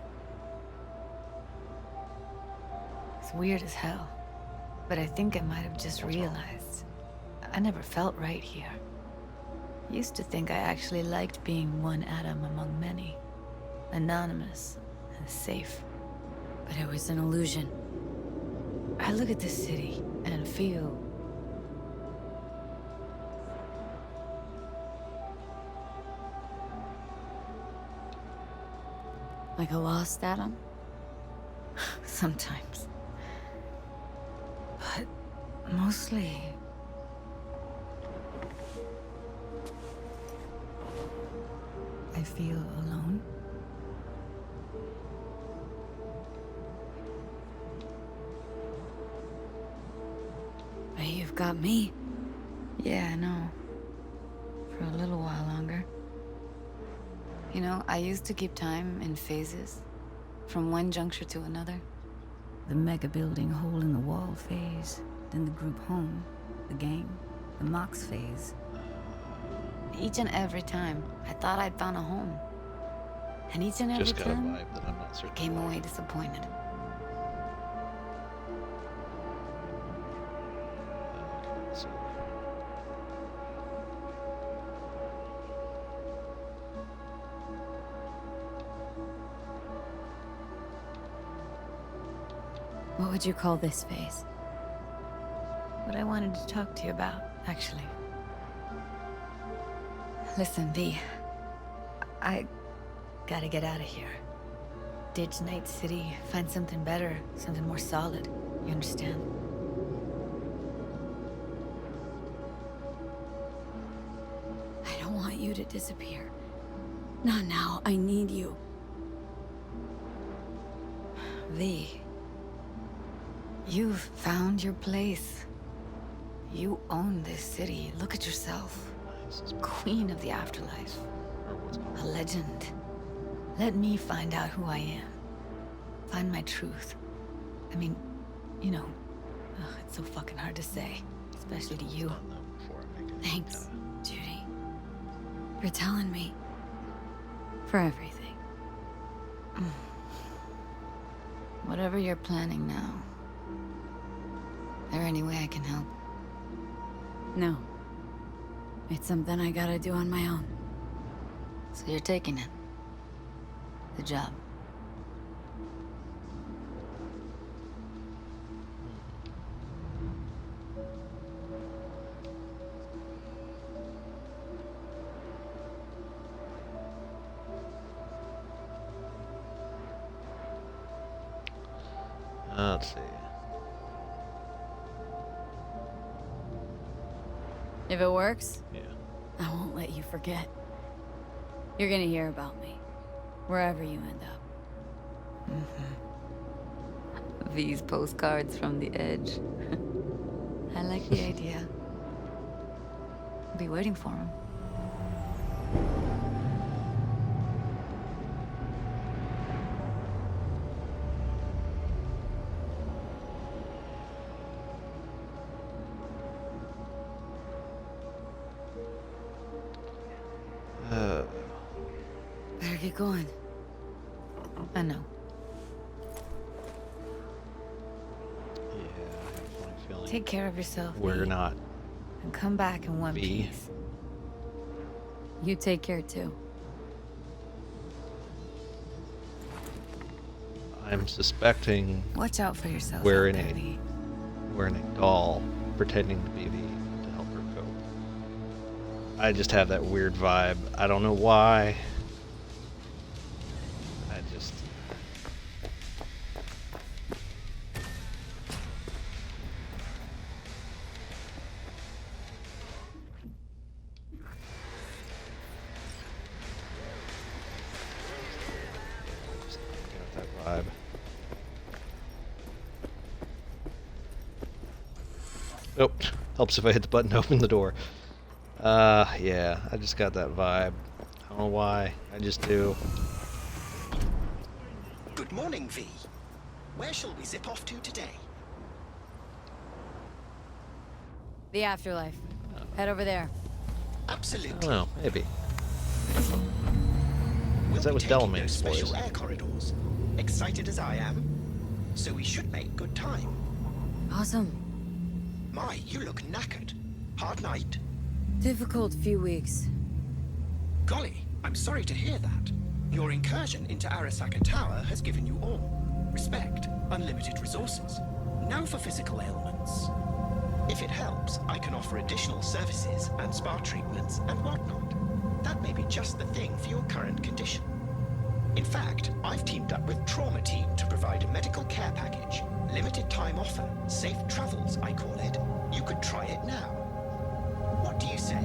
Speaker 9: It's weird as hell, but I think I might have just realized I never felt right here. Used to think I actually liked being one atom among many. Anonymous and safe.
Speaker 5: But it was an illusion.
Speaker 9: I look at this city and feel...
Speaker 5: like a lost atom?
Speaker 9: Sometimes. But mostly... I feel alone.
Speaker 5: But you've got me.
Speaker 9: Yeah, I know. For a little while longer. You know, I used to keep time in phases. From one juncture to another. The mega building hole in the wall phase. Then the group home. The gang. The Mox phase. Each and every time, I thought I'd found a home. And each and every
Speaker 4: Just got a
Speaker 9: time,
Speaker 4: vibe that I'm not certain.
Speaker 9: I came away disappointed.
Speaker 5: What would you call this phase?
Speaker 9: What I wanted to talk to you about, actually. Listen, V. I gotta get out of here. Ditch Night City, find something better, something more solid. You understand?
Speaker 5: I don't want you to disappear. Not now. I need you.
Speaker 9: V. You've found your place. You own this city. Look at yourself. Queen of the afterlife. A legend. Let me find out who I am. Find my truth. I mean, you know, it's so fucking hard to say. Especially to you.
Speaker 5: Thanks, Judy. For telling me. For everything.
Speaker 9: Whatever you're planning now. Is there any way I can help?
Speaker 5: No. It's something I gotta do on my own.
Speaker 9: So you're taking it? The job?
Speaker 4: Let's see.
Speaker 5: If it works,
Speaker 4: yeah,
Speaker 5: I won't let you forget. You're gonna hear about me, wherever you end up.
Speaker 9: These postcards from the edge. I like the idea. I'll be waiting for them.
Speaker 5: Better get going.
Speaker 9: I know. Take care of yourself.
Speaker 4: We're not.
Speaker 9: And come back in one
Speaker 4: V.
Speaker 9: piece.
Speaker 5: You take care too.
Speaker 4: I'm suspecting.
Speaker 9: Watch out for yourself.
Speaker 4: Wearing a doll, pretending to be V to help her cope. I just have that weird vibe. I don't know why. I just. Vibe. Oh, helps if I hit the button to open the door. Yeah, I just got that vibe. I don't know why, I just do.
Speaker 18: Good morning, V. Where shall we zip off to today?
Speaker 5: The afterlife. Head over there.
Speaker 18: Absolutely.
Speaker 4: I don't know, maybe.
Speaker 18: We'll
Speaker 4: that was Delamain's
Speaker 18: special
Speaker 4: voice.
Speaker 18: air corridors. Excited as I am, so we should make good time.
Speaker 5: Awesome.
Speaker 18: My, you look knackered. Hard night?
Speaker 5: Difficult few weeks.
Speaker 18: Golly, I'm sorry to hear that. Your incursion into Arasaka Tower has given you all respect, unlimited resources. No for physical ailments. If it helps, I can offer additional services and spa treatments and whatnot. That may be just the thing for your current condition. In fact, I've teamed up with Trauma Team to provide a medical care package. Limited time offer. Safe travels, I call it. You could try it now. What do you say?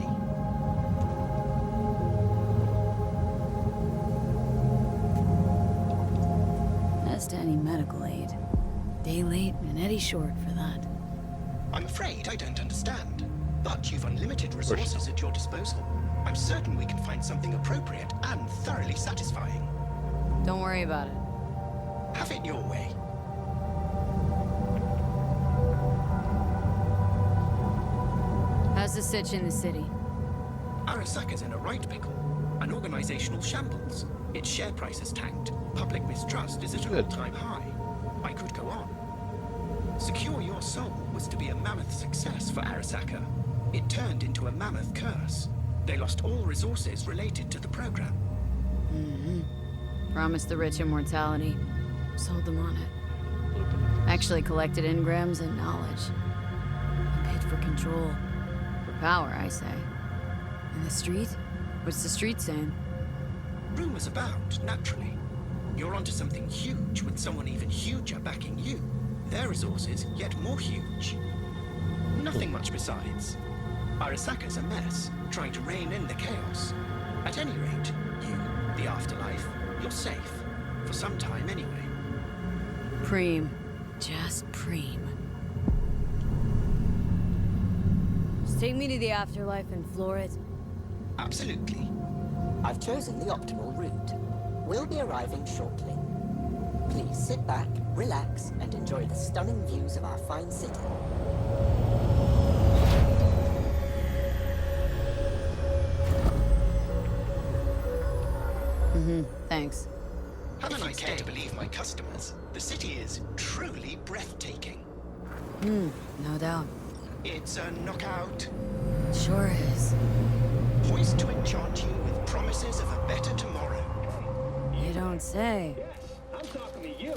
Speaker 5: As to any medical aid. Day late and Eddie short for that.
Speaker 18: I'm afraid I don't understand. But you've unlimited resources at your disposal. I'm certain we can find something appropriate and thoroughly satisfying.
Speaker 5: Don't worry about it.
Speaker 18: Have it your way.
Speaker 5: How's the sitch in the city?
Speaker 18: Arasaka's in a right pickle. An organizational shambles. Its share price has tanked. Public mistrust is at an all-time high. I could go on. Secure Your Soul was to be a mammoth success for Arasaka. It turned into a mammoth curse. They lost all resources related to the program.
Speaker 5: Promised the rich immortality. Sold them on it. Actually collected engrams and knowledge. A bid for control. For power, I say. And the street? What's the street saying?
Speaker 18: Rumors about, naturally. You're onto something huge with someone even huger backing you. Their resources yet more huge. Nothing much besides. Arasaka's a mess, trying to rein in the chaos. At any rate, you, the afterlife, you're safe. For some time anyway.
Speaker 5: Preem. Just preem. Just take me to the afterlife and floor it.
Speaker 18: Absolutely.
Speaker 19: I've chosen the optimal route. We'll be arriving shortly. Please sit back, relax, and enjoy the stunning views of our fine city.
Speaker 5: Thanks.
Speaker 18: Haven't I care to believe my customers? The city is truly breathtaking.
Speaker 5: No doubt.
Speaker 18: It's a knockout.
Speaker 5: Sure is.
Speaker 18: Poised to enchant you with promises of a better tomorrow.
Speaker 5: You don't say.
Speaker 2: Yes, I'm talking to you.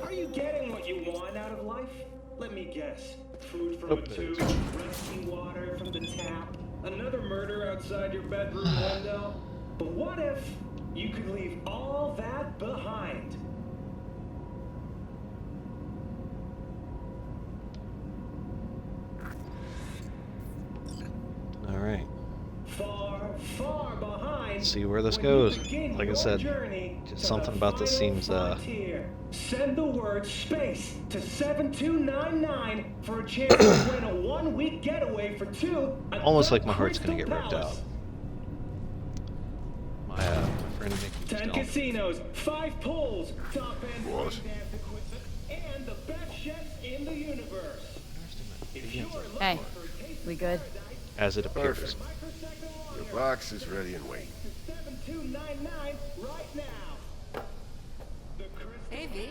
Speaker 2: Are you getting what you want out of life? Let me guess. Food from a tube, drinking water from the tap, another murder outside your bedroom window. But what if you could leave all that behind?
Speaker 4: see where this goes. Like I said, just something about this seems
Speaker 20: Send the word space to 7299 for a chance to win a 1-week getaway for two.
Speaker 4: Almost like my heart's gonna get ripped out. My friend Nikki
Speaker 20: 10 casinos, 5 pools, top-end dance equipment, and the best chefs in the universe.
Speaker 5: Hey, we good?
Speaker 4: As it appears.
Speaker 21: Perfect. Your box is ready and waiting.
Speaker 20: 7299 right now.
Speaker 13: Hey, V.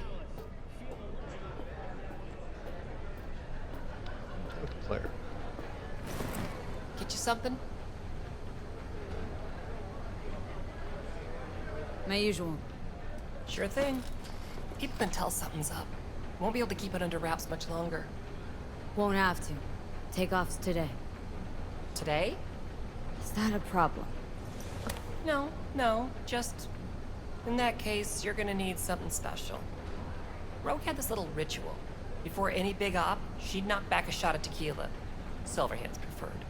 Speaker 4: Player.
Speaker 13: Get you something?
Speaker 5: My usual.
Speaker 13: Sure thing. People can tell something's up. Won't be able to keep it under wraps much longer.
Speaker 5: Won't have to. Takeoff's today.
Speaker 13: Today?
Speaker 5: Is that a problem?
Speaker 13: No. Just... in that case, you're gonna need something special. Rogue had this little ritual. Before any big op, she'd knock back a shot of tequila. Silverhand's preferred.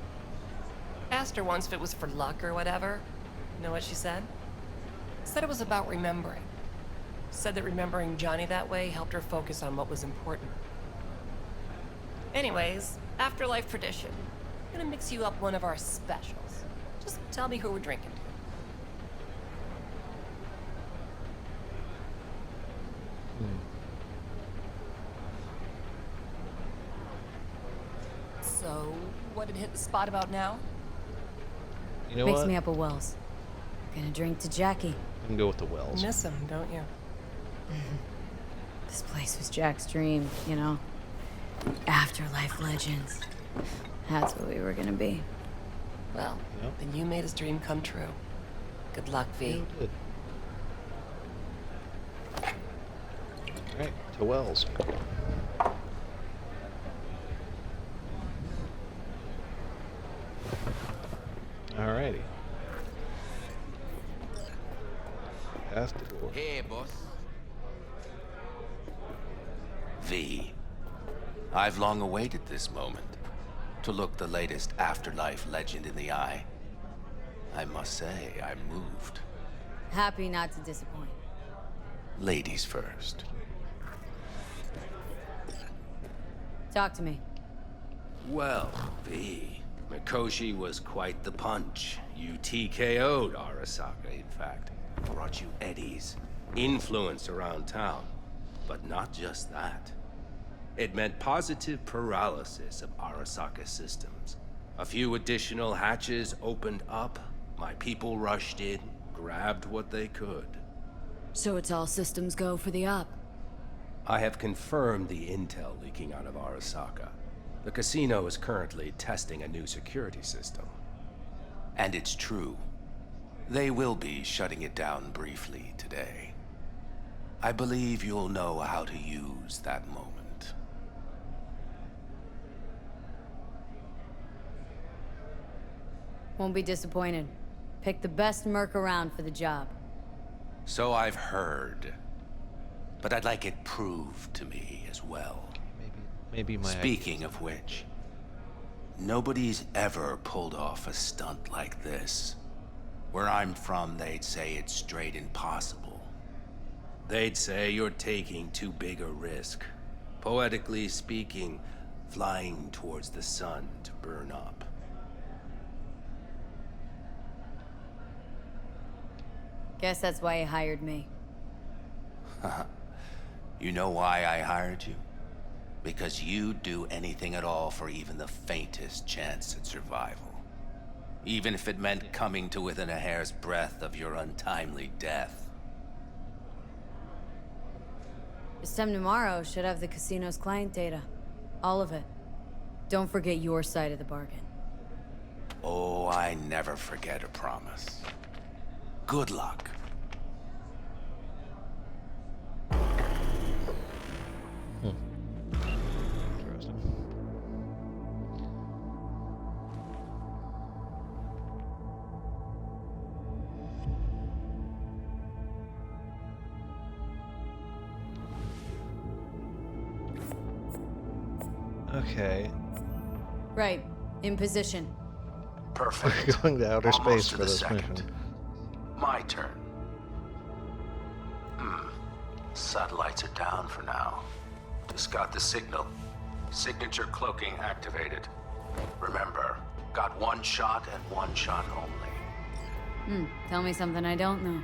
Speaker 13: Asked her once if it was for luck or whatever. You know what she said? Said it was about remembering. Said that remembering Johnny that way helped her focus on what was important. Anyways, afterlife tradition. I'm gonna mix you up one of our specials. Just tell me who we're drinking to. So, what did hit the spot about now?
Speaker 4: You know
Speaker 5: Mix
Speaker 4: what?
Speaker 5: me up a Wells. Gonna drink to Jackie.
Speaker 4: I can go with the Wells.
Speaker 13: Miss him, don't you?
Speaker 5: This place was Jack's dream, you know? Afterlife legends. That's what we were gonna be.
Speaker 13: Well, then you made his dream come true. Good luck, V.
Speaker 4: Good. Alright, to Wells. Alrighty. Past the door.
Speaker 22: Hey, boss. V. I've long awaited this moment. To look the latest afterlife legend in the eye. I must say, I'm moved.
Speaker 5: Happy not to disappoint.
Speaker 22: Ladies first.
Speaker 5: Talk to me.
Speaker 22: Well, V. Mikoshi was quite the punch. You TKO'd Arasaka, in fact. Brought you eddies. Influence around town. But not just that. It meant positive paralysis of Arasaka systems. A few additional hatches opened up. My people rushed in, grabbed what they could.
Speaker 5: So it's all systems go for the op.
Speaker 22: I have confirmed the intel leaking out of Arasaka. The casino is currently testing a new security system. And it's true. They will be shutting it down briefly today. I believe you'll know how to use that moment.
Speaker 5: Won't be disappointed. Pick the best merc around for the job.
Speaker 22: So I've heard. But I'd like it proved to me as well.
Speaker 4: Maybe my
Speaker 22: Speaking of which, nobody's ever pulled off a stunt like this. Where I'm from, they'd say it's straight impossible. They'd say you're taking too big a risk. Poetically speaking, flying towards the sun to burn up.
Speaker 5: Guess that's why he hired me.
Speaker 22: You know why I hired you? Because you'd do anything at all for even the faintest chance at survival. Even if it meant coming to within a hair's breadth of your untimely death.
Speaker 5: This time tomorrow should have the casino's client data. All of it. Don't forget your side of the bargain.
Speaker 22: Oh, I never forget a promise. Good luck.
Speaker 4: Okay.
Speaker 5: Right. In position.
Speaker 10: Perfect.
Speaker 4: We're going to outer
Speaker 10: Almost
Speaker 4: space
Speaker 10: to
Speaker 4: for
Speaker 10: the
Speaker 4: this
Speaker 10: second.
Speaker 4: mission.
Speaker 6: My turn. Satellites are down for now. Just got the signal. Signature cloaking activated. Remember, got one shot and one shot only.
Speaker 5: Tell me something I don't know.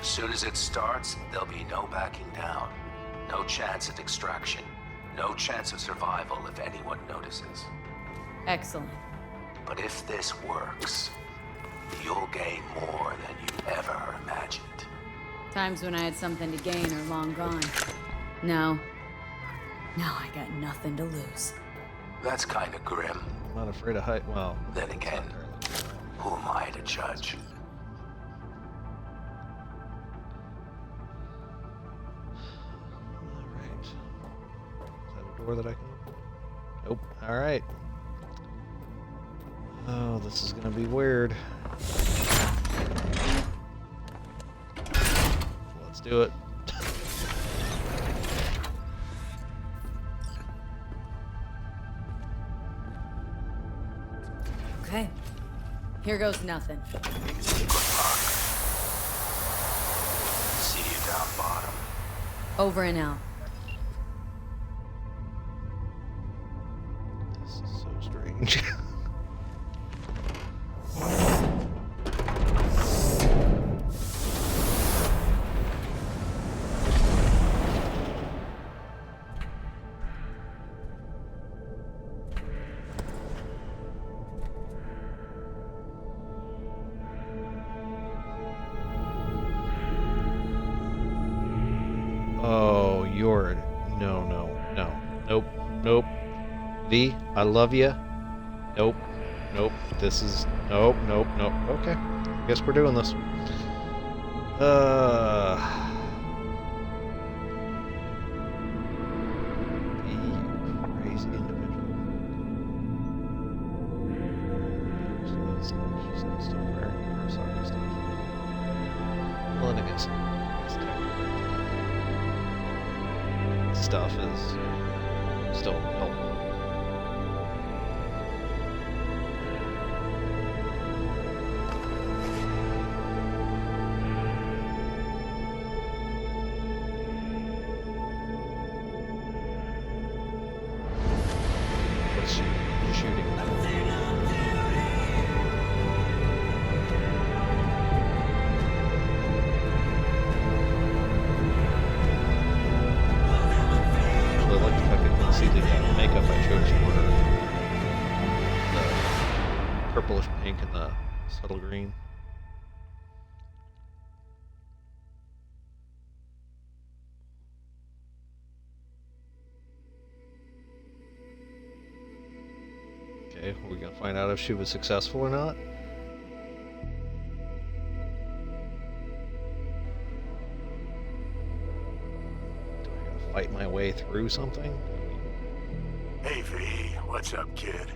Speaker 6: As soon as it starts, there'll be no backing down. No chance at extraction. No chance of survival if anyone notices.
Speaker 5: Excellent.
Speaker 6: But if this works, you'll gain more than you ever imagined.
Speaker 5: Times when I had something to gain are long gone. No. Now I got nothing to lose.
Speaker 6: That's kind of grim.
Speaker 4: I'm not afraid of height. Well,
Speaker 6: then again, who am I to judge?
Speaker 4: Alright. Is that a door that I can open? Nope. Alright. Oh, this is gonna be weird. Let's do it.
Speaker 5: Okay. Here goes nothing.
Speaker 6: See you down bottom.
Speaker 5: Over and out.
Speaker 4: This is so strange. Oh, you're... Nope. V, I love you. Nope. This is... Nope. Okay. Guess we're doing this. Crazy individual. She's still wearing Arasaka stuff. Well, and I guess stuff is still helpful. What's she shooting? See the makeup I chose for the purplish pink and the subtle green. Okay, we're gonna find out if she was successful or not. Do I gotta fight my way through something?
Speaker 10: Hey V, what's up, kid?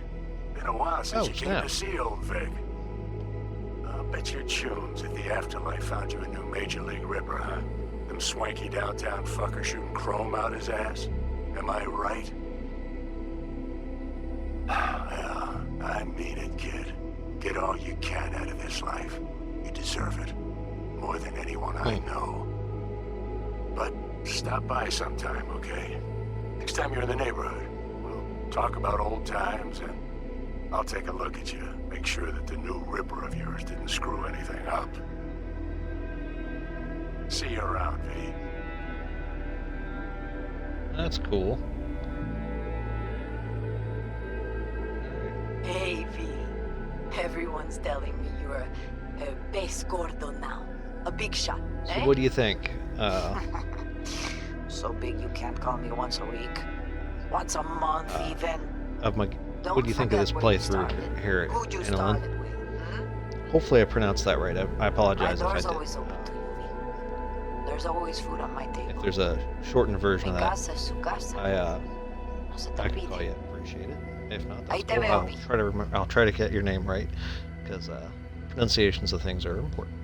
Speaker 10: Been a while since you came to see old Vic. I'll bet your tunes that the afterlife found you a new Major League Ripper, huh? Them swanky downtown fuckers shooting chrome out his ass? Am I right? Yeah, I mean it, kid. Get all you can out of this life. You deserve it. More than anyone I know. But stop by sometime, okay? Next time you're in the neighborhood. Talk about old times, and I'll take a look at you. Make sure that the new Ripper of yours didn't screw anything up. See you around, V.
Speaker 4: That's cool.
Speaker 8: Hey, V. Everyone's telling me you're a base gordo now. A big shot,
Speaker 4: So
Speaker 8: eh?
Speaker 4: what do you think?
Speaker 8: So big you can't call me once a week. Once a month, even.
Speaker 4: Of my, what do you think of this playthrough here at Inland? Hopefully I pronounced that right. I apologize if I
Speaker 8: My door's
Speaker 4: did.
Speaker 8: always open to you, V. There's always food on my table.
Speaker 4: If there's a shortened version of
Speaker 8: Mi
Speaker 4: that,
Speaker 8: casa es su casa. No se te
Speaker 4: I can
Speaker 8: olvide.
Speaker 4: call you. Appreciate it. If not,
Speaker 8: Ahí
Speaker 4: that's
Speaker 8: te
Speaker 4: cool.
Speaker 8: veo, Vi.
Speaker 4: I'll try to get your name right, because pronunciations of things are important.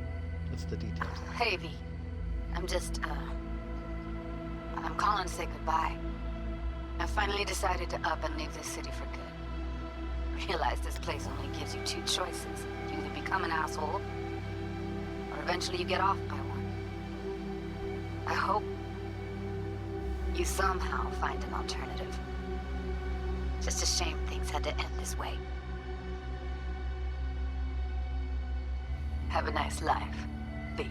Speaker 4: That's the details.
Speaker 23: Hey, V. I'm just, I'm calling to say goodbye. I finally decided to up and leave this city for good. Realize this place only gives you two choices. You either become an asshole, or eventually you get off by one. I hope you somehow find an alternative. Just a shame things had to end this way. Have a nice life, V.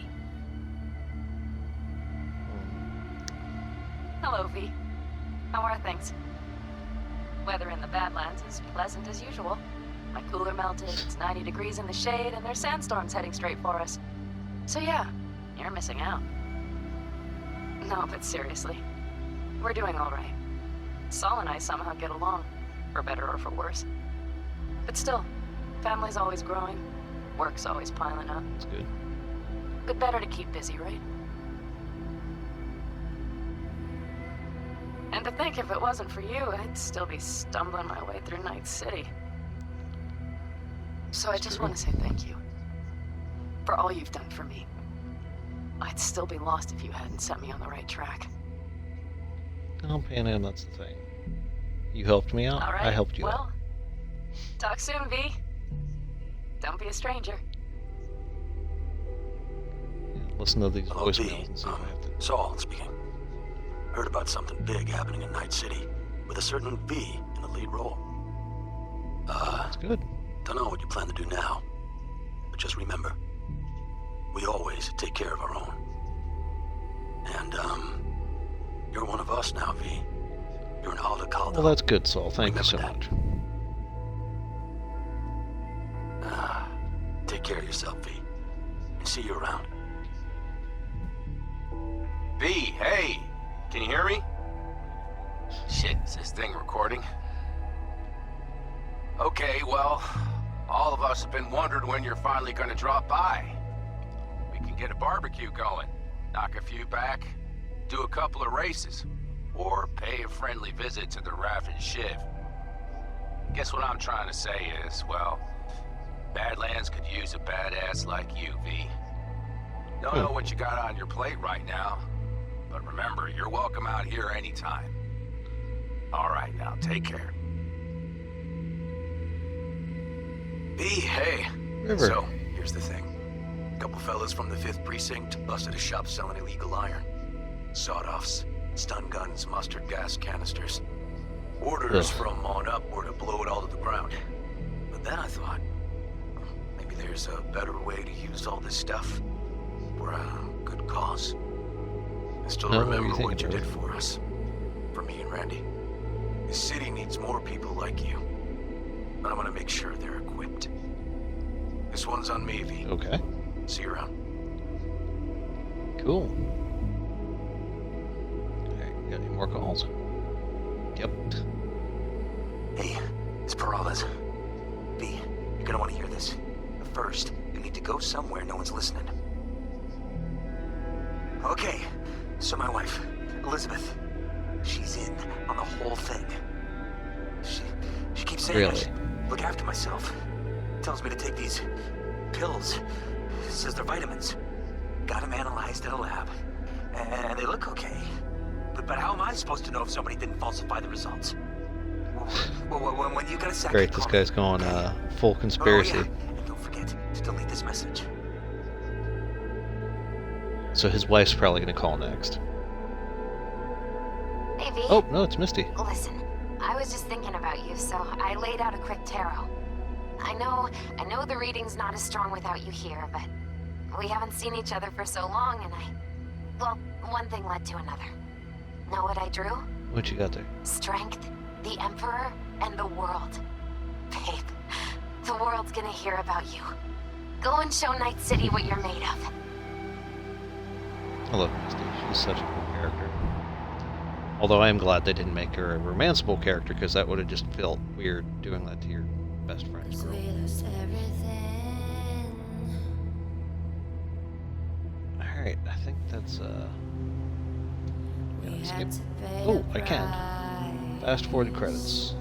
Speaker 23: Hello, V. How are things? Weather in the Badlands is pleasant as usual. My cooler melted, it's 90 degrees in the shade, and there's sandstorms heading straight for us. So yeah, you're missing out. No, but seriously, we're doing all right. Saul and I somehow get along, for better or for worse. But still, family's always growing, work's always piling up.
Speaker 4: That's good.
Speaker 23: But better to keep busy, right? And to think if it wasn't for you, I'd still be stumbling my way through Night City. So I just want to say thank you. For all you've done for me. I'd still be lost if you hadn't set me on the right track.
Speaker 4: Oh, Panam, that's the thing. You helped me out,
Speaker 23: All right,
Speaker 4: I helped you out.
Speaker 23: well, talk soon, V. Don't be a stranger.
Speaker 4: Yeah, listen to these
Speaker 6: Hello, V.
Speaker 4: voicemails and see if I have to...
Speaker 6: Saul speaking. Heard about something big happening in Night City, with a certain V in the lead role.
Speaker 4: That's good.
Speaker 6: Don't know what you plan to do now, but just remember, we always take care of our own. And, you're one of us now, V. You're an outlaw.
Speaker 4: Well, that's good, Saul. Thank you so much.
Speaker 6: Take care of yourself, V. And see you around. V, hey! Can you hear me? Shit, is this thing recording? Okay, well, all of us have been wondering when you're finally gonna drop by. We can get a barbecue going, knock a few back, do a couple of races, or pay a friendly visit to the Raff and Shiv. Guess what I'm trying to say is, well, Badlands could use a badass like you, V. Don't know what you got on your plate right now, but remember, you're welcome out here anytime. All right, now, take care. V, hey.
Speaker 4: River.
Speaker 6: So, here's the thing. A couple fellas from the 5th Precinct busted a shop selling illegal iron. Sawed-offs, stun guns, mustard gas canisters. Orders from on up were to blow it all to the ground. But then I thought, maybe there's a better way to use all this stuff for a good cause. I still remember what you did for us. For me and Randy. The city needs more people like you. And I'm gonna make sure they're equipped. This one's on me, V.
Speaker 4: Okay.
Speaker 6: See you around.
Speaker 4: Cool. Okay, got any more calls? Yep.
Speaker 6: Hey, it's Peralez. V, you're gonna want to hear this. But first, you need to go somewhere no one's listening. Okay, so my wife, Elizabeth, she's in on the whole thing. She keeps saying I should look after myself. Tells me to take these pills. Says they're vitamins. Got them analyzed at a lab. And they look okay. But how am I supposed to know if somebody didn't falsify the results? When you got a second,
Speaker 4: Great, this guy's going full conspiracy.
Speaker 6: Oh, yeah. And don't forget to delete this message.
Speaker 4: So his wife's probably going to call next.
Speaker 23: Hey, V.
Speaker 4: Oh, no, it's Misty.
Speaker 23: Listen, I was just thinking about you, so I laid out a quick tarot. I know the reading's not as strong without you here, but we haven't seen each other for so long, and well, one thing led to another. Know what I drew?
Speaker 4: What you got there?
Speaker 23: Strength, the Emperor, and the world. Babe, the world's gonna hear about you. Go and show Night City what you're made of.
Speaker 4: I love Misty. She's such a cool character. Although I am glad they didn't make her a romanceable character, because that would have just felt weird doing that to your best friend's girl. Alright, I think that's skip. Oh, I can. Fast forward the credits.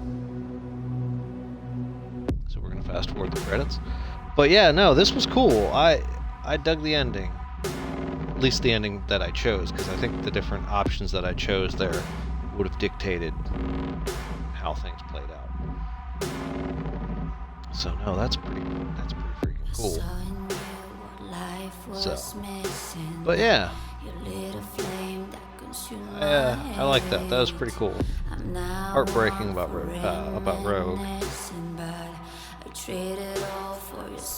Speaker 4: So we're gonna fast forward the credits. But yeah, no, this was cool. I dug the ending. At least the ending that I chose, because I think the different options that I chose there would have dictated how things played out. So no, that's pretty freaking cool. So, but yeah, I like that. That was pretty cool. Heartbreaking about Rogue.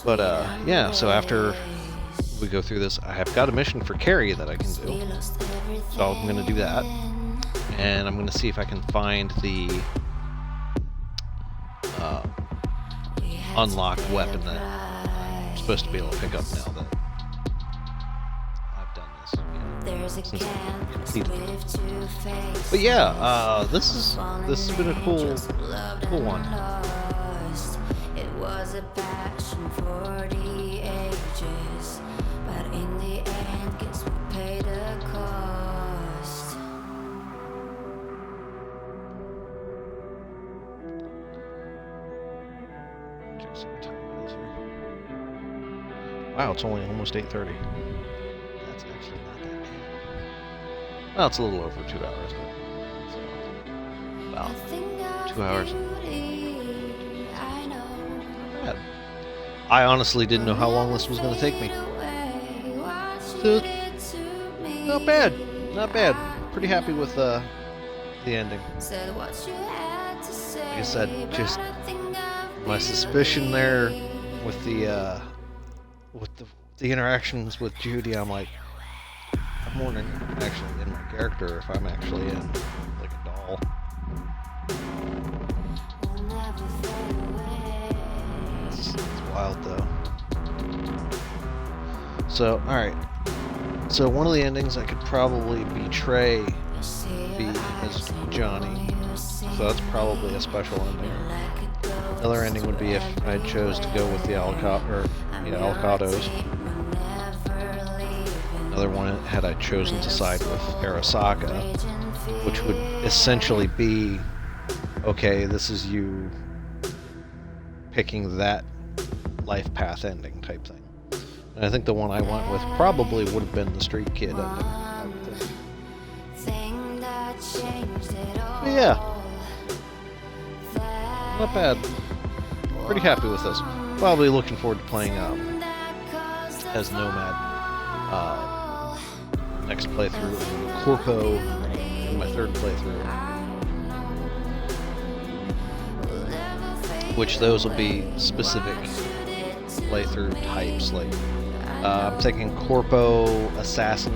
Speaker 4: But yeah. So after we go through this, I have got a mission for Carrie that I can do. So I'm going to do that, and I'm going to see if I can find the unlocked weapon that I'm supposed to be able to pick up now that I've done this. But yeah, this has been a cool one.
Speaker 11: It was a passion for the ages, but in the end, guess we paid the cost.
Speaker 4: Wow, it's only almost 8:30. That's actually not that bad. Well, it's a little over 2 hours. So, about 2 hours. Not bad. I honestly didn't know how long this was going to take me. So, not bad. Not bad. Pretty happy with the ending. Like I said, just my suspicion there with the interactions with Judy. I'm like, I'm more actually in my character if I'm actually in like a doll. It's wild though. So, alright. So one of the endings I could probably betray as Johnny. So that's probably a special ending. Another ending would be if I chose to go with the Avocados. Another one had I chosen to side with Arasaka, which would essentially be, okay, this is you picking that life path ending type thing. And I think the one I went with probably would have been the Street Kid ending, I would think. But yeah. Not bad. Pretty happy with this. Probably looking forward to playing as Nomad next playthrough, Corpo in my third playthrough. Which those will be specific playthrough types, like I'm thinking Corpo, Assassin,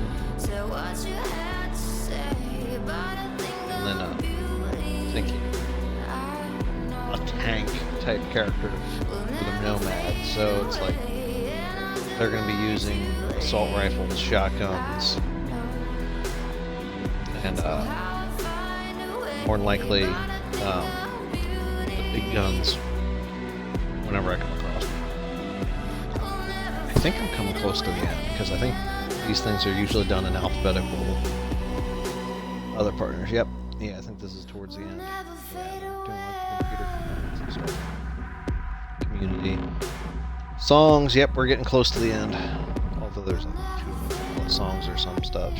Speaker 4: and then thinking a tank type character with a Nomad. So it's like they're going to be using assault rifles, shotguns, and more than likely the big guns whenever I come across them. I think I'm coming close to the end because I think these things are usually done in alphabetical other partners. Yep. Yeah, I think this is towards the end. Yeah, they're doing like computer components and stuff. Community. Songs, yep, we're getting close to the end. Although there's like 2 songs or some stuff.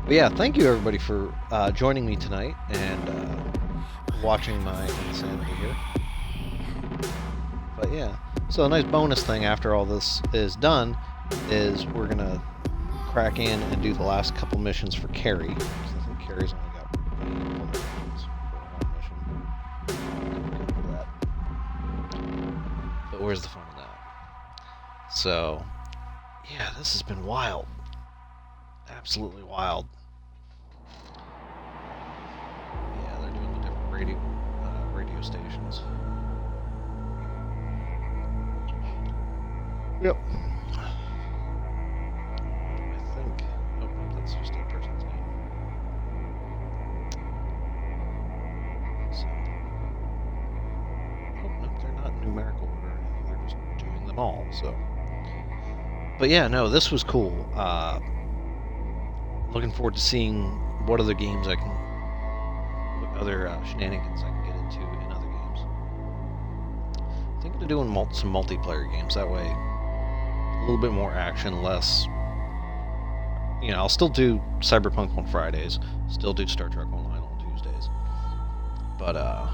Speaker 4: But yeah, thank you everybody for joining me tonight and watching my insanity here. But yeah, so a nice bonus thing after all this is done is we're gonna crack in and do the last couple missions for Carrie. I think Carrie's only got missions for that. But where's the fun in that? So, yeah, this has been wild. Absolutely wild. Yeah, they're doing the different radio stations. Yep. I think. Oh, that's just a person's name. So. Oh, no, they're not in numerical order. They're just doing them all, so. But yeah, no, this was cool. Looking forward to seeing what other games what other shenanigans I can get into in other games. I'm thinking of doing some multiplayer games, that way a little bit more action, less, I'll still do Cyberpunk on Fridays, still do Star Trek Online on Tuesdays, but yeah.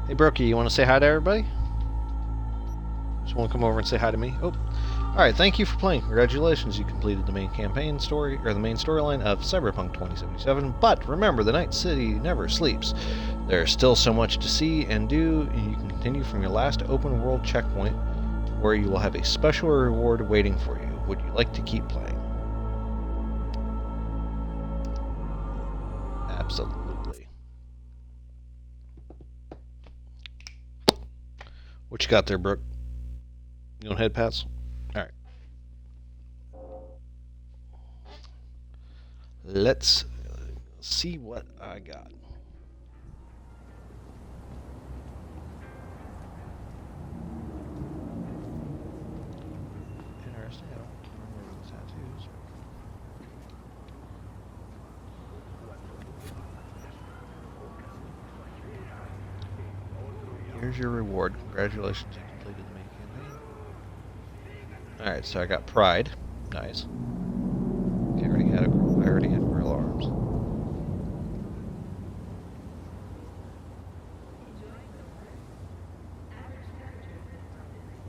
Speaker 4: Hey Brookie, you want to say hi to everybody? Just want to come over and say hi to me. Oh, alright, thank you for playing. Congratulations, you completed the main campaign story, or the main storyline of Cyberpunk 2077. But remember, the Night City never sleeps. There's still so much to see and do, and you can continue from your last open world checkpoint, where you will have a special reward waiting for you. Would you like to keep playing? Absolutely. What you got there, Brooke? You want head pats? Alright. Let's see what I got. Interesting. I don't remember the tattoos. Here's your reward. Congratulations, you completed the main campaign. Alright, so I got pride. Nice. Okay, I already had real arms.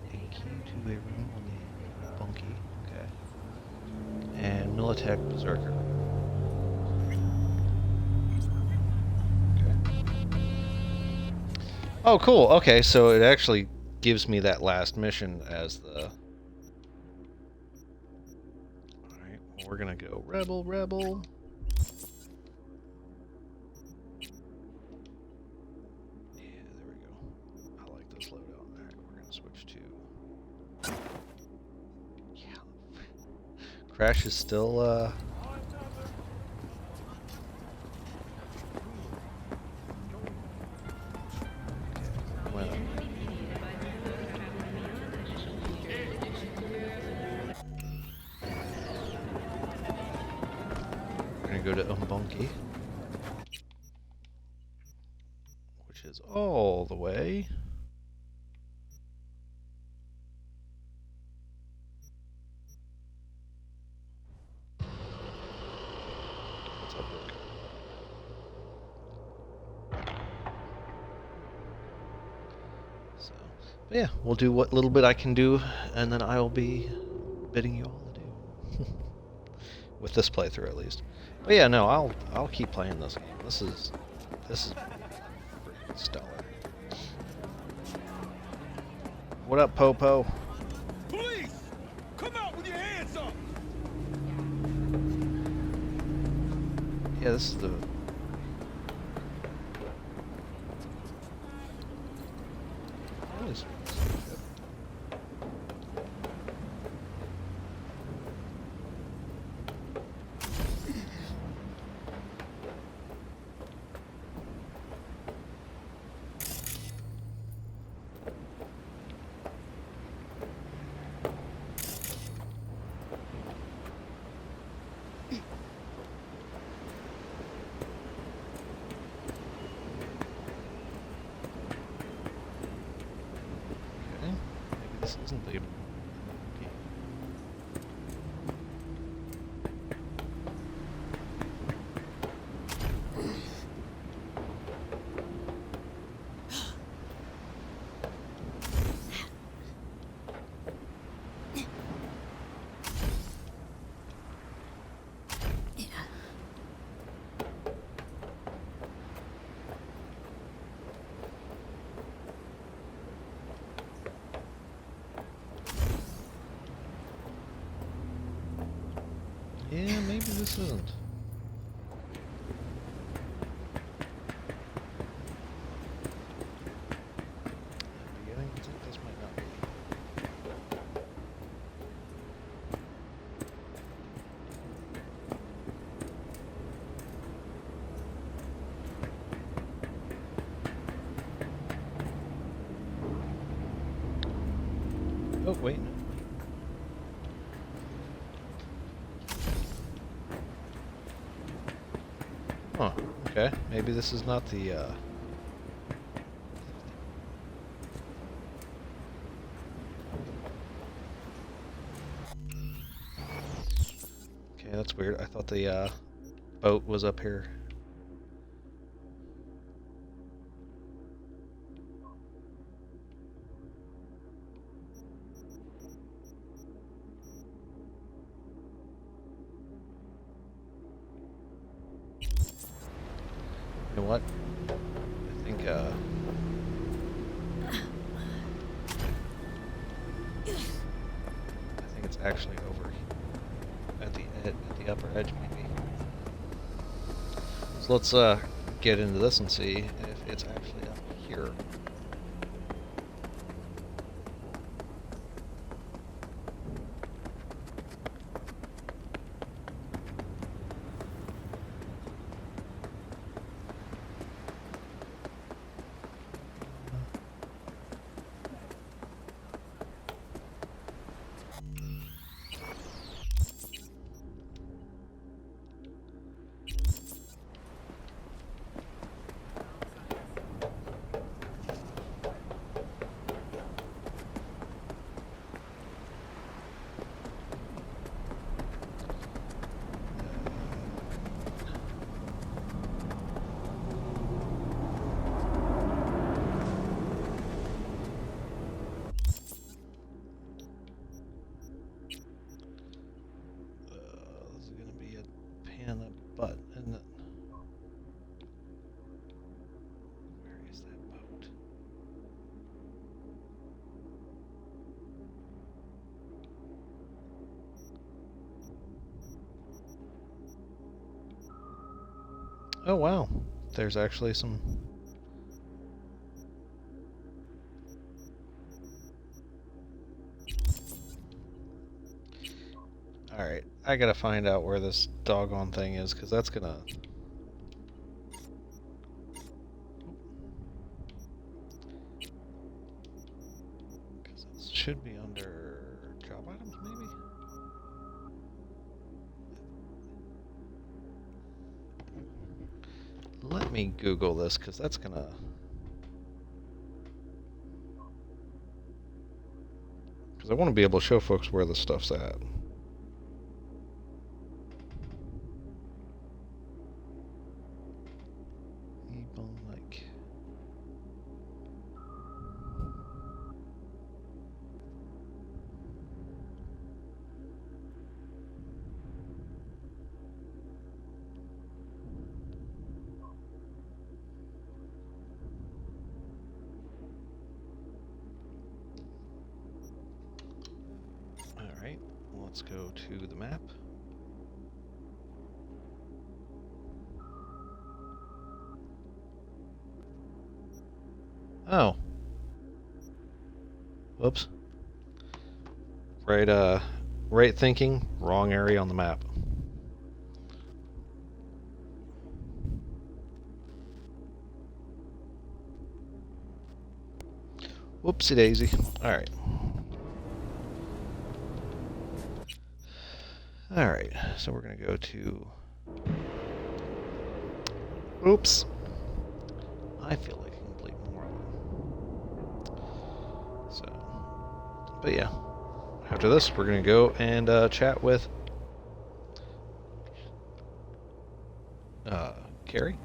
Speaker 4: A key to a room on the bunkie. Okay. And Militech Berserker. Okay. Oh, cool. Okay, so it actually gives me that last mission as the... Alright, well, we're gonna go Rebel. Yeah, there we go. I like this loadout. Alright, we're gonna switch to... Yeah. Crash is still, go to Umbunky, which is all the way what's up, Rick? So, but yeah, we'll do what little bit I can do, and then I will be bidding you all adieu. With this playthrough, at least. But yeah, no, I'll keep playing this game. This is freaking stellar. What up, Popo?
Speaker 12: Police! Come out with your hands up!
Speaker 4: Yeah, this is the... What is this isn't the... Yeah, maybe this isn't. Beginning to think this might not be. Oh, wait. Huh, okay. Maybe this is not the, Okay, that's weird. I thought the, boat was up here. what? I think it's actually over at the upper edge, maybe. So let's get into this and see if it's actually up here. Oh wow, there's actually some... Alright, I gotta find out where this doggone thing is, because that's gonna... Because it should be under job items, maybe? Let me Google this, because that's gonna... Because I want to be able to show folks where the stuff's at. Let's go to the map. Oh. Whoops. Right thinking, wrong area on the map. Whoopsie daisy. Alright. Alright, so we're going to go to... Oops. I feel like a complete moron. So, but yeah. After this, we're going to go and chat with... Carrie?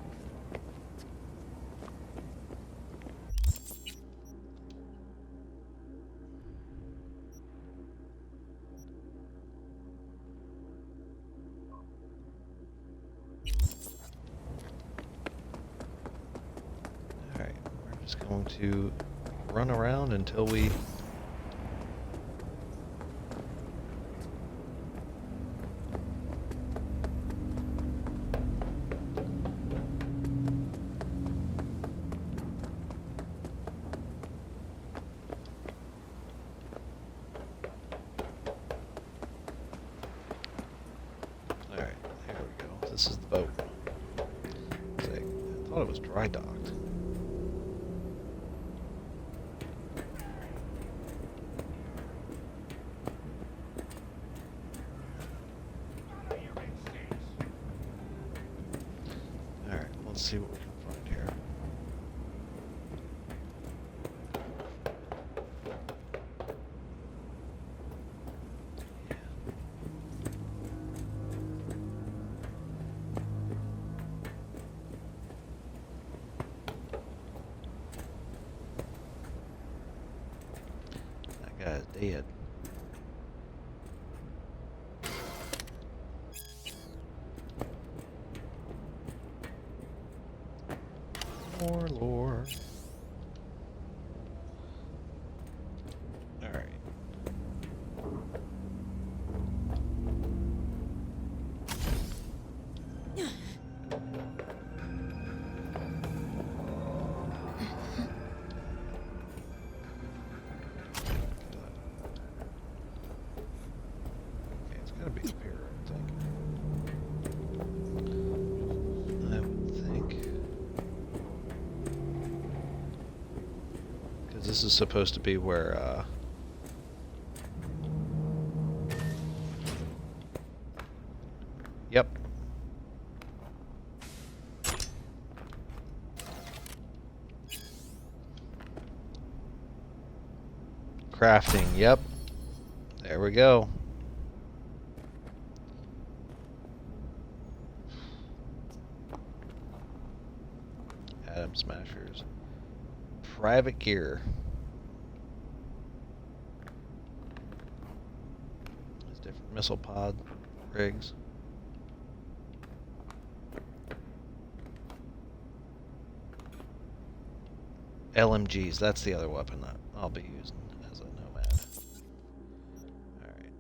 Speaker 4: Going to run around until we Alright, there we go. This is the boat. I thought it was dry docked. Let's see what we can find here. That guy's dead. this is supposed to be where, Yep. Crafting, yep. There we go. Atom smashers. Private gear. There's different missile pod rigs. LMGs, that's the other weapon that I'll be using as a nomad. Alright.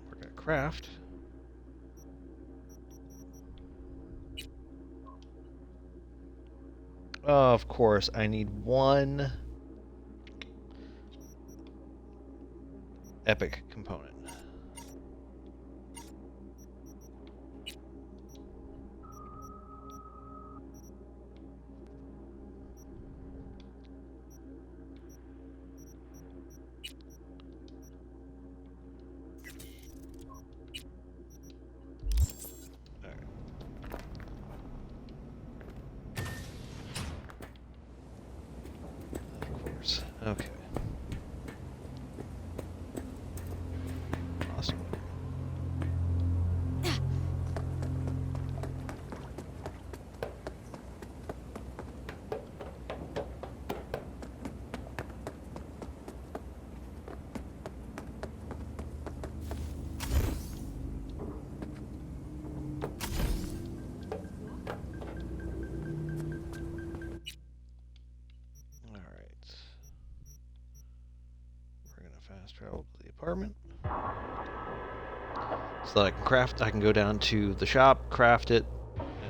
Speaker 4: We're gonna craft. Of course, I need one epic component. Okay. Awesome. Fast travel to the apartment. So that I can craft, I can go down to the shop, craft it, and then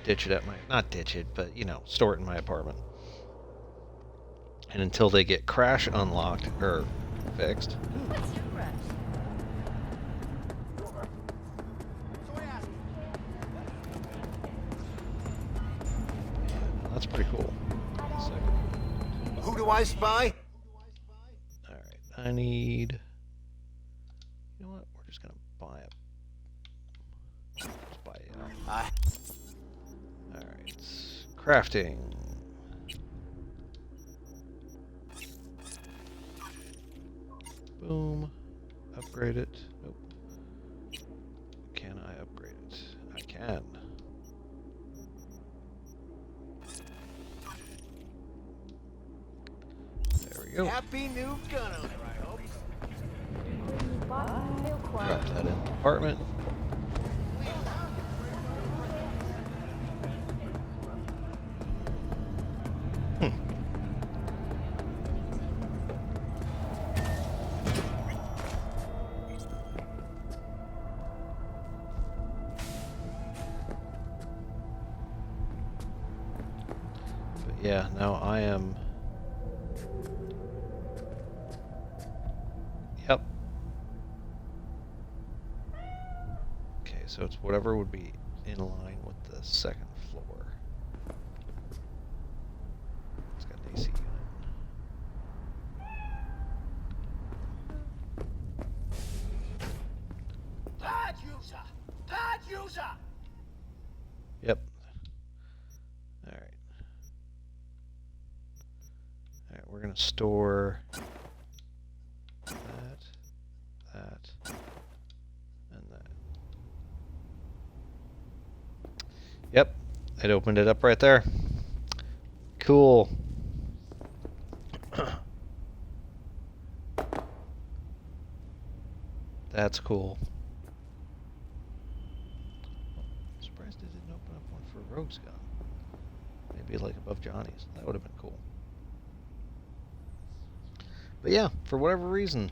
Speaker 4: ditch it at my, not ditch it, but, you know, store it in my apartment. And until they get crash unlocked, or fixed.
Speaker 11: What's your crash?
Speaker 4: That's pretty cool.
Speaker 14: Who do I spy?
Speaker 4: I need, you know what, we're just gonna buy it. Just buy it. Alright, crafting. Boom. Upgrade it. Nope. Can I upgrade it? I can. There we go.
Speaker 14: Happy new gun owner.
Speaker 4: Drop that in the apartment. But yeah, now I am. Yep. Okay, so it's whatever would be in line with the second floor. It's got an AC unit.
Speaker 14: Pad user!
Speaker 4: Yep. Alright. Alright, we're gonna store that, and that. Yep, it opened it up right there. Cool. That's cool. I'm surprised it didn't open up one for Rogue's gun. Maybe like above Johnny's. That would have been cool. But yeah, for whatever reason,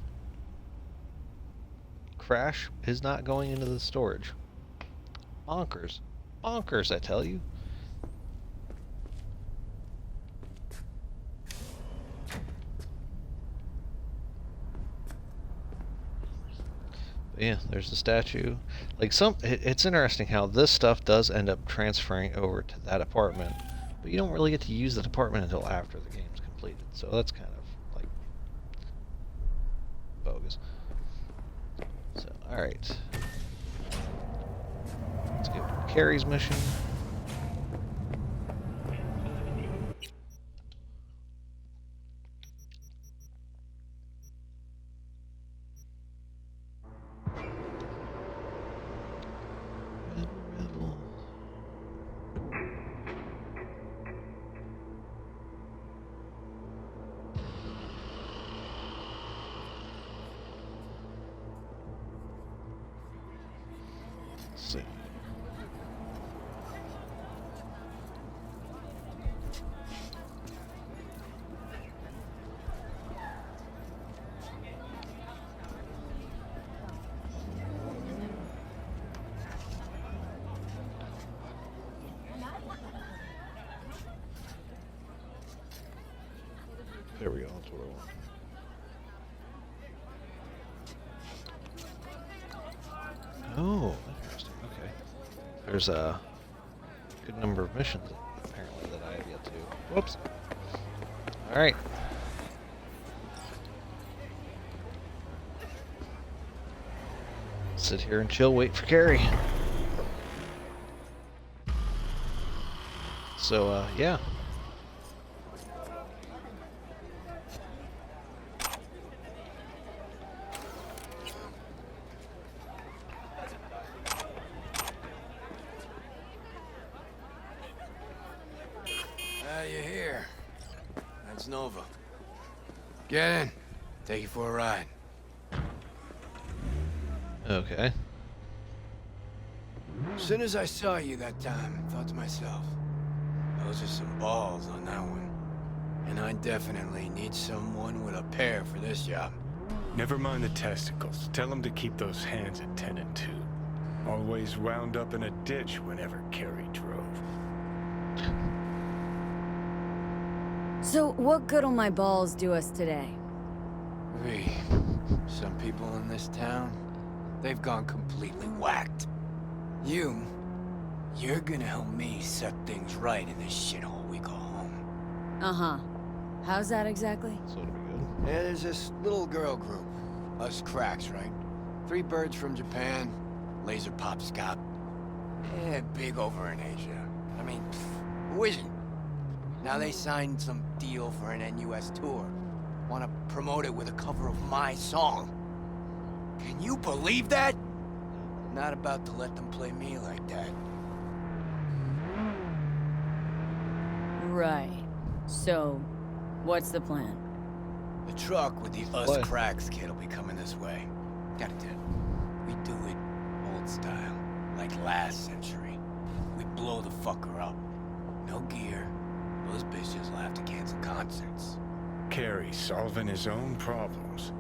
Speaker 4: Crash is not going into the storage. Bonkers. Bonkers, I tell you. But yeah, there's the statue. Like it's interesting how this stuff does end up transferring over to that apartment, But you don't really get to use the department until after the game's completed, so that's kind of, like, bogus. So, alright. Let's go to Carrie's mission. See. There we go, that's what I want. Oh, interesting. Okay. There's a good number of missions, apparently, that I have yet to... Whoops. Alright. Sit here and chill, wait for Carrie. So, yeah.
Speaker 3: You're here. That's Nova. Get in. Take you for a ride.
Speaker 4: Okay.
Speaker 3: As soon as I saw you that time, I thought to myself, those are some balls on that one. And I definitely need someone with a pair for this job.
Speaker 7: Never mind the testicles. Tell him to keep those hands at 10 and 2. Always wound up in a ditch whenever Carrie drove.
Speaker 5: So, what good'll my balls do us today?
Speaker 3: Some people in this town, they've gone completely whacked. You're gonna help me set things right in this shithole we call home.
Speaker 5: Uh-huh. How's that exactly?
Speaker 4: So it'll be good.
Speaker 3: Yeah, there's this little girl group. Us cracks, right? 3 birds from Japan, laser pop scop. Yeah, big over in Asia. I mean, who isn't? Now they signed some deal for an NUS tour. Want to promote it with a cover of my song. Can you believe that? Not about to let them play me like that.
Speaker 5: Right. So, what's the plan?
Speaker 3: The truck with the Us Cracks kid will be coming this way. Gotta do it. We do it old style, like last century. We blow the fucker up. No gear. Those bitches will have to cancel concerts.
Speaker 7: Carrie solving his own problems.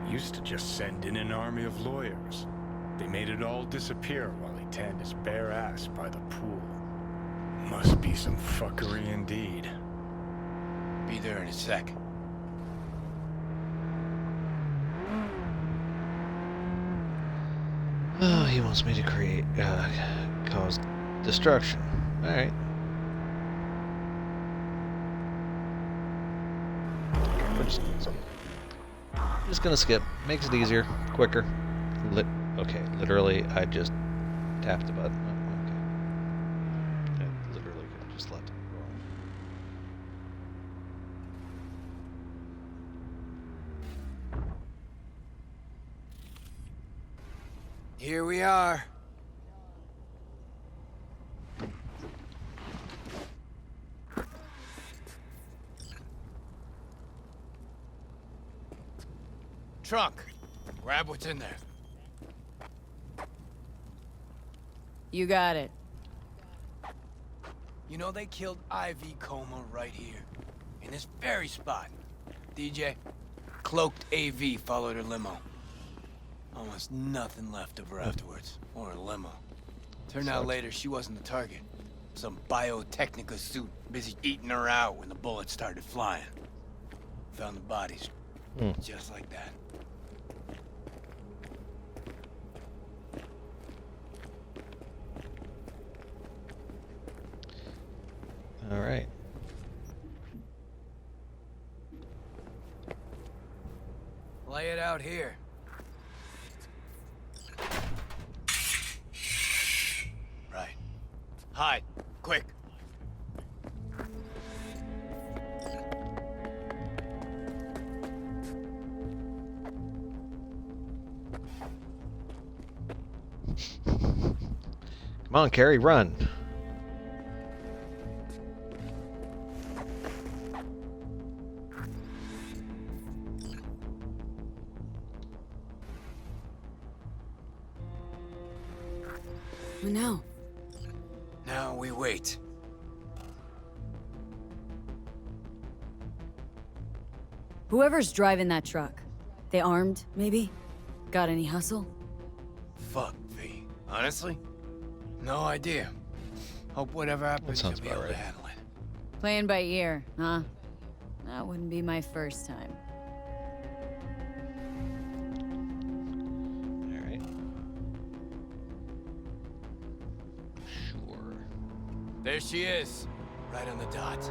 Speaker 7: Used to just send in an army of lawyers. They made it all disappear while he tanned his bare ass by the pool. Must be some fuckery indeed.
Speaker 3: Be there in a sec.
Speaker 4: Oh, he wants me to create, cause destruction. Alright. Just gonna skip. Makes it easier, quicker. Okay, literally, I just tapped the button. Oh, okay. I literally could have just left it rolling.
Speaker 3: Here we are. Trunk. Grab what's in there.
Speaker 5: You got it.
Speaker 3: You know they killed Ivy Coma right here. In this very spot. DJ, cloaked AV followed her limo. Almost nothing left of her afterwards. Or her limo. Turned out later she wasn't the target. Some Biotechnica suit busy eating her out when the bullets started flying. Found the bodies. Just like that.
Speaker 4: Alright.
Speaker 3: Play it out here. Right. Hide. Quick.
Speaker 4: Come on, Carrie, run.
Speaker 5: What now?
Speaker 3: Now we wait.
Speaker 5: Whoever's driving that truck, they armed, maybe? Got any hustle?
Speaker 3: Fuck, V. Honestly? No idea. Hope whatever happens, you'll be able to handle it.
Speaker 5: Playing by ear, huh? That wouldn't be my first time.
Speaker 4: Alright. Sure.
Speaker 3: There she is. Right on the dot.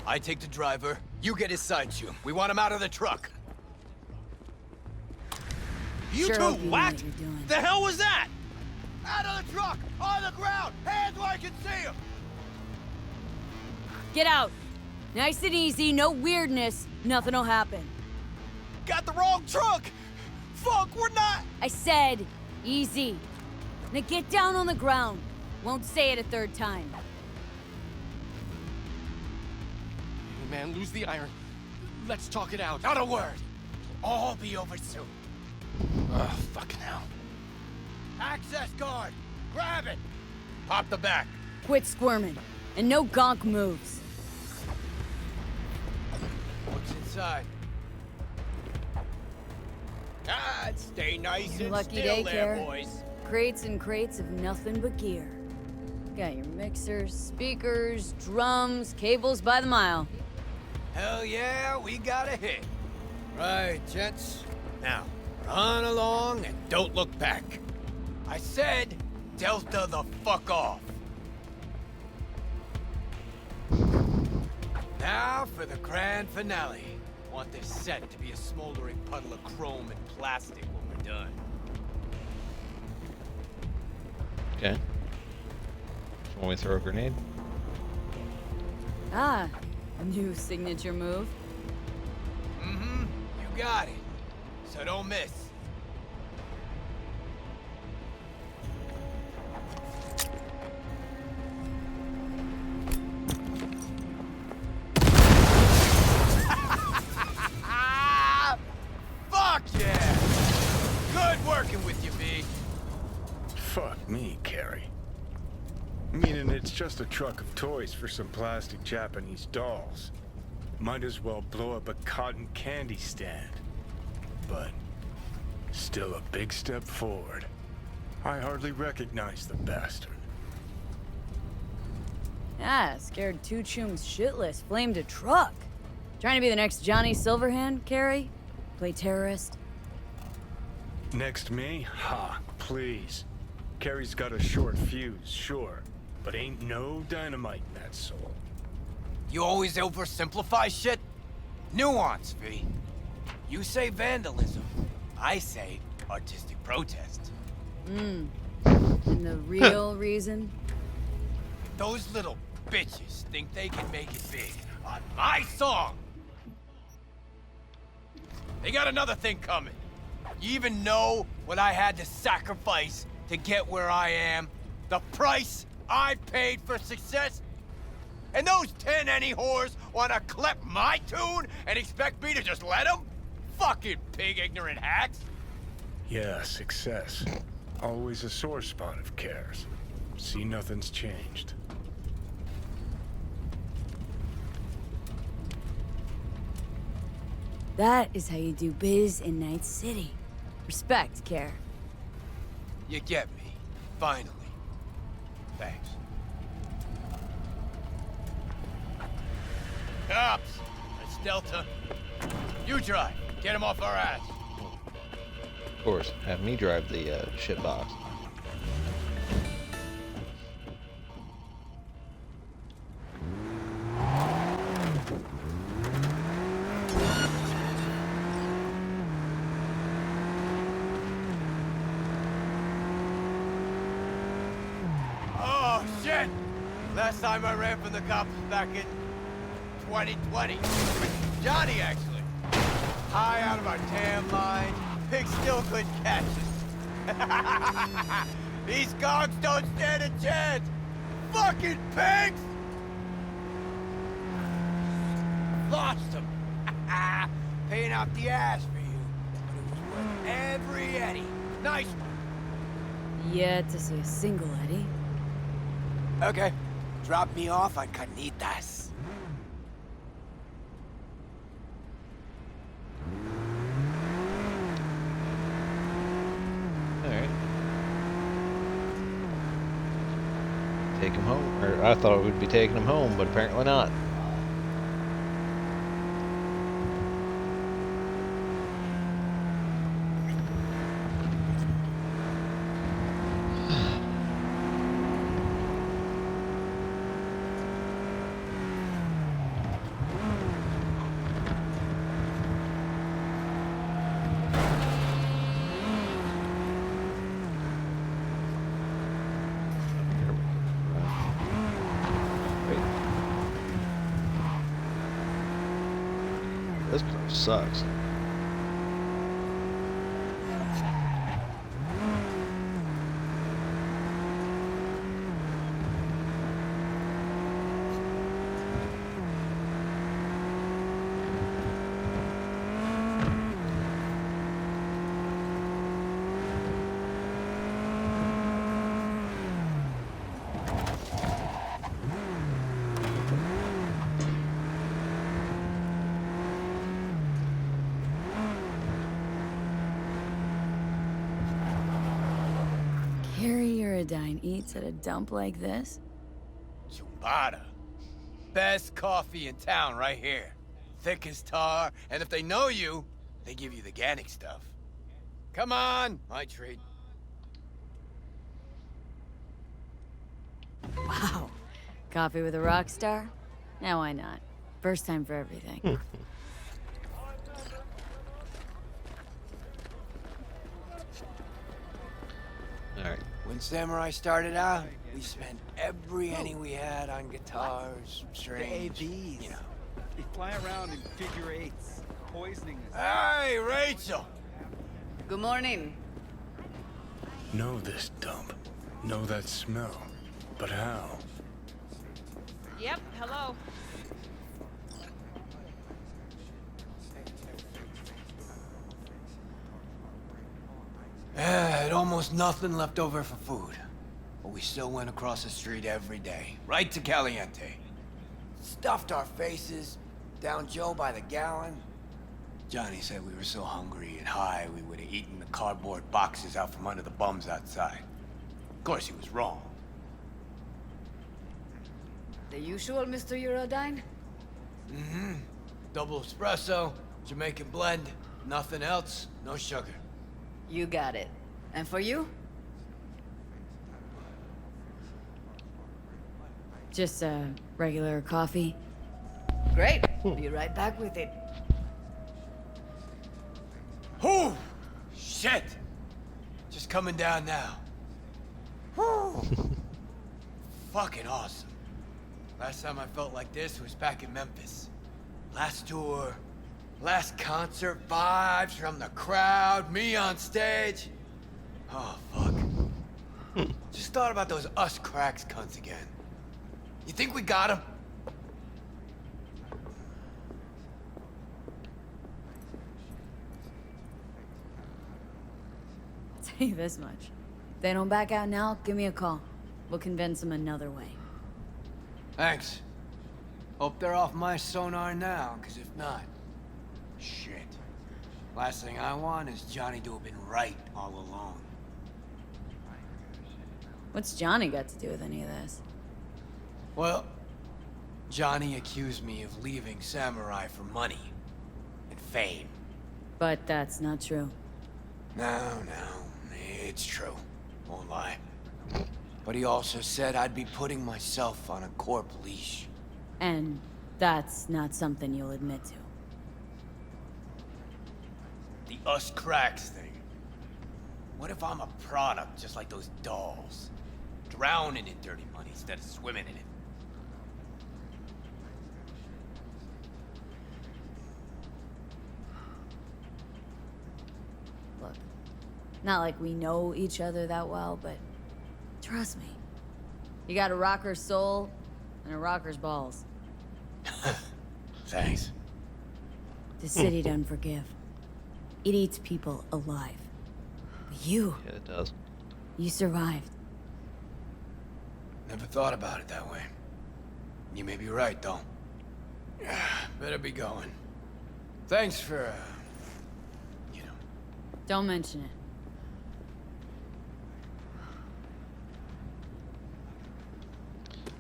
Speaker 3: I take the driver. You get his side shoe. We want him out of the truck.
Speaker 12: You
Speaker 5: Sure
Speaker 12: two
Speaker 5: hope you know
Speaker 12: whacked?
Speaker 5: what you're doing.
Speaker 12: The hell was that?
Speaker 14: Out of the truck! On the ground! Hands where I can see them!
Speaker 5: Get out! Nice and easy, no weirdness. Nothing'll happen.
Speaker 14: Got the wrong truck! Fuck, we're not...
Speaker 5: I said, easy. Now get down on the ground. Won't say it a third time.
Speaker 14: Man, lose the iron. Let's talk it out. Not a word. All be over soon.
Speaker 12: Oh, fucking hell.
Speaker 14: Access guard! Grab it! Pop the back.
Speaker 5: Quit squirming. And no gonk moves.
Speaker 3: What's inside?
Speaker 14: Ah, stay nice and
Speaker 5: Lucky
Speaker 14: still there,
Speaker 5: daycare.
Speaker 14: boys.
Speaker 5: Crates and crates of nothing but gear. Got your mixers, speakers, drums, cables by the mile.
Speaker 3: Hell yeah, we got a hit. Right, gents. Now, run along and don't look back. I said, Delta the fuck off. Now for the grand finale. Want this set to be a smoldering puddle of chrome and plastic when we're done.
Speaker 4: Okay. Want me to throw a grenade?
Speaker 5: Ah, a new signature move.
Speaker 3: Mm-hmm. You got it. So don't miss. Fuck yeah! Good working with you, V.
Speaker 7: Fuck me, Carrie. Meaning it's just a truck of toys for some plastic Japanese dolls. Might as well blow up a cotton candy stand. But still a big step forward. I hardly recognize the bastard.
Speaker 5: Ah, scared two chooms shitless, flamed a truck. Trying to be the next Johnny Silverhand, Carrie? Play terrorist?
Speaker 7: Next me? Ha, please. Carrie's got a short fuse, sure. But ain't no dynamite in that soul.
Speaker 3: You always oversimplify shit? Nuance, V. You say vandalism. I say artistic protest.
Speaker 5: And the real reason?
Speaker 3: Those little bitches think they can make it big on my song. They got another thing coming. You even know what I had to sacrifice to get where I am? The price I paid for success? And those 10 any whores want to clip my tune and expect me to just let them? Fucking pig ignorant hacks.
Speaker 7: Yeah, success. Always a sore spot of cares. See, nothing's changed.
Speaker 5: That is how you do biz in Night City. Respect, Care.
Speaker 3: You get me. Finally. Thanks. Cops! That's Delta. You drive. Get him off our ass.
Speaker 4: Of course, have me drive the shit box.
Speaker 3: Last time I ran from the cops was back in 2020. With Johnny, actually. High out of our tan line. Pigs still couldn't catch us. These cogs don't stand a chance! Fucking pigs! Lost them. Paying out the ass for you. But it was worth every Eddie. Nice one.
Speaker 5: Yet to see a single Eddie.
Speaker 3: Okay. Drop me off on Carnitas.
Speaker 4: Alright. Take him home. Or I thought I would be taking him home, but apparently not. This car sucks.
Speaker 5: Dine eats at a dump like this?
Speaker 3: Chumbada. Best coffee in town right here. Thick as tar, and if they know you, they give you the organic stuff. Come on, my treat.
Speaker 5: Wow. Coffee with a rock star? Now why not? First time for everything.
Speaker 4: Alright.
Speaker 3: When Samurai started out, we spent every penny we had on guitars, strings, you know.
Speaker 12: They fly around in figure eights, poisoning us.
Speaker 3: Hey, Rachel!
Speaker 8: Good morning.
Speaker 7: Know this dump. Know that smell. But how?
Speaker 15: Yep, hello.
Speaker 3: Had almost nothing left over for food. But we still went across the street every day, right to Caliente. Stuffed our faces, down Joe by the gallon. Johnny said we were so hungry and high we would have eaten the cardboard boxes out from under the bums outside. Of course, he was wrong.
Speaker 8: The usual, Mr. Eurodyne?
Speaker 3: Mm-hmm. Double espresso, Jamaican blend, nothing else, no sugar.
Speaker 8: You got it. And for you?
Speaker 5: Just a regular coffee.
Speaker 8: Great. Be right back with it.
Speaker 3: Whew! Shit! Just coming down now. Whew! Fucking awesome. Last time I felt like this was back in Memphis. Last tour, last concert, vibes from the crowd, me on stage. Oh, fuck. Just thought about those us cracks cunts again. You think we got them?
Speaker 5: I'll tell you this much. If they don't back out now, give me a call. We'll convince them another way.
Speaker 3: Thanks. Hope they're off my sonar now, because if not... Shit. Last thing I want is Johnny to have been right all along.
Speaker 5: What's Johnny got to do with any of this?
Speaker 3: Well, Johnny accused me of leaving Samurai for money and fame.
Speaker 5: But that's not true.
Speaker 3: No, it's true. Won't lie. But he also said I'd be putting myself on a corp leash.
Speaker 5: And that's not something you'll admit to.
Speaker 3: The us cracks thing. What if I'm a product just like those dolls? Drowning in dirty money instead of swimming in it.
Speaker 5: Not like we know each other that well, but trust me. You got a rocker's soul and a rocker's balls.
Speaker 3: Thanks.
Speaker 5: The city doesn't forgive. It eats people alive. But you...
Speaker 4: Yeah, it does.
Speaker 5: You survived.
Speaker 3: Never thought about it that way. You may be right, though. Better be going. Thanks for,
Speaker 5: Don't mention it.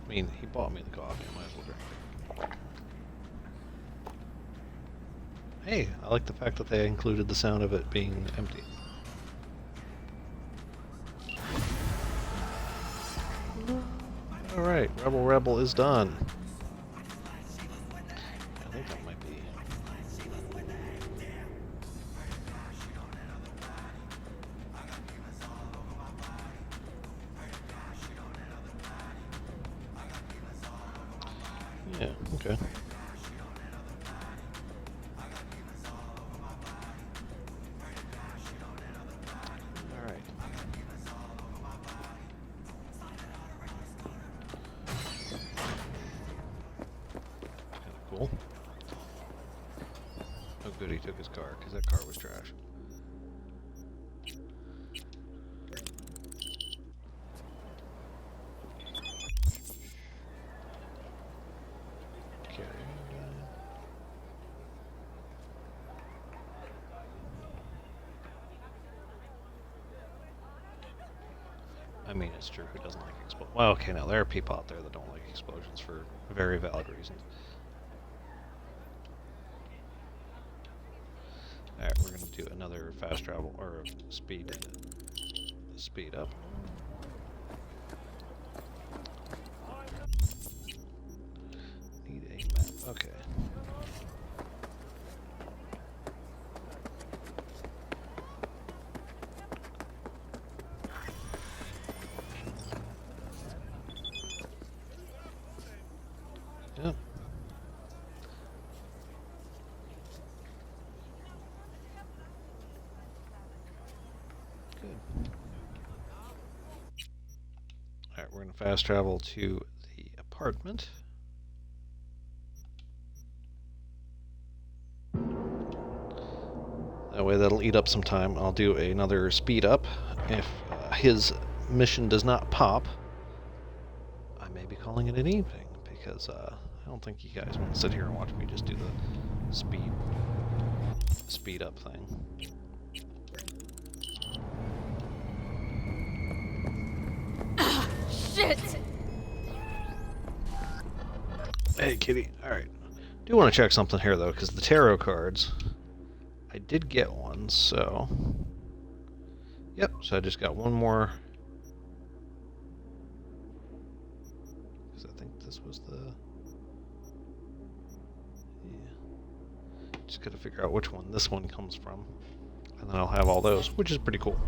Speaker 4: I mean, he bought me the coffee. I might as well drink it. Hey, I like the fact that they included the sound of it being empty. Alright, Rebel is done. I think that might be... Yeah, okay. Alright. Kinda cool. Oh good, he took his car, because that car was trash. I mean, it's true. Who doesn't like explosions? Well, okay, now there are people out there that don't like explosions for very valid reasons. Alright, we're going to do another fast travel, or speed up. Need a map. Okay. Yep. Good. Alright, we're going to fast travel to the apartment. That way that'll eat up some time. I'll do another speed up. If his mission does not pop, I may be calling it an evening, because I don't think you guys want to sit here and watch me just do the speed up thing.
Speaker 5: Shit!
Speaker 4: Hey, kitty. Alright. Do want to check something here, though, because the tarot cards, I did get one, so... Yep, so I just got one more. Because I think this was the... Yeah. Just gotta figure out which one this one comes from. And then I'll have all those, which is pretty cool.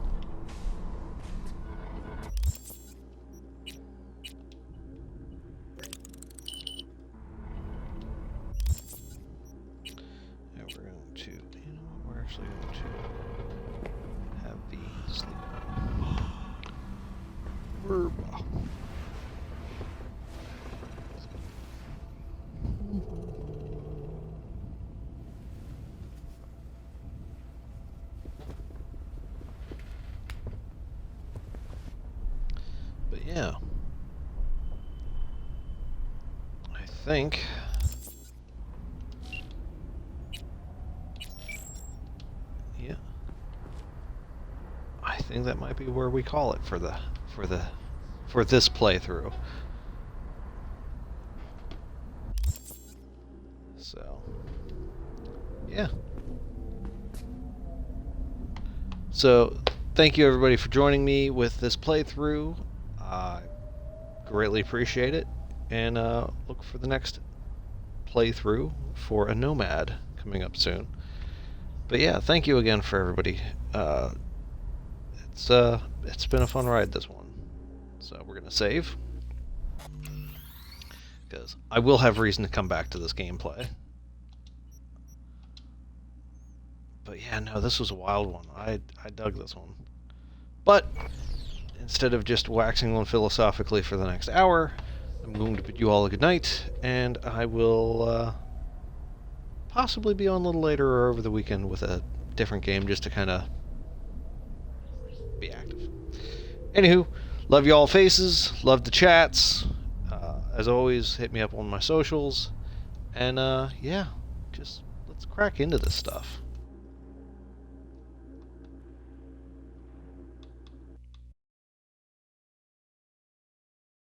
Speaker 4: But yeah, I think that might be where we call it for this playthrough. So yeah. So thank you everybody for joining me with this playthrough. I greatly appreciate it, and look for the next playthrough for a Nomad coming up soon. But yeah, thank you again for everybody. It's been a fun ride, this one. So we're gonna save, because I will have reason to come back to this gameplay. But yeah, no, this was a wild one. I dug this one. But instead of just waxing on philosophically for the next hour, I'm going to bid you all a good night, and I will possibly be on a little later or over the weekend with a different game just to kind of be active. Anywho, love y'all faces, love the chats. As always, hit me up on my socials, and yeah, just let's crack into this stuff.